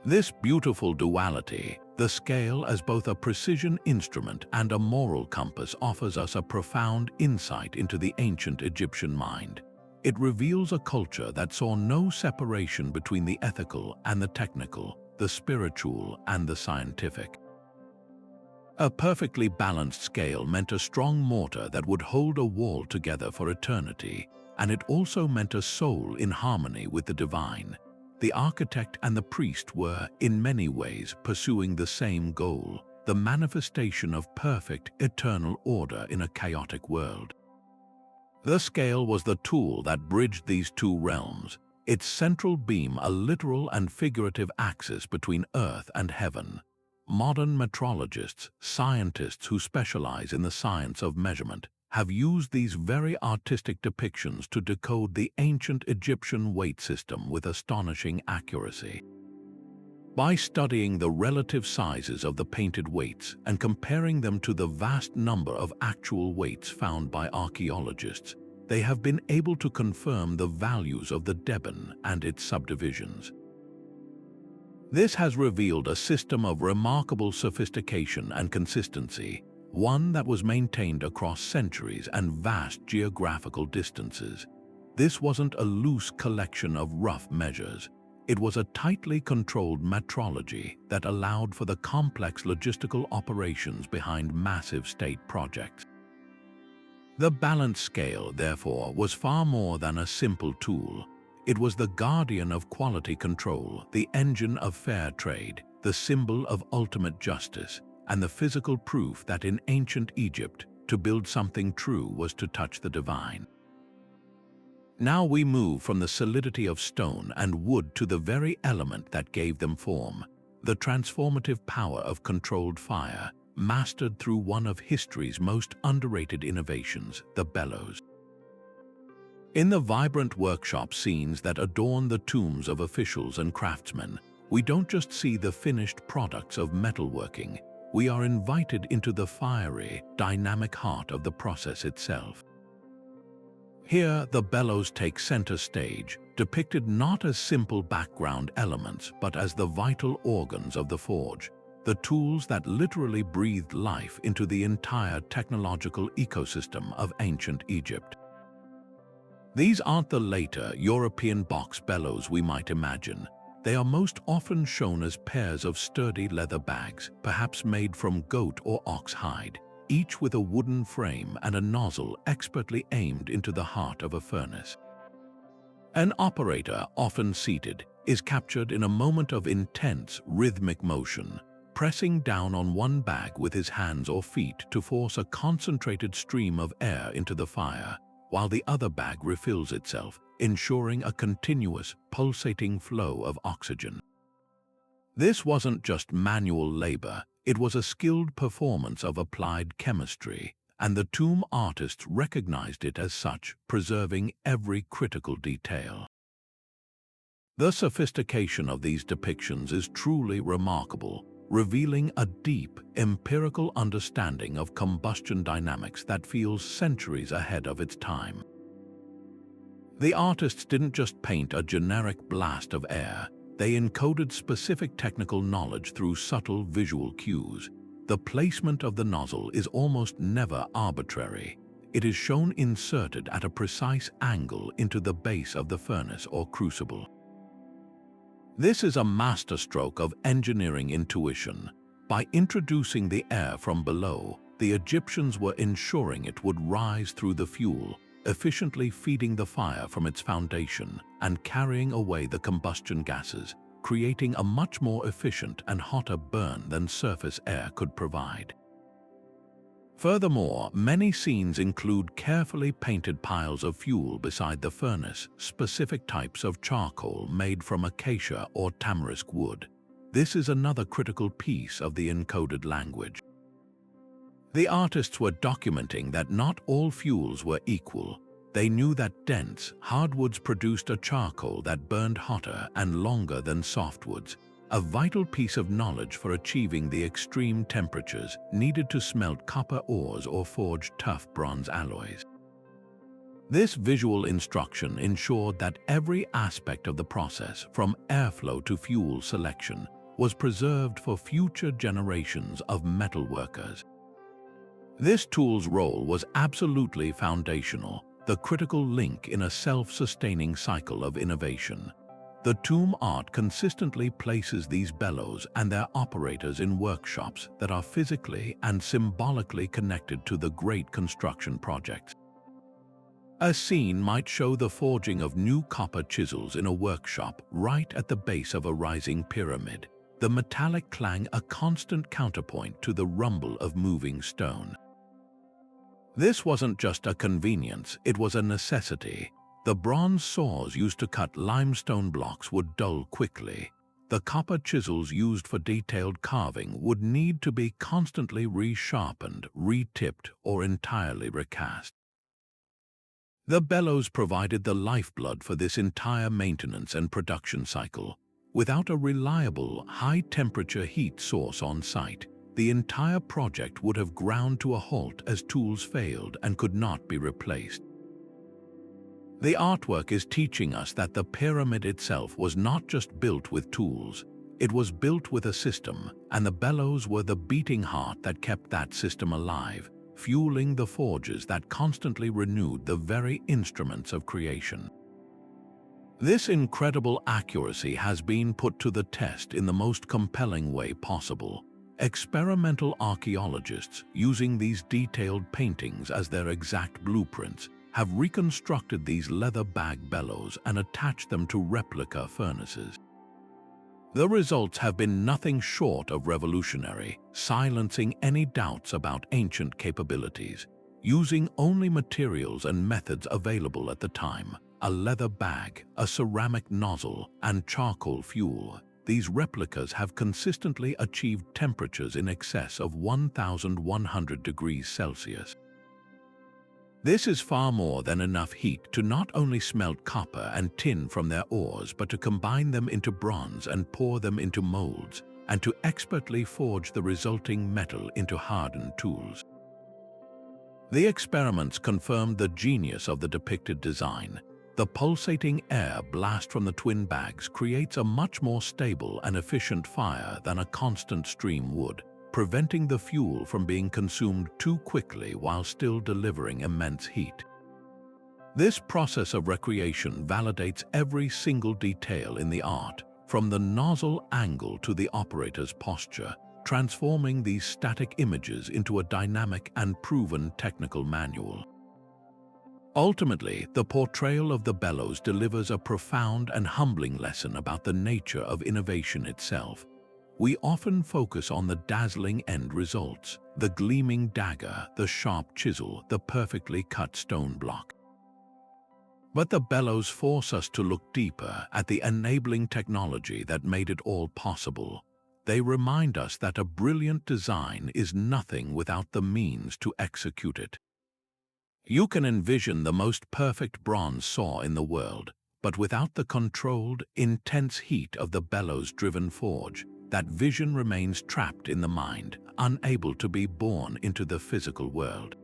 This beautiful duality, the scale as both a precision instrument and a moral compass, offers us a profound insight into the ancient Egyptian mind. It reveals a culture that saw no separation between the ethical and the technical, the spiritual and the scientific. A perfectly balanced scale meant a strong mortar that would hold a wall together for eternity, and it also meant a soul in harmony with the divine. The architect and the priest were, in many ways, pursuing the same goal, the manifestation of perfect, eternal order in a chaotic world. The scale was the tool that bridged these two realms, its central beam a literal and figurative axis between earth and heaven. Modern metrologists, scientists who specialize in the science of measurement, have used these very artistic depictions to decode the ancient Egyptian weight system with astonishing accuracy. By studying the relative sizes of the painted weights and comparing them to the vast number of actual weights found by archaeologists, they have been able to confirm the values of the deben and its subdivisions. This has revealed a system of remarkable sophistication and consistency, one that was maintained across centuries and vast geographical distances. This wasn't a loose collection of rough measures. It was a tightly controlled metrology that allowed for the complex logistical operations behind massive state projects. The balance scale, therefore, was far more than a simple tool. It was the guardian of quality control, the engine of fair trade, the symbol of ultimate justice, and the physical proof that in ancient Egypt, to build something true was to touch the divine. Now we move from the solidity of stone and wood to the very element that gave them form, the transformative power of controlled fire, mastered through one of history's most underrated innovations, the bellows. In the vibrant workshop scenes that adorn the tombs of officials and craftsmen, we don't just see the finished products of metalworking, we are invited into the fiery, dynamic heart of the process itself. Here, the bellows take center stage, depicted not as simple background elements but as the vital organs of the forge. the tools that literally breathed life into the entire technological ecosystem of ancient Egypt. These aren't the later European box bellows we might imagine. They are most often shown as pairs of sturdy leather bags, perhaps made from goat or ox hide, each with a wooden frame and a nozzle expertly aimed into the heart of a furnace. An operator, often seated, is captured in a moment of intense, rhythmic motion, pressing down on one bag with his hands or feet to force a concentrated stream of air into the fire, while the other bag refills itself, ensuring a continuous, pulsating flow of oxygen. This wasn't just manual labor, it was a skilled performance of applied chemistry, and the tomb artists recognized it as such, preserving every critical detail. The sophistication of these depictions is truly remarkable, revealing a deep, empirical understanding of combustion dynamics that feels centuries ahead of its time. The artists didn't just paint a generic blast of air, they encoded specific technical knowledge through subtle visual cues. The placement of the nozzle is almost never arbitrary. It is shown inserted at a precise angle into the base of the furnace or crucible. This is a masterstroke of engineering intuition. By introducing the air from below, the Egyptians were ensuring it would rise through the fuel, efficiently feeding the fire from its foundation and carrying away the combustion gases, creating a much more efficient and hotter burn than surface air could provide. Furthermore, many scenes include carefully painted piles of fuel beside the furnace, specific types of charcoal made from acacia or tamarisk wood. This is another critical piece of the encoded language. The artists were documenting that not all fuels were equal. They knew that dense, hardwoods produced a charcoal that burned hotter and longer than softwoods, a vital piece of knowledge for achieving the extreme temperatures needed to smelt copper ores or forge tough bronze alloys. This visual instruction ensured that every aspect of the process, from airflow to fuel selection, was preserved for future generations of metalworkers. This tool's role was absolutely foundational, the critical link in a self-sustaining cycle of innovation. The tomb art consistently places these bellows and their operators in workshops that are physically and symbolically connected to the great construction projects. A scene might show the forging of new copper chisels in a workshop right at the base of a rising pyramid, the metallic clang a constant counterpoint to the rumble of moving stone. This wasn't just a convenience, it was a necessity. The bronze saws used to cut limestone blocks would dull quickly. The copper chisels used for detailed carving would need to be constantly resharpened, retipped, or entirely recast. The bellows provided the lifeblood for this entire maintenance and production cycle. Without a reliable, high-temperature heat source on site, the entire project would have ground to a halt as tools failed and could not be replaced. The artwork is teaching us that the pyramid itself was not just built with tools, it was built with a system, and the bellows were the beating heart that kept that system alive, fueling the forges that constantly renewed the very instruments of creation. This incredible accuracy has been put to the test in the most compelling way possible. Experimental archaeologists, using these detailed paintings as their exact blueprints, have reconstructed these leather bag bellows and attached them to replica furnaces. The results have been nothing short of revolutionary, silencing any doubts about ancient capabilities. Using only materials and methods available at the time, a leather bag, a ceramic nozzle, and charcoal fuel, these replicas have consistently achieved temperatures in excess of 1,100 degrees Celsius. This is far more than enough heat to not only smelt copper and tin from their ores, but to combine them into bronze and pour them into molds, and to expertly forge the resulting metal into hardened tools. The experiments confirmed the genius of the depicted design. The pulsating air blast from the twin bags creates a much more stable and efficient fire than a constant stream would, preventing the fuel from being consumed too quickly while still delivering immense heat. This process of recreation validates every single detail in the art, from the nozzle angle to the operator's posture, transforming these static images into a dynamic and proven technical manual. Ultimately, the portrayal of the Bellows delivers a profound and humbling lesson about the nature of innovation itself. We often focus on the dazzling end results, the gleaming dagger, the sharp chisel, the perfectly cut stone block. But the Bellows force us to look deeper at the enabling technology that made it all possible. They remind us that a brilliant design is nothing without the means to execute it. You can envision the most perfect bronze saw in the world, but without the controlled, intense heat of the bellows-driven forge, that vision remains trapped in the mind, unable to be born into the physical world.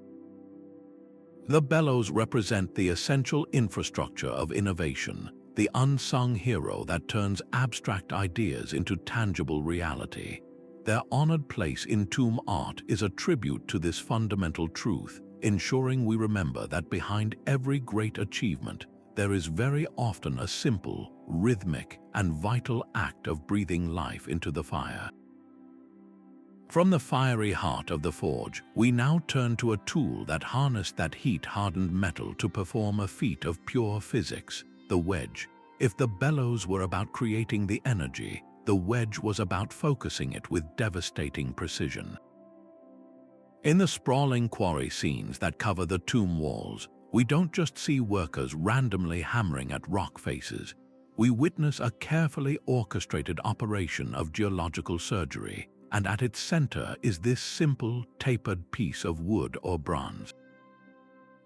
The bellows represent the essential infrastructure of innovation, the unsung hero that turns abstract ideas into tangible reality. Their honored place in tomb art is a tribute to this fundamental truth, ensuring we remember that behind every great achievement, there is very often a simple, rhythmic, and vital act of breathing life into the fire. From the fiery heart of the forge, we now turn to a tool that harnessed that heat-hardened metal to perform a feat of pure physics, the wedge. If the bellows were about creating the energy, the wedge was about focusing it with devastating precision. In the sprawling quarry scenes that cover the tomb walls, we don't just see workers randomly hammering at rock faces. We witness a carefully orchestrated operation of geological surgery, and at its center is this simple, tapered piece of wood or bronze.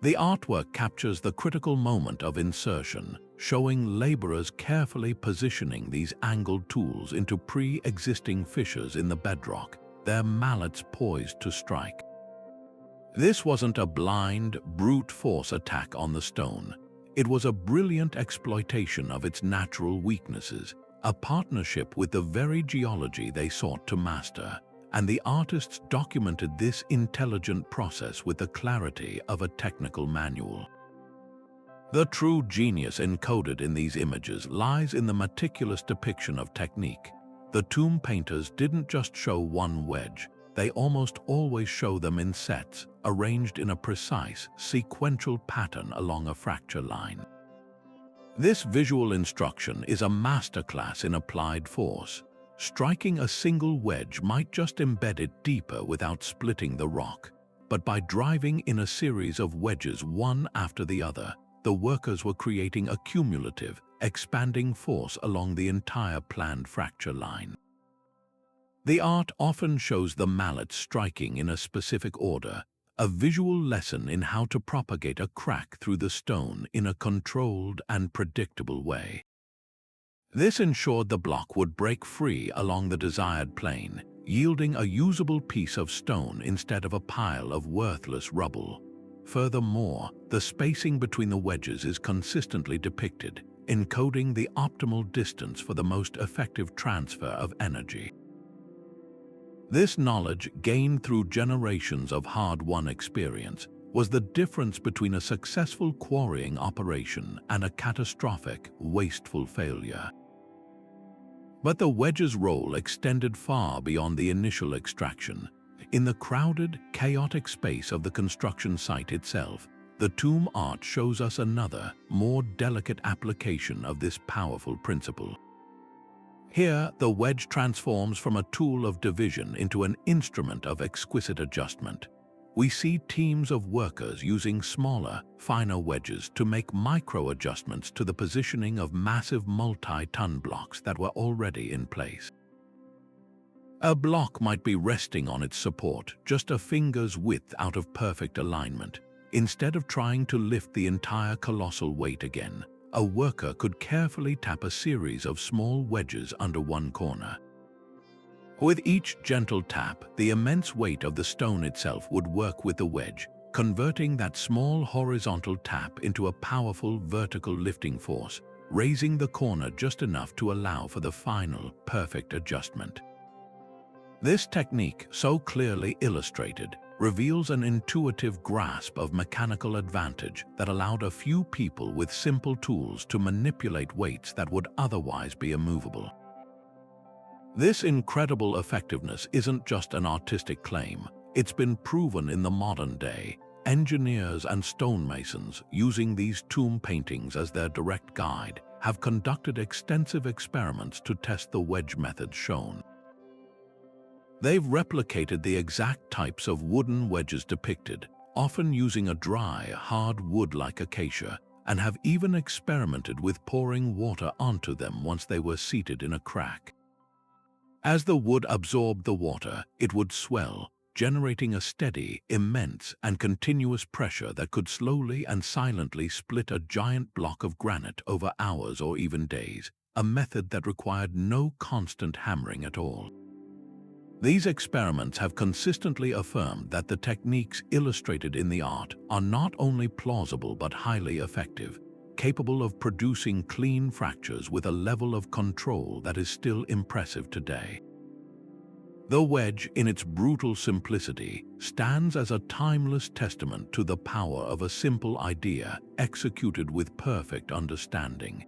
The artwork captures the critical moment of insertion, showing laborers carefully positioning these angled tools into pre-existing fissures in the bedrock, their mallets poised to strike. This wasn't a blind, brute force attack on the stone. It was a brilliant exploitation of its natural weaknesses, a partnership with the very geology they sought to master, and the artists documented this intelligent process with the clarity of a technical manual. The true genius encoded in these images lies in the meticulous depiction of technique. The tomb painters didn't just show one wedge, they almost always show them in sets, arranged in a precise, sequential pattern along a fracture line. This visual instruction is a masterclass in applied force. Striking a single wedge might just embed it deeper without splitting the rock, but by driving in a series of wedges one after the other, the workers were creating a cumulative, expanding force along the entire planned fracture line. The art often shows the mallet striking in a specific order, a visual lesson in how to propagate a crack through the stone in a controlled and predictable way. This ensured the block would break free along the desired plane, yielding a usable piece of stone instead of a pile of worthless rubble. Furthermore, the spacing between the wedges is consistently depicted, encoding the optimal distance for the most effective transfer of energy. This knowledge, gained through generations of hard-won experience, was the difference between a successful quarrying operation and a catastrophic, wasteful failure. But the wedge's role extended far beyond the initial extraction. In the crowded, chaotic space of the construction site itself, the tomb art shows us another, more delicate application of this powerful principle. Here, the wedge transforms from a tool of division into an instrument of exquisite adjustment. We see teams of workers using smaller, finer wedges to make micro-adjustments to the positioning of massive multi-ton blocks that were already in place. A block might be resting on its support just a finger's width out of perfect alignment. Instead of trying to lift the entire colossal weight again, a worker could carefully tap a series of small wedges under one corner. With each gentle tap, the immense weight of the stone itself would work with the wedge, converting that small horizontal tap into a powerful vertical lifting force, raising the corner just enough to allow for the final, perfect adjustment. This technique, so clearly illustrated, reveals an intuitive grasp of mechanical advantage that allowed a few people with simple tools to manipulate weights that would otherwise be immovable. This incredible effectiveness isn't just an artistic claim. It's been proven in the modern day. Engineers and stonemasons, using these tomb paintings as their direct guide, have conducted extensive experiments to test the wedge methods shown. They've replicated the exact types of wooden wedges depicted, often using a dry, hard wood like acacia, and have even experimented with pouring water onto them once they were seated in a crack. As the wood absorbed the water, it would swell, generating a steady, immense, and continuous pressure that could slowly and silently split a giant block of granite over hours or even days, a method that required no constant hammering at all. These experiments have consistently affirmed that the techniques illustrated in the art are not only plausible but highly effective, capable of producing clean fractures with a level of control that is still impressive today. The wedge, in its brutal simplicity, stands as a timeless testament to the power of a simple idea executed with perfect understanding.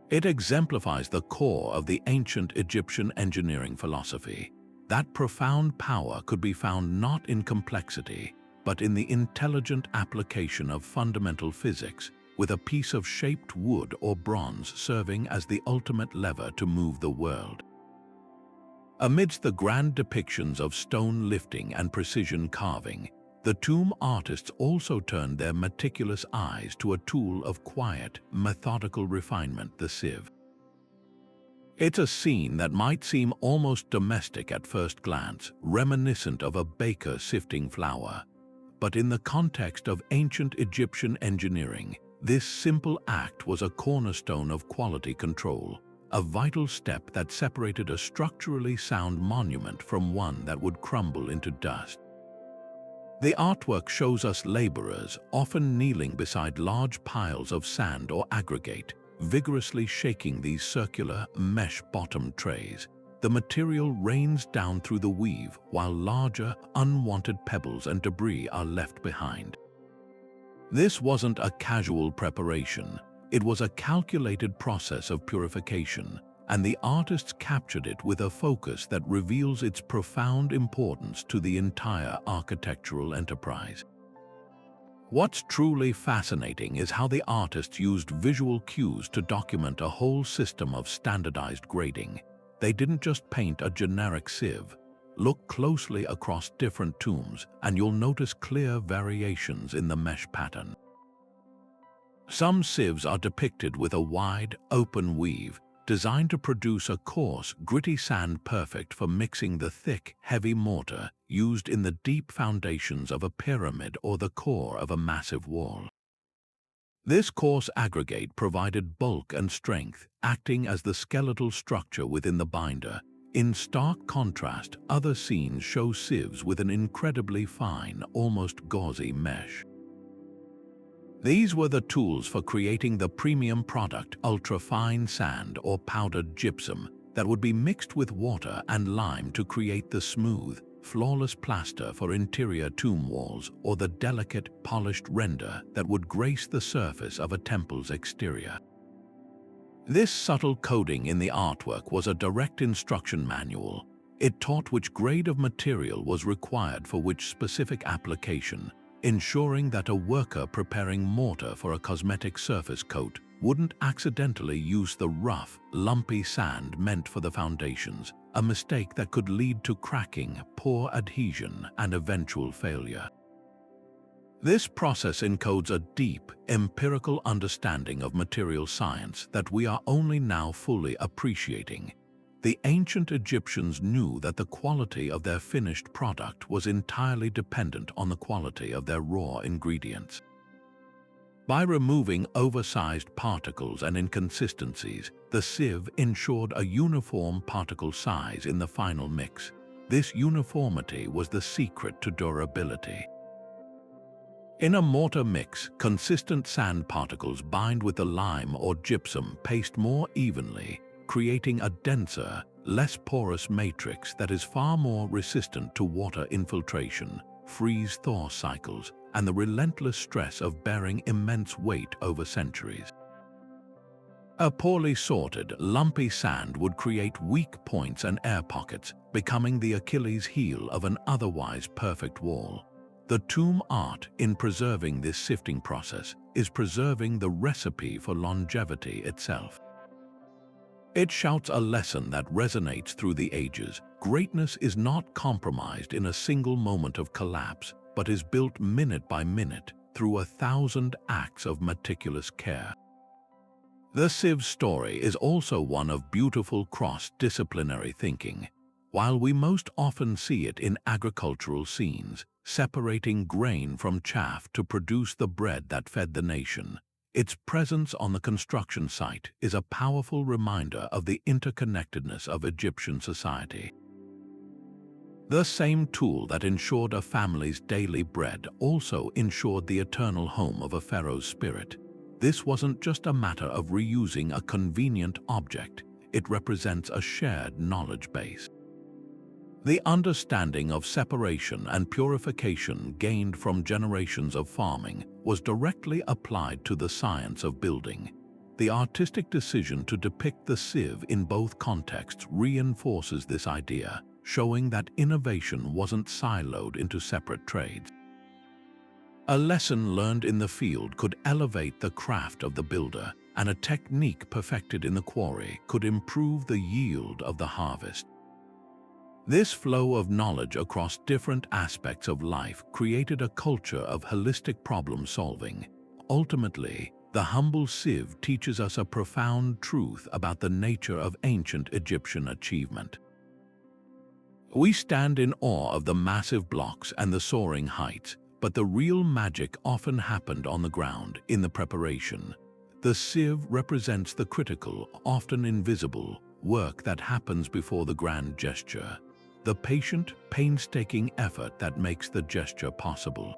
It exemplifies the core of the ancient Egyptian engineering philosophy. That profound power could be found not in complexity, but in the intelligent application of fundamental physics, with a piece of shaped wood or bronze serving as the ultimate lever to move the world. Amidst the grand depictions of stone lifting and precision carving, the tomb artists also turned their meticulous eyes to a tool of quiet, methodical refinement, the sieve. It's a scene that might seem almost domestic at first glance, reminiscent of a baker sifting flour. But in the context of ancient Egyptian engineering, this simple act was a cornerstone of quality control, a vital step that separated a structurally sound monument from one that would crumble into dust. The artwork shows us laborers, often kneeling beside large piles of sand or aggregate, vigorously shaking these circular, mesh-bottomed trays. The material rains down through the weave, while larger, unwanted pebbles and debris are left behind. This wasn't a casual preparation. It was a calculated process of purification, and the artists captured it with a focus that reveals its profound importance to the entire architectural enterprise. What's truly fascinating is how the artists used visual cues to document a whole system of standardized grading. They didn't just paint a generic sieve. Look closely across different tombs, and you'll notice clear variations in the mesh pattern. Some sieves are depicted with a wide, open weave, designed to produce a coarse, gritty sand perfect for mixing the thick, heavy mortar used in the deep foundations of a pyramid or the core of a massive wall. This coarse aggregate provided bulk and strength, acting as the skeletal structure within the binder. In stark contrast, other scenes show sieves with an incredibly fine, almost gauzy mesh. These were the tools for creating the premium product, ultra-fine sand or powdered gypsum, that would be mixed with water and lime to create the smooth, flawless plaster for interior tomb walls or the delicate, polished render that would grace the surface of a temple's exterior. This subtle coding in the artwork was a direct instruction manual. It taught which grade of material was required for which specific application, ensuring that a worker preparing mortar for a cosmetic surface coat wouldn't accidentally use the rough, lumpy sand meant for the foundations, a mistake that could lead to cracking, poor adhesion, and eventual failure. This process encodes a deep, empirical understanding of material science that we are only now fully appreciating. The ancient Egyptians knew that the quality of their finished product was entirely dependent on the quality of their raw ingredients. By removing oversized particles and inconsistencies, the sieve ensured a uniform particle size in the final mix. This uniformity was the secret to durability. In a mortar mix, consistent sand particles bind with the lime or gypsum paste more evenly, creating a denser, less porous matrix that is far more resistant to water infiltration, freeze-thaw cycles, and the relentless stress of bearing immense weight over centuries. A poorly sorted, lumpy sand would create weak points and air pockets, becoming the Achilles heel of an otherwise perfect wall. The tomb art, in preserving this sifting process, is preserving the recipe for longevity itself. It shouts a lesson that resonates through the ages. Greatness is not compromised in a single moment of collapse, but is built minute by minute through 1,000 acts of meticulous care. The Sieve story is also one of beautiful cross-disciplinary thinking. While we most often see it in agricultural scenes, separating grain from chaff to produce the bread that fed the nation, its presence on the construction site is a powerful reminder of the interconnectedness of Egyptian society. The same tool that ensured a family's daily bread also ensured the eternal home of a pharaoh's spirit. This wasn't just a matter of reusing a convenient object, it represents a shared knowledge base. The understanding of separation and purification gained from generations of farming was directly applied to the science of building. The artistic decision to depict the sieve in both contexts reinforces this idea, showing that innovation wasn't siloed into separate trades. A lesson learned in the field could elevate the craft of the builder, and a technique perfected in the quarry could improve the yield of the harvest. This flow of knowledge across different aspects of life created a culture of holistic problem-solving. Ultimately, the humble sieve teaches us a profound truth about the nature of ancient Egyptian achievement. We stand in awe of the massive blocks and the soaring heights, but the real magic often happened on the ground, in the preparation. The sieve represents the critical, often invisible, work that happens before the grand gesture, the patient, painstaking effort that makes the gesture possible.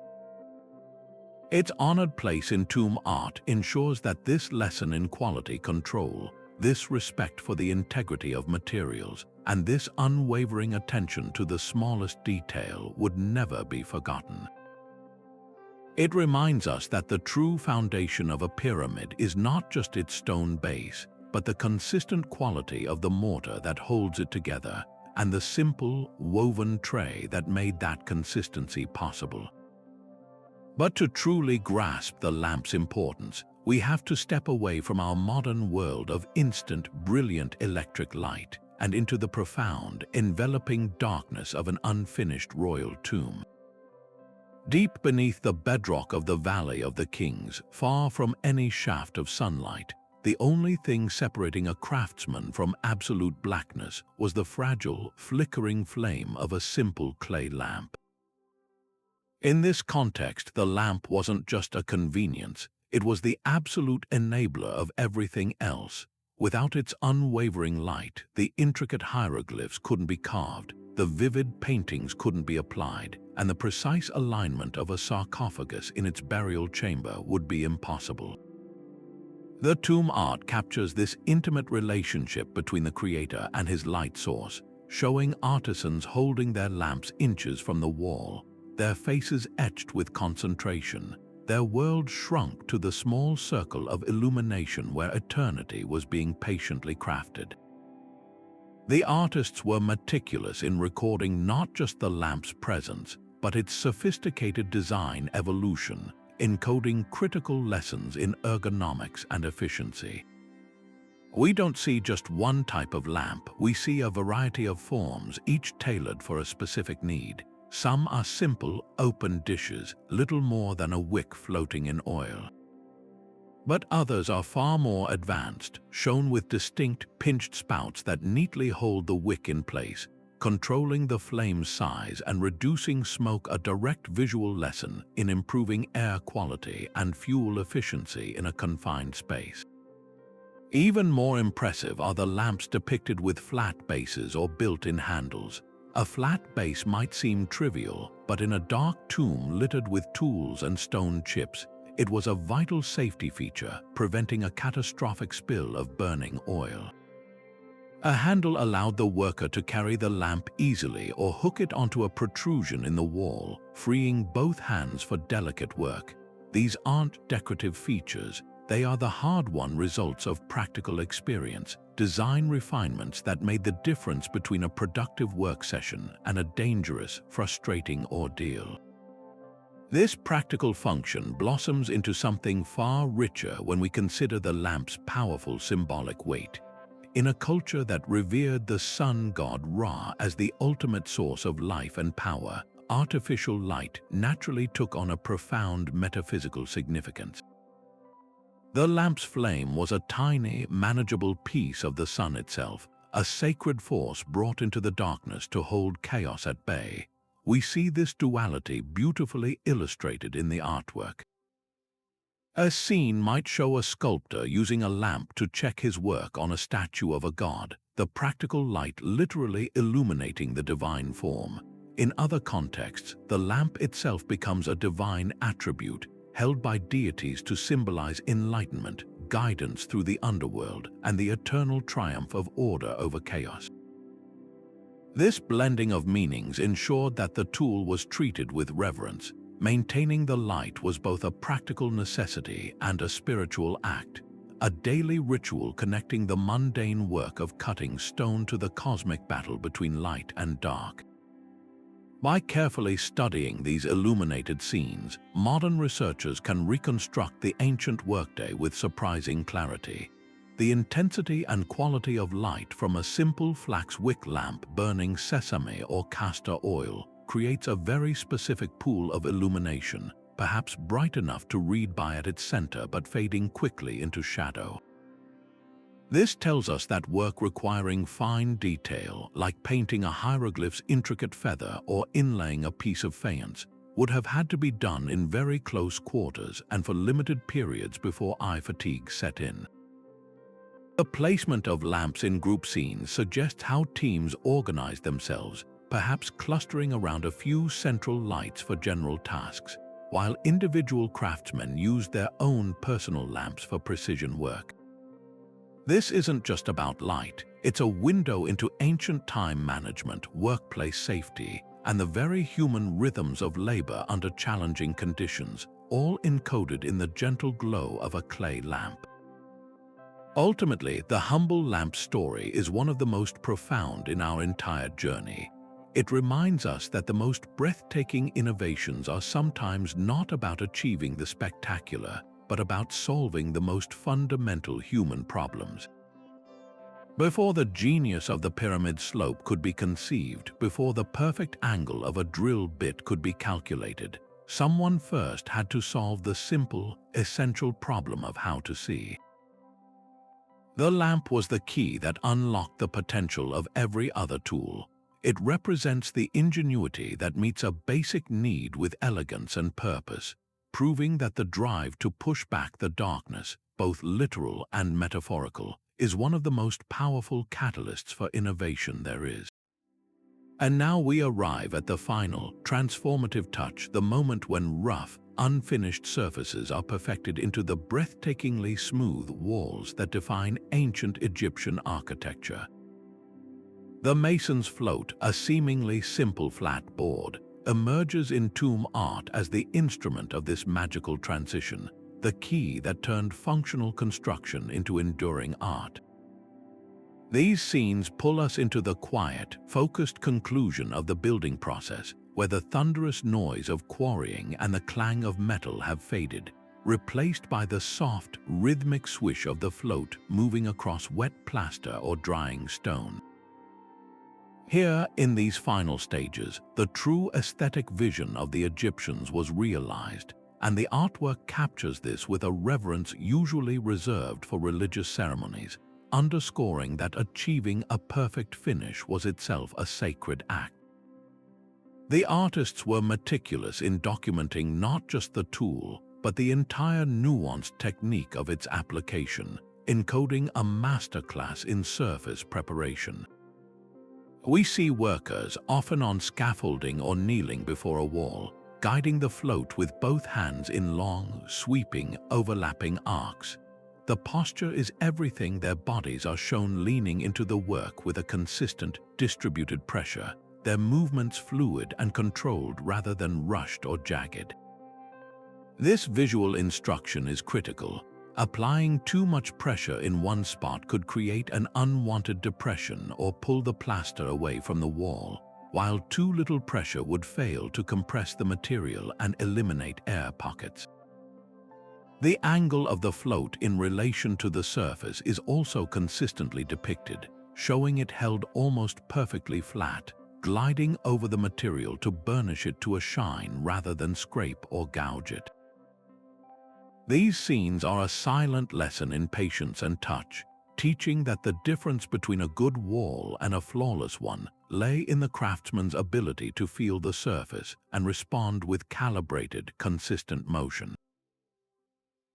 Its honored place in tomb art ensures that this lesson in quality control, this respect for the integrity of materials, and this unwavering attention to the smallest detail would never be forgotten. It reminds us that the true foundation of a pyramid is not just its stone base, but the consistent quality of the mortar that holds it together, and the simple, woven tray that made that consistency possible. But to truly grasp the lamp's importance, we have to step away from our modern world of instant, brilliant electric light and into the profound, enveloping darkness of an unfinished royal tomb. Deep beneath the bedrock of the Valley of the Kings, far from any shaft of sunlight, the only thing separating a craftsman from absolute blackness was the fragile, flickering flame of a simple clay lamp. In this context, the lamp wasn't just a convenience, it was the absolute enabler of everything else. Without its unwavering light, the intricate hieroglyphs couldn't be carved, the vivid paintings couldn't be applied, and the precise alignment of a sarcophagus in its burial chamber would be impossible. The tomb art captures this intimate relationship between the creator and his light source, showing artisans holding their lamps inches from the wall, their faces etched with concentration, their world shrunk to the small circle of illumination where eternity was being patiently crafted. The artists were meticulous in recording not just the lamp's presence, but its sophisticated design evolution, encoding critical lessons in ergonomics and efficiency. We don't see just one type of lamp, we see a variety of forms, each tailored for a specific need. Some are simple, open dishes, little more than a wick floating in oil. But others are far more advanced, shown with distinct, pinched spouts that neatly hold the wick in place, controlling the flame's size and reducing smoke, a direct visual lesson in improving air quality and fuel efficiency in a confined space. Even more impressive are the lamps depicted with flat bases or built-in handles, A flat base might seem trivial, but in a dark tomb littered with tools and stone chips, it was a vital safety feature, preventing a catastrophic spill of burning oil. A handle allowed the worker to carry the lamp easily or hook it onto a protrusion in the wall, freeing both hands for delicate work. These aren't decorative features, they are the hard-won results of practical experience, design refinements that made the difference between a productive work session and a dangerous, frustrating ordeal. This practical function blossoms into something far richer when we consider the lamp's powerful symbolic weight. In a culture that revered the sun god Ra as the ultimate source of life and power, artificial light naturally took on a profound metaphysical significance. The lamp's flame was a tiny, manageable piece of the sun itself, a sacred force brought into the darkness to hold chaos at bay. We see this duality beautifully illustrated in the artwork. A scene might show a sculptor using a lamp to check his work on a statue of a god, the practical light literally illuminating the divine form. In other contexts, the lamp itself becomes a divine attribute, held by deities to symbolize enlightenment, guidance through the underworld, and the eternal triumph of order over chaos. This blending of meanings ensured that the tool was treated with reverence. Maintaining the light was both a practical necessity and a spiritual act, a daily ritual connecting the mundane work of cutting stone to the cosmic battle between light and dark. By carefully studying these illuminated scenes, modern researchers can reconstruct the ancient workday with surprising clarity. The intensity and quality of light from a simple flax wick lamp burning sesame or castor oil creates a very specific pool of illumination, perhaps bright enough to read by at its center but fading quickly into shadow. This tells us that work requiring fine detail, like painting a hieroglyph's intricate feather or inlaying a piece of faience, would have had to be done in very close quarters and for limited periods before eye fatigue set in. The placement of lamps in group scenes suggests how teams organize themselves, perhaps clustering around a few central lights for general tasks, while individual craftsmen used their own personal lamps for precision work. This isn't just about light, it's a window into ancient time management, workplace safety, and the very human rhythms of labor under challenging conditions, all encoded in the gentle glow of a clay lamp. Ultimately, the humble lamp story is one of the most profound in our entire journey. It reminds us that the most breathtaking innovations are sometimes not about achieving the spectacular, but about solving the most fundamental human problems. Before the genius of the pyramid slope could be conceived, before the perfect angle of a drill bit could be calculated, someone first had to solve the simple, essential problem of how to see. The lamp was the key that unlocked the potential of every other tool. It represents the ingenuity that meets a basic need with elegance and purpose, proving that the drive to push back the darkness, both literal and metaphorical, is one of the most powerful catalysts for innovation there is. And now we arrive at the final, transformative touch, the moment when rough, unfinished surfaces are perfected into the breathtakingly smooth walls that define ancient Egyptian architecture. The mason's float, a seemingly simple flat board, emerges in tomb art as the instrument of this magical transition, the key that turned functional construction into enduring art. These scenes pull us into the quiet, focused conclusion of the building process, where the thunderous noise of quarrying and the clang of metal have faded, replaced by the soft, rhythmic swish of the float moving across wet plaster or drying stone. Here, in these final stages, the true aesthetic vision of the Egyptians was realized, and the artwork captures this with a reverence usually reserved for religious ceremonies, underscoring that achieving a perfect finish was itself a sacred act. The artists were meticulous in documenting not just the tool, but the entire nuanced technique of its application, encoding a masterclass in surface preparation. We see workers, often on scaffolding or kneeling before a wall, guiding the float with both hands in long, sweeping, overlapping arcs. The posture is everything. Their bodies are shown leaning into the work with a consistent, distributed pressure, their movements fluid and controlled rather than rushed or jagged. This visual instruction is critical. Applying too much pressure in one spot could create an unwanted depression or pull the plaster away from the wall, while too little pressure would fail to compress the material and eliminate air pockets. The angle of the float in relation to the surface is also consistently depicted, showing it held almost perfectly flat, gliding over the material to burnish it to a shine rather than scrape or gouge it. These scenes are a silent lesson in patience and touch, teaching that the difference between a good wall and a flawless one lay in the craftsman's ability to feel the surface and respond with calibrated, consistent motion.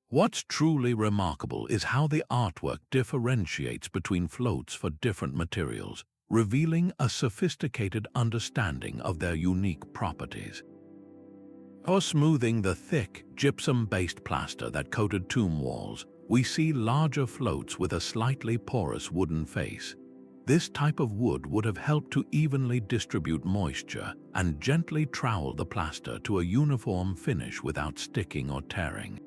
What's truly remarkable is how the artwork differentiates between floats for different materials, revealing a sophisticated understanding of their unique properties. For smoothing the thick, gypsum-based plaster that coated tomb walls, we see larger floats with a slightly porous wooden face. This type of wood would have helped to evenly distribute moisture and gently trowel the plaster to a uniform finish without sticking or tearing.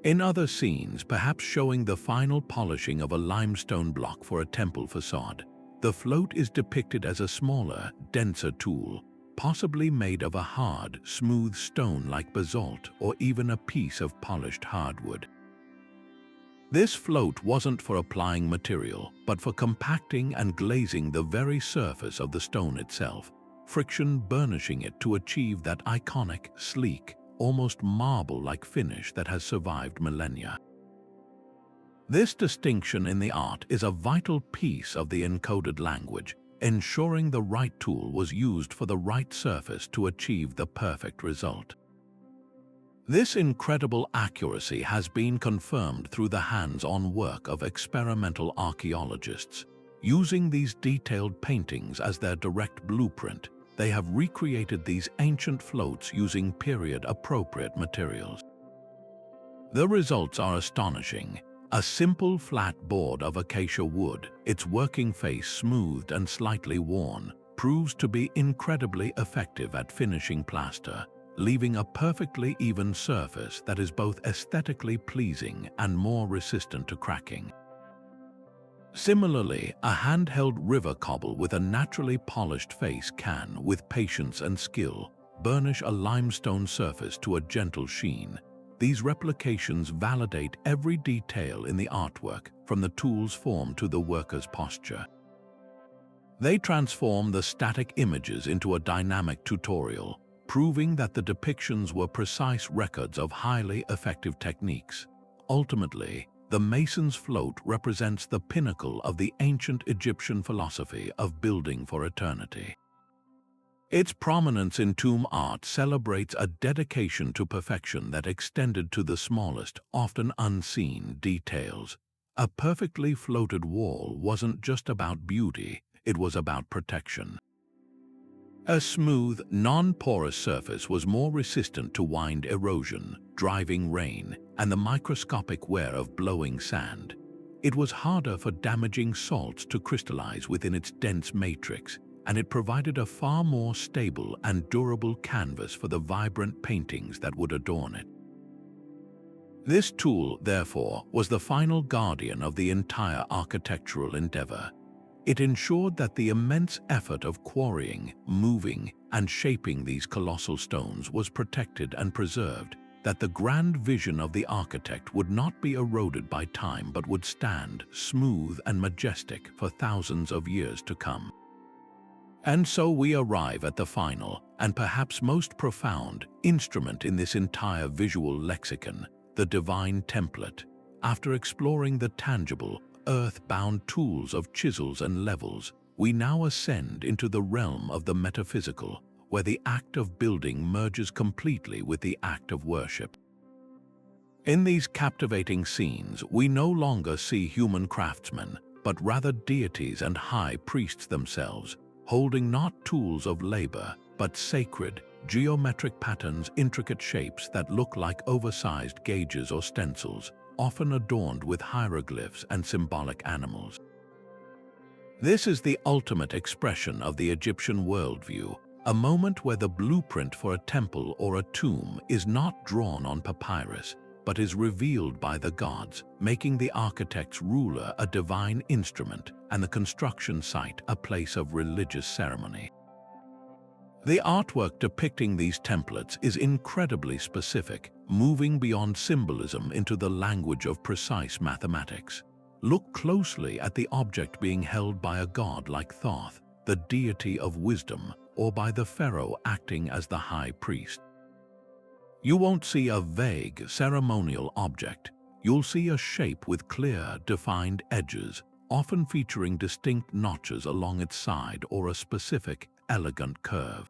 In other scenes, perhaps showing the final polishing of a limestone block for a temple facade, the float is depicted as a smaller, denser tool, possibly made of a hard, smooth stone like basalt or even a piece of polished hardwood. This float wasn't for applying material, but for compacting and glazing the very surface of the stone itself, friction burnishing it to achieve that iconic, sleek, almost marble-like finish that has survived millennia. This distinction in the art is a vital piece of the encoded language, ensuring the right tool was used for the right surface to achieve the perfect result. This incredible accuracy has been confirmed through the hands-on work of experimental archaeologists. Using these detailed paintings as their direct blueprint, they have recreated these ancient floats using period-appropriate materials. The results are astonishing. A simple flat board of acacia wood, its working face smoothed and slightly worn, proves to be incredibly effective at finishing plaster, leaving a perfectly even surface that is both aesthetically pleasing and more resistant to cracking. Similarly, a handheld river cobble with a naturally polished face can, with patience and skill, burnish a limestone surface to a gentle sheen. These replications validate every detail in the artwork, from the tool's form to the worker's posture. They transform the static images into a dynamic tutorial, proving that the depictions were precise records of highly effective techniques. Ultimately, the mason's float represents the pinnacle of the ancient Egyptian philosophy of building for eternity. Its prominence in tomb art celebrates a dedication to perfection that extended to the smallest, often unseen, details. A perfectly floated wall wasn't just about beauty, it was about protection. A smooth, non-porous surface was more resistant to wind erosion, driving rain, and the microscopic wear of blowing sand. It was harder for damaging salts to crystallize within its dense matrix, and it provided a far more stable and durable canvas for the vibrant paintings that would adorn it. This tool, therefore, was the final guardian of the entire architectural endeavor. It ensured that the immense effort of quarrying, moving, and shaping these colossal stones was protected and preserved, that the grand vision of the architect would not be eroded by time but would stand smooth and majestic for thousands of years to come. And so we arrive at the final, and perhaps most profound, instrument in this entire visual lexicon, the divine template. After exploring the tangible, earth-bound tools of chisels and levels, we now ascend into the realm of the metaphysical, where the act of building merges completely with the act of worship. In these captivating scenes, we no longer see human craftsmen, but rather deities and high priests themselves, holding not tools of labor, but sacred, geometric patterns, intricate shapes that look like oversized gauges or stencils, often adorned with hieroglyphs and symbolic animals. This is the ultimate expression of the Egyptian worldview, a moment where the blueprint for a temple or a tomb is not drawn on papyrus, but is revealed by the gods, making the architect's ruler a divine instrument and the construction site a place of religious ceremony. The artwork depicting these templates is incredibly specific, moving beyond symbolism into the language of precise mathematics. Look closely at the object being held by a god like Thoth, the deity of wisdom, or by the pharaoh acting as the high priest. You won't see a vague, ceremonial object. You'll see a shape with clear, defined edges, often featuring distinct notches along its side or a specific, elegant curve.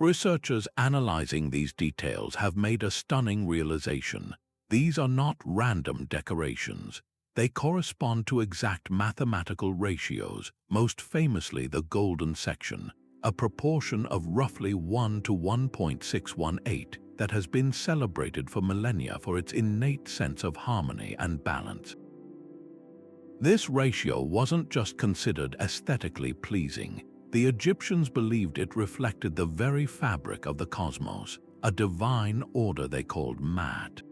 Researchers analyzing these details have made a stunning realization. These are not random decorations. They correspond to exact mathematical ratios, most famously the golden section, a proportion of roughly 1 to 1.618 that has been celebrated for millennia for its innate sense of harmony and balance. This ratio wasn't just considered aesthetically pleasing. The Egyptians believed it reflected the very fabric of the cosmos, a divine order they called Mat.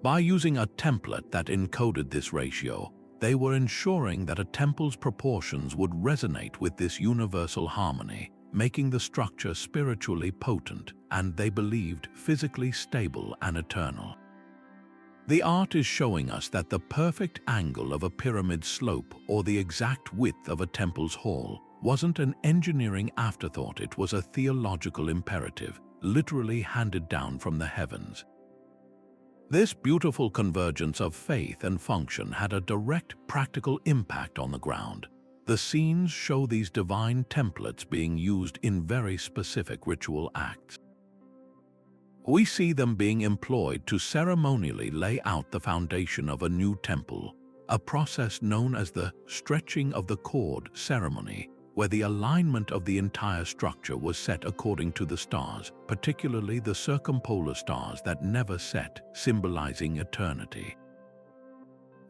By using a template that encoded this ratio, they were ensuring that a temple's proportions would resonate with this universal harmony, making the structure spiritually potent and, they believed, physically stable and eternal. The art is showing us that the perfect angle of a pyramid's slope or the exact width of a temple's hall wasn't an engineering afterthought, it was a theological imperative, literally handed down from the heavens. This beautiful convergence of faith and function had a direct practical impact on the ground. The scenes show these divine templates being used in very specific ritual acts. We see them being employed to ceremonially lay out the foundation of a new temple, a process known as the stretching of the cord ceremony, where the alignment of the entire structure was set according to the stars, particularly the circumpolar stars that never set, symbolizing eternity.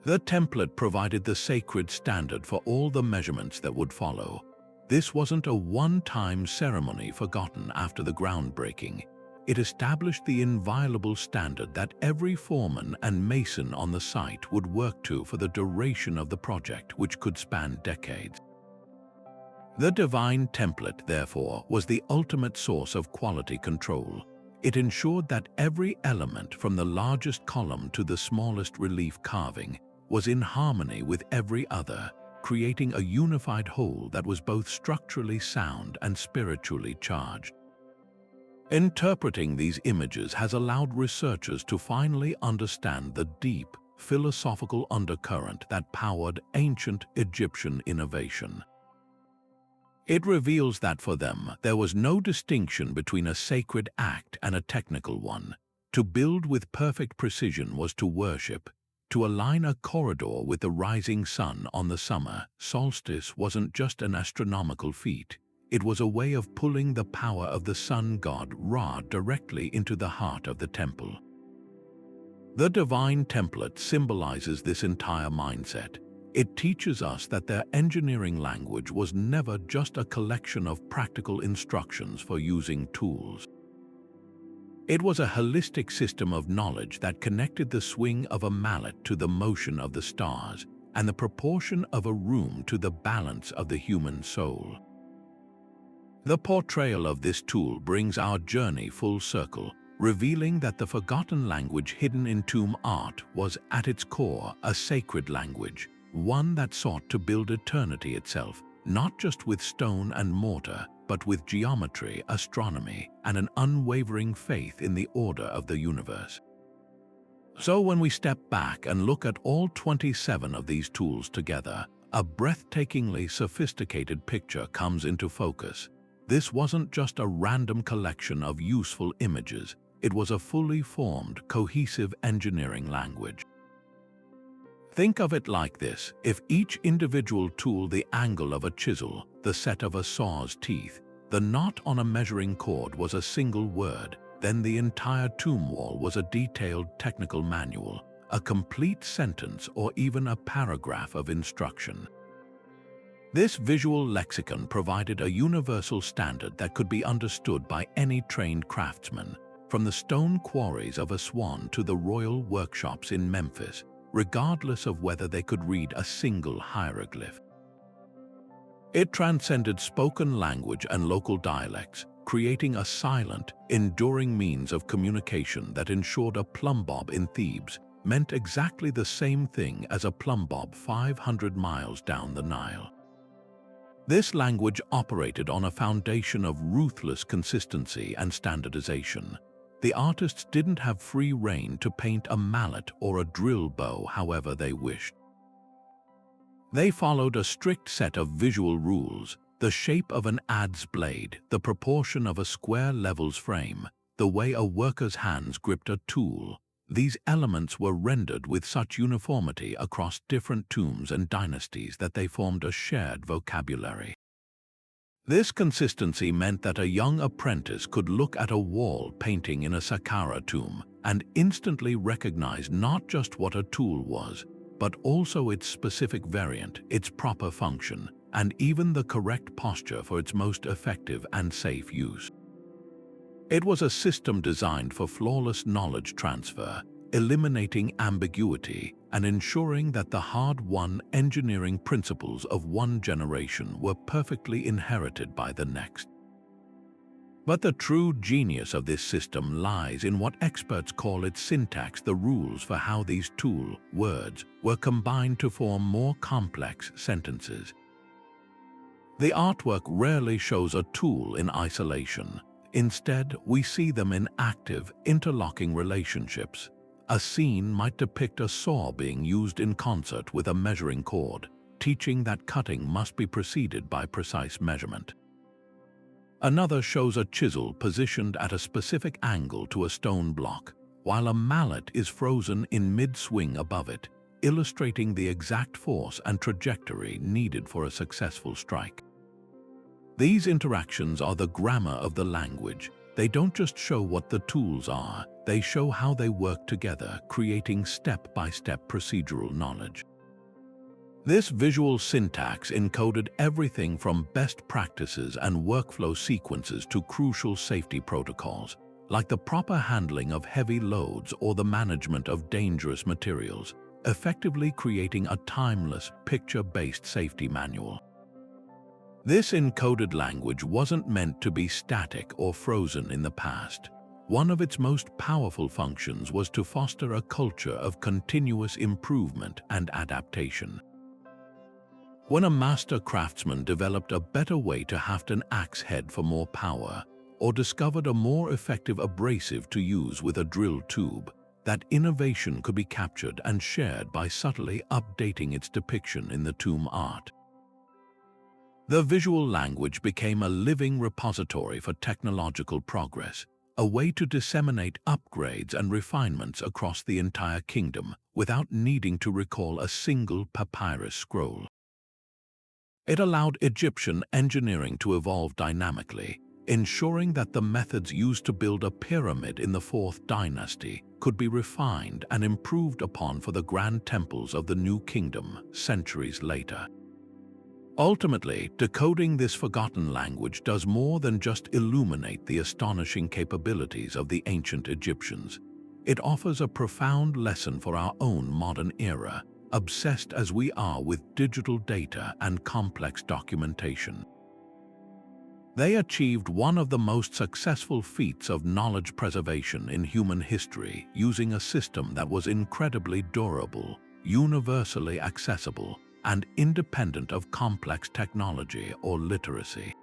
The template provided the sacred standard for all the measurements that would follow. This wasn't a one-time ceremony forgotten after the groundbreaking. It established the inviolable standard that every foreman and mason on the site would work to for the duration of the project, which could span decades. The divine template, therefore, was the ultimate source of quality control. It ensured that every element, from the largest column to the smallest relief carving, was in harmony with every other, creating a unified whole that was both structurally sound and spiritually charged. Interpreting these images has allowed researchers to finally understand the deep, philosophical undercurrent that powered ancient Egyptian innovation. It reveals that for them, there was no distinction between a sacred act and a technical one. To build with perfect precision was to worship. To align a corridor with the rising sun on the summer solstice wasn't just an astronomical feat. It was a way of pulling the power of the sun god Ra directly into the heart of the temple. The divine template symbolizes this entire mindset. It teaches us that their engineering language was never just a collection of practical instructions for using tools. It was a holistic system of knowledge that connected the swing of a mallet to the motion of the stars and the proportion of a room to the balance of the human soul. The portrayal of this tool brings our journey full circle, revealing that the forgotten language hidden in tomb art was, at its core, a sacred language, one that sought to build eternity itself, not just with stone and mortar, but with geometry, astronomy, and an unwavering faith in the order of the universe. So when we step back and look at all 27 of these tools together, a breathtakingly sophisticated picture comes into focus. This wasn't just a random collection of useful images, it was a fully formed, cohesive engineering language. Think of it like this: if each individual tool the angle of a chisel, the set of a saw's teeth, the knot on a measuring cord was a single word, then the entire tomb wall was a detailed technical manual, a complete sentence, or even a paragraph of instruction. This visual lexicon provided a universal standard that could be understood by any trained craftsman, from the stone quarries of Aswan to the royal workshops in Memphis, regardless of whether they could read a single hieroglyph. It transcended spoken language and local dialects, creating a silent, enduring means of communication that ensured a plumbob in Thebes meant exactly the same thing as a plumbob 500 miles down the Nile. This language operated on a foundation of ruthless consistency and standardization. The artists didn't have free rein to paint a mallet or a drill bow however they wished. They followed a strict set of visual rules: the shape of an adze blade, the proportion of a square levels frame, the way a worker's hands gripped a tool. These elements were rendered with such uniformity across different tombs and dynasties that they formed a shared vocabulary. This consistency meant that a young apprentice could look at a wall painting in a Saqqara tomb and instantly recognize not just what a tool was, but also its specific variant, its proper function, and even the correct posture for its most effective and safe use. It was a system designed for flawless knowledge transfer, eliminating ambiguity and ensuring that the hard-won engineering principles of one generation were perfectly inherited by the next. But the true genius of this system lies in what experts call its syntax, the rules for how these tool words were combined to form more complex sentences. The artwork rarely shows a tool in isolation. Instead, we see them in active, interlocking relationships. A scene might depict a saw being used in concert with a measuring cord, teaching that cutting must be preceded by precise measurement. Another shows a chisel positioned at a specific angle to a stone block, while a mallet is frozen in mid-swing above it, illustrating the exact force and trajectory needed for a successful strike. These interactions are the grammar of the language. They don't just show what the tools are, they show how they work together, creating step-by-step procedural knowledge. This visual syntax encoded everything from best practices and workflow sequences to crucial safety protocols, like the proper handling of heavy loads or the management of dangerous materials, effectively creating a timeless, picture-based safety manual. This encoded language wasn't meant to be static or frozen in the past. One of its most powerful functions was to foster a culture of continuous improvement and adaptation. When a master craftsman developed a better way to haft an axe head for more power, or discovered a more effective abrasive to use with a drill tube, that innovation could be captured and shared by subtly updating its depiction in the tomb art. The visual language became a living repository for technological progress, a way to disseminate upgrades and refinements across the entire kingdom without needing to recall a single papyrus scroll. It allowed Egyptian engineering to evolve dynamically, ensuring that the methods used to build a pyramid in the 4th dynasty could be refined and improved upon for the grand temples of the new kingdom centuries later. Ultimately, decoding this forgotten language does more than just illuminate the astonishing capabilities of the ancient Egyptians. It offers a profound lesson for our own modern era, obsessed as we are with digital data and complex documentation. They achieved one of the most successful feats of knowledge preservation in human history, using a system that was incredibly durable, universally accessible, and independent of complex technology or literacy.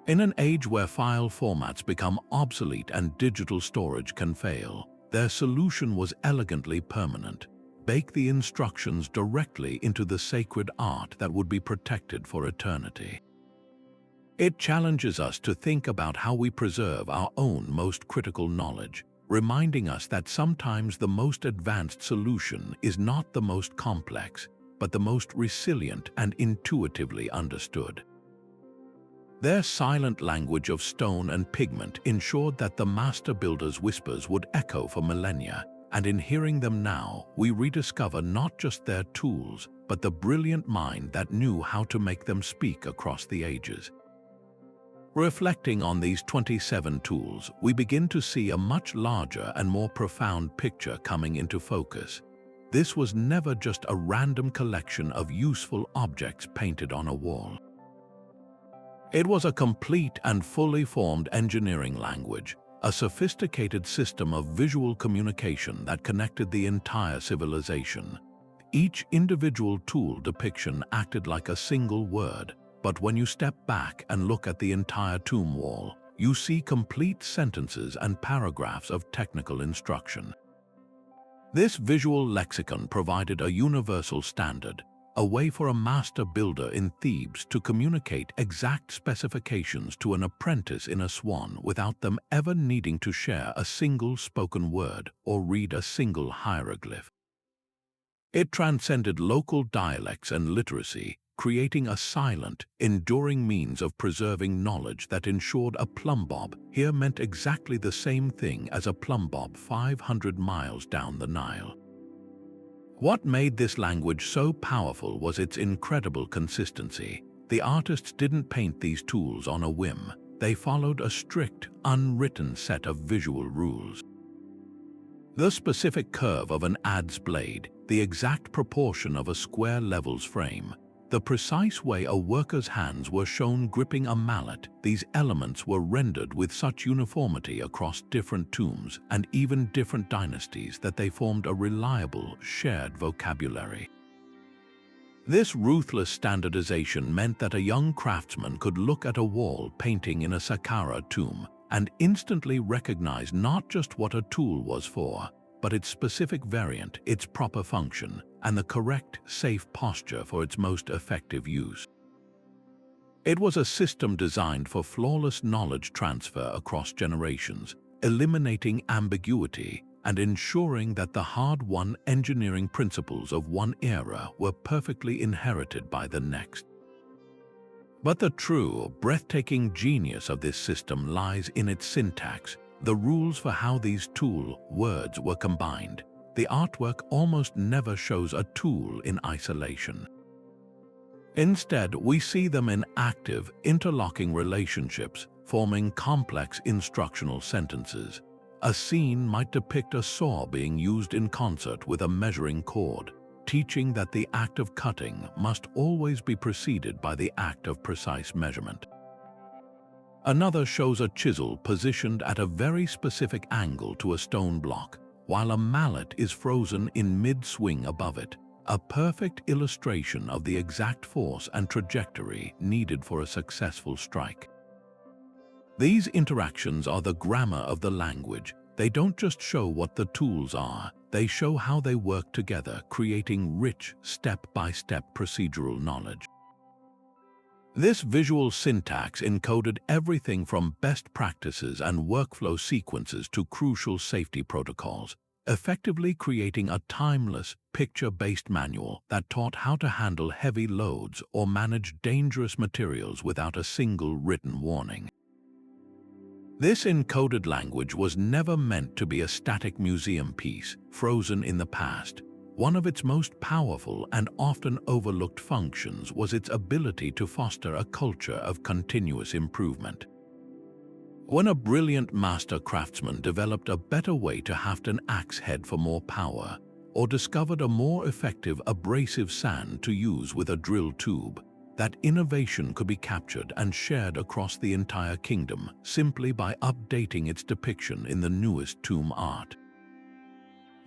In an age where file formats become obsolete and digital storage can fail, their solution was elegantly permanent: bake the instructions directly into the sacred art that would be protected for eternity. It challenges us to think about how we preserve our own most critical knowledge, reminding us that sometimes the most advanced solution is not the most complex, but the most resilient and intuitively understood. Their silent language of stone and pigment ensured that the master builder's whispers would echo for millennia, and in hearing them now, we rediscover not just their tools, but the brilliant mind that knew how to make them speak across the ages. Reflecting on these 27 tools, we begin to see a much larger and more profound picture coming into focus. This was never just a random collection of useful objects painted on a wall. It was a complete and fully formed engineering language, a sophisticated system of visual communication that connected the entire civilization. Each individual tool depiction acted like a single word, but when you step back and look at the entire tomb wall, you see complete sentences and paragraphs of technical instruction. This visual lexicon provided a universal standard, a way for a master builder in Thebes to communicate exact specifications to an apprentice in Aswan without them ever needing to share a single spoken word or read a single hieroglyph. It transcended local dialects and literacy, creating a silent, enduring means of preserving knowledge that ensured a plumbob here meant exactly the same thing as a plumbob 500 miles down the Nile. What made this language so powerful was its incredible consistency. The artists didn't paint these tools on a whim. They followed a strict, unwritten set of visual rules. The specific curve of an adze blade, the exact proportion of a square levels frame, the precise way a worker's hands were shown gripping a mallet, these elements were rendered with such uniformity across different tombs and even different dynasties that they formed a reliable, shared vocabulary. This ruthless standardization meant that a young craftsman could look at a wall painting in a Saqqara tomb and instantly recognize not just what a tool was for, but its specific variant, its proper function, and the correct, safe posture for its most effective use. It was a system designed for flawless knowledge transfer across generations, eliminating ambiguity and ensuring that the hard-won engineering principles of one era were perfectly inherited by the next. But the true, breathtaking genius of this system lies in its syntax, the rules for how these words were combined. The artwork almost never shows a tool in isolation. Instead, we see them in active, interlocking relationships, forming complex instructional sentences. A scene might depict a saw being used in concert with a measuring cord, teaching that the act of cutting must always be preceded by the act of precise measurement. Another shows a chisel positioned at a very specific angle to a stone block, while a mallet is frozen in mid-swing above it, a perfect illustration of the exact force and trajectory needed for a successful strike. These interactions are the grammar of the language. They don't just show what the tools are, they show how they work together, creating rich, step-by-step procedural knowledge. This visual syntax encoded everything from best practices and workflow sequences to crucial safety protocols, effectively creating a timeless, picture-based manual that taught how to handle heavy loads or manage dangerous materials without a single written warning. This encoded language was never meant to be a static museum piece, frozen in the past. One of its most powerful and often overlooked functions was its ability to foster a culture of continuous improvement. When a brilliant master craftsman developed a better way to haft an axe head for more power, or discovered a more effective abrasive sand to use with a drill tube, that innovation could be captured and shared across the entire kingdom simply by updating its depiction in the newest tomb art.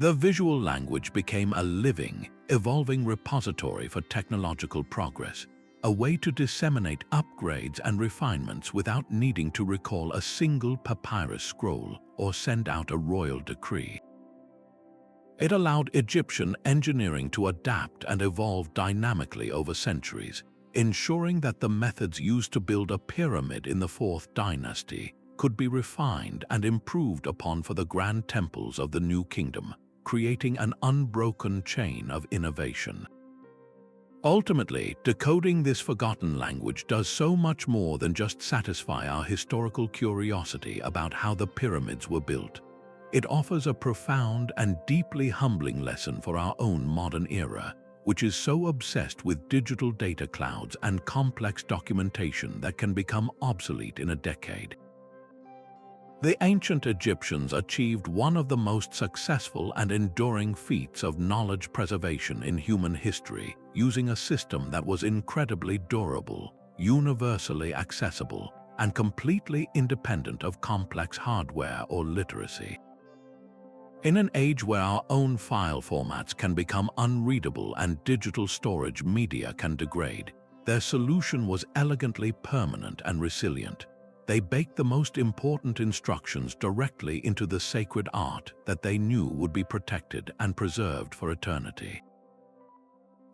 The visual language became a living, evolving repository for technological progress, a way to disseminate upgrades and refinements without needing to recall a single papyrus scroll or send out a royal decree. It allowed Egyptian engineering to adapt and evolve dynamically over centuries, ensuring that the methods used to build a pyramid in the 4th dynasty could be refined and improved upon for the grand temples of the new kingdom, creating an unbroken chain of innovation. Ultimately, decoding this forgotten language does so much more than just satisfy our historical curiosity about how the pyramids were built. It offers a profound and deeply humbling lesson for our own modern era, which is so obsessed with digital data clouds and complex documentation that can become obsolete in a decade. The ancient Egyptians achieved one of the most successful and enduring feats of knowledge preservation in human history, using a system that was incredibly durable, universally accessible, and completely independent of complex hardware or literacy. In an age where our own file formats can become unreadable and digital storage media can degrade, their solution was elegantly permanent and resilient. They baked the most important instructions directly into the sacred art that they knew would be protected and preserved for eternity.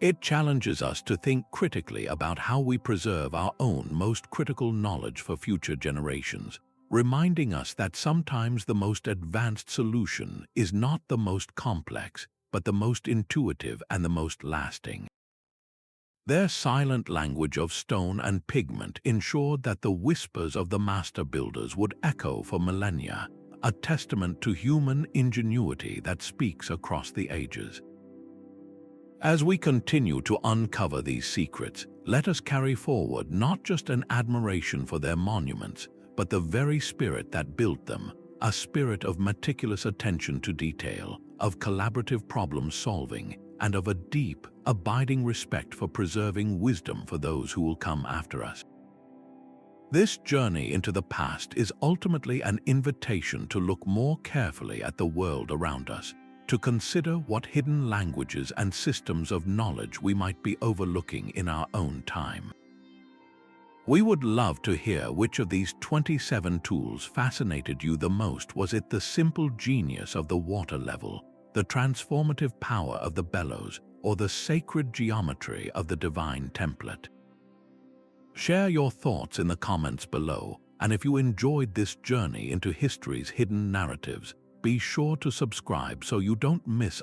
It challenges us to think critically about how we preserve our own most critical knowledge for future generations, reminding us that sometimes the most advanced solution is not the most complex, but the most intuitive and the most lasting. Their silent language of stone and pigment ensured that the whispers of the master builders would echo for millennia, a testament to human ingenuity that speaks across the ages. As we continue to uncover these secrets, let us carry forward not just an admiration for their monuments, but the very spirit that built them, a spirit of meticulous attention to detail, of collaborative problem solving, and of a deep, abiding respect for preserving wisdom for those who will come after us. This journey into the past is ultimately an invitation to look more carefully at the world around us, to consider what hidden languages and systems of knowledge we might be overlooking in our own time. We would love to hear which of these 27 tools fascinated you the most. Was it the simple genius of the water level, the transformative power of the bellows, or the sacred geometry of the divine template? Share your thoughts in the comments below, and if you enjoyed this journey into history's hidden narratives, be sure to subscribe so you don't miss